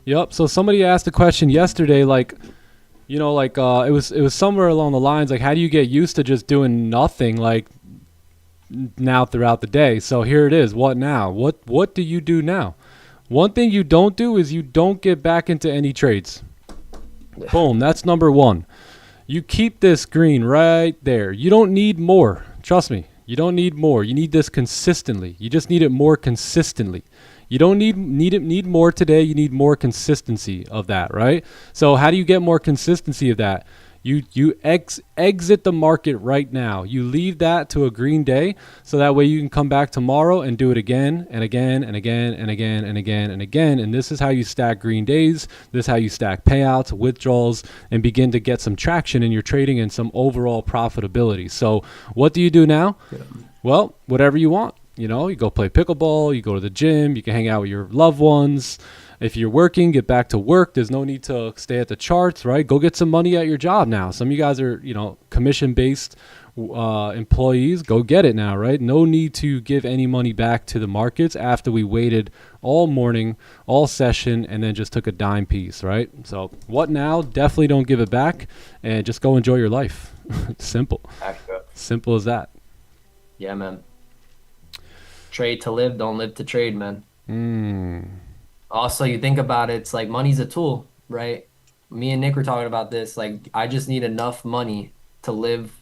Yep. So somebody asked a question yesterday, like, it was somewhere along the lines like, how do you get used to just doing nothing like now throughout the day? So here it is. What now? What do you do now? One thing you don't do is you don't get back into any trades. Yeah. Boom. That's number one. You keep this green right there. You don't need more. Trust me. You don't need more. You need this consistently. You just need it more consistently. You don't need more today. You need more consistency of that, right? So how do you get more consistency of that? You exit the market right now. You leave that to a green day, so that way you can come back tomorrow and do it again and again and again and again and again and again. And this is how you stack green days. This is how you stack payouts, withdrawals, and begin to get some traction in your trading and some overall profitability. So what do you do now? Yeah. Well, whatever you want. You go play pickleball, you go to the gym, you can hang out with your loved ones. If you're working, get back to work. There's no need to stay at the charts, right? Go get some money at your job now. Some of you guys are, commission-based employees. Go get it now, right? No need to give any money back to the markets after we waited all morning, all session, and then just took a dime piece, right? So what now? Definitely don't give it back and just go enjoy your life. Simple. Extra. Simple as that. Yeah, man. Trade to live, don't live to trade, man. Also, you think about it, it's like money's a tool, right? Me and Nick were talking about this. Like, I just need enough money to live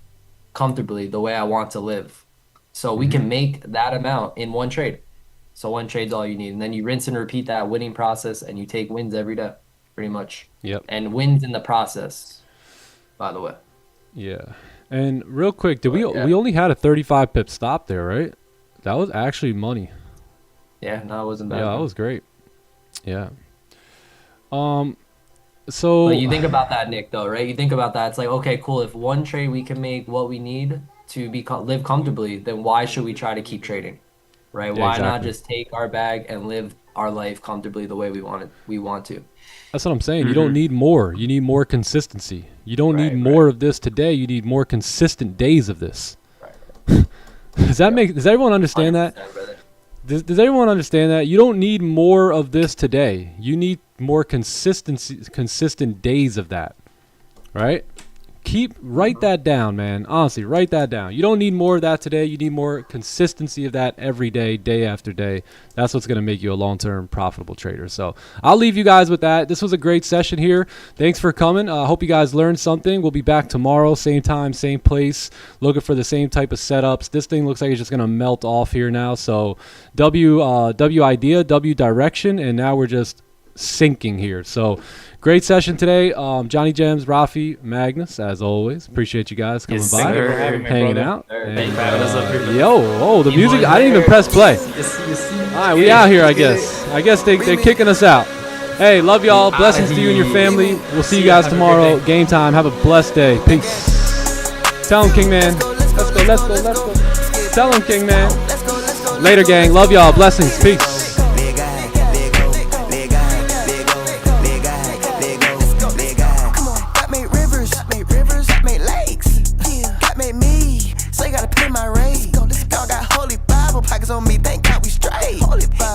comfortably the way I want to live. So we can make that amount in one trade. So one trade's all you need. And then you rinse and repeat that winning process, and you take wins every day, pretty much. Yep. And wins in the process, by the way. Yeah. And real quick, Yeah. we only had a 35 pip stop there, right? That was actually money. Yeah, no, it wasn't bad. Yeah, that was great. Yeah. So But you think about that, Nick, though, right? You think about that. It's like, okay, cool. If one trade we can make what we need to live comfortably, then why should we try to keep trading, right? Yeah, Why not exactly. just take our bag and live our life comfortably the way we want to? That's what I'm saying. You don't need more. You need more consistency. You don't need Right, more of this today. You need more consistent days of this. Right. Does everyone understand that? 100%, brother. Does everyone understand that? You don't need more of this today. You need more consistent days of that. Right? Write that down, man. Honestly, write that down. You don't need more of that today. You need more consistency of that every day, day after day. That's what's going to make you a long-term profitable trader. So I'll leave you guys with that. This was a great session here. Thanks for coming. I hope you guys learned something. We'll be back tomorrow, same time, same place, looking for the same type of setups. This thing looks like it's just going to melt off here now. So W idea, W direction, and now we're just sinking here. So great session today. Johnny Gems, Rafi, Magnus, as always. Appreciate you guys coming Yes, by, sir. Thank you for having me, hanging brother. out. Thank And, you for having us up here. the music. I didn't even press play. All right, we out here, I guess. I guess they're kicking us out. Hey, love y'all. Blessings to you and your family. We'll see you guys tomorrow. Game time. Have a blessed day. Peace. Tell him, King Man. Let's go. Tell him, King Man. Later, gang. Love y'all. Blessings. Peace. On me, thank God we straight.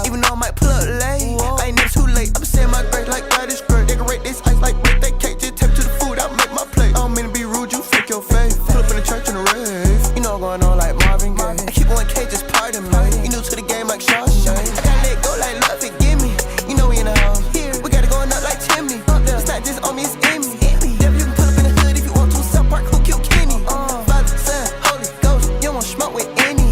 Even though I might pull up late, I ain't never too late. I'm saying my grace like God is great. Decorate this ice like birthday cake. Just tap to the food, I make my plate. I don't mean to be rude, you fake your face. Pull up in the church in the rave. You know I'm going on like Marvin Gaye. I keep on K, just pardon me. You new to the game like Shawshank. I gotta let go like love, forgive me. You know we in the house. We gotta go up like chimney. It's not just on me, it's in me. Devil, you can pull up in the hood if you want to. South Park, who killed Kenny? Father, Son, Holy Ghost. You don't want smoke with any.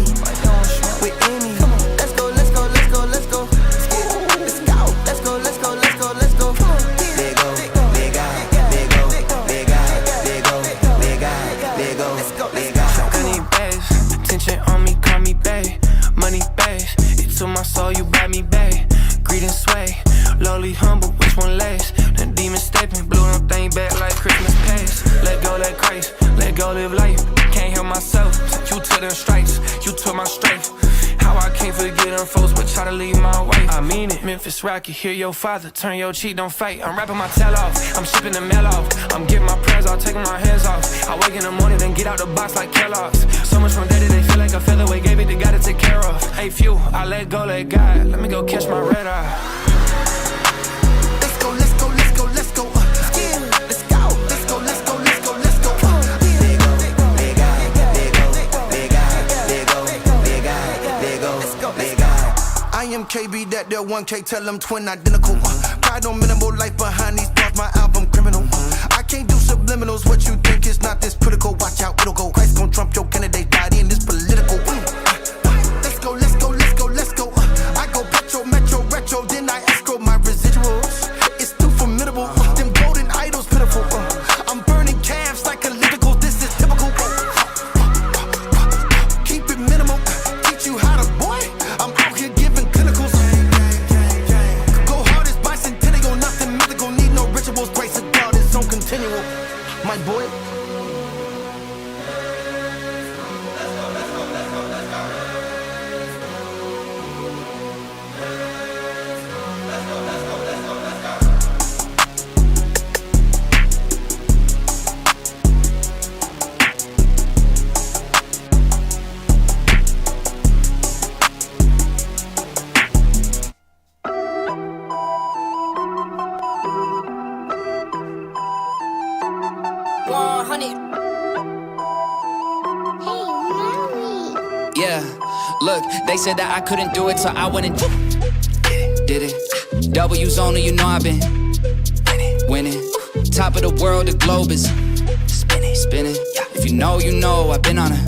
Humble, which one lasts? The demon stepping, blew them thing back like Christmas past. Let go, let grace, let go, live life. Can't help myself. You took them stripes, you took my strength. How I can't forget them folks, but try to leave my way. I mean it. Memphis Rocky, hear your father, turn your cheek, don't fight. I'm rapping my tail off, I'm shipping the mail off. I'm getting my prayers off, taking my hands off. I wake in the morning and get out the box like Kellogg's. So much from daddy, they feel like a featherweight. Gave it to God to take care of. Hey, few, I let go, let God. Let me go catch my red eye. KB, that there 1K, tell them twin identical. Pride on minimal life behind these bars, my album criminal. I can't do subliminals, what you think is not this critical. Watch out, it'll go. Christ gon' trump your candidate, body in this political. Let's go. I go petro, metro, retro, then I escrow my residuals. It's too formidable, them golden idols pitiful. I'm burning calves like elliptical, this is typical. Keep it minimal, teach you how to boy. I'm out here giving clinicals. Go hard as bicentennial, nothing mythical. Need no rituals, grace of God is on continual. My boy. Yeah, look, they said that I couldn't do it, so I went and did it. W's only, you know I've been winning. Top of the world, the globe is spinning. If you know, I've been on a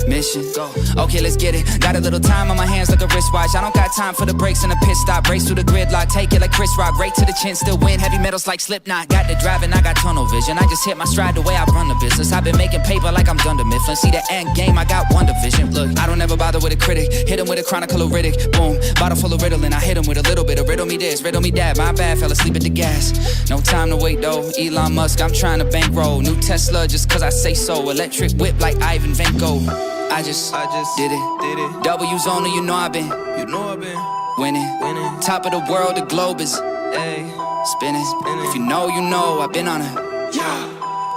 mission. Go. Okay, let's get it. Got a little time on my hands like a wristwatch. I don't got time for the brakes and the pit stop. Race through the gridlock, take it like Chris Rock. Right to the chin, still win. Heavy metals like Slipknot. Got the driving, I got tunnel vision. I just hit my stride the way I run the business. I've been making paper like I'm Dunder Mifflin. See the end game, I got one division. Look, I don't ever bother with a critic. Hit him with a chronicle of Riddick. Boom, bottle full of Ritalin. I hit him with a little bit of riddle me this, riddle me that. My bad, fell asleep at the gas. No time to wait though. Elon Musk, I'm trying to bankroll. New Tesla just cause I say so. Electric whip like Ivan Vanko. I just did it. W's only, you know I've been winning. Top of the world, the globe is spinning. If you know, I've been on a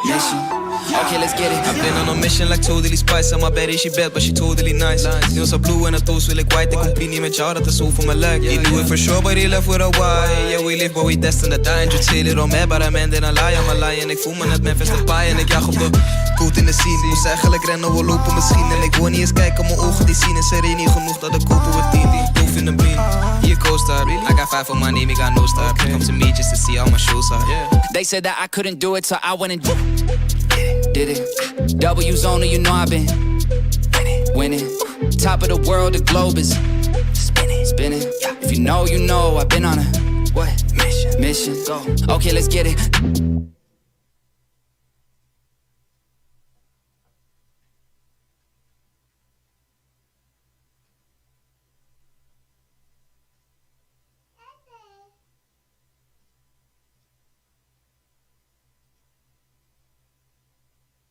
mission. Okay, let's get it. I've been on a mission like totally spice. My baddie, she bad, but she totally nice. Heel zo blue en het toes wil ik white. Ik compete niet met jou, dat is hoe voor mijn lijk. He do it for sure, but he left with a why. Yeah, we live, but we destined to die. And you say it on me, but I man, then I lie. I'm a lie en ik voel me net Memphis de paai. En ik jag op de koet in de scene. Moest eigenlijk rennen, we lopen misschien. En ik wil niet eens kijken, mijn ogen die zien. En ze reden niet genoeg dat ik kopen we 10. Proof in de blien. Hier co-star. I got 5 on my name, I got no star. Come to me just to see how my shoes are. They said that I couldn't do it, so I went and did it. W's only, you know I've been winning. Top of the world, the globe is spinning. If you know, I've been on a What? Mission. Go. Okay, let's get it.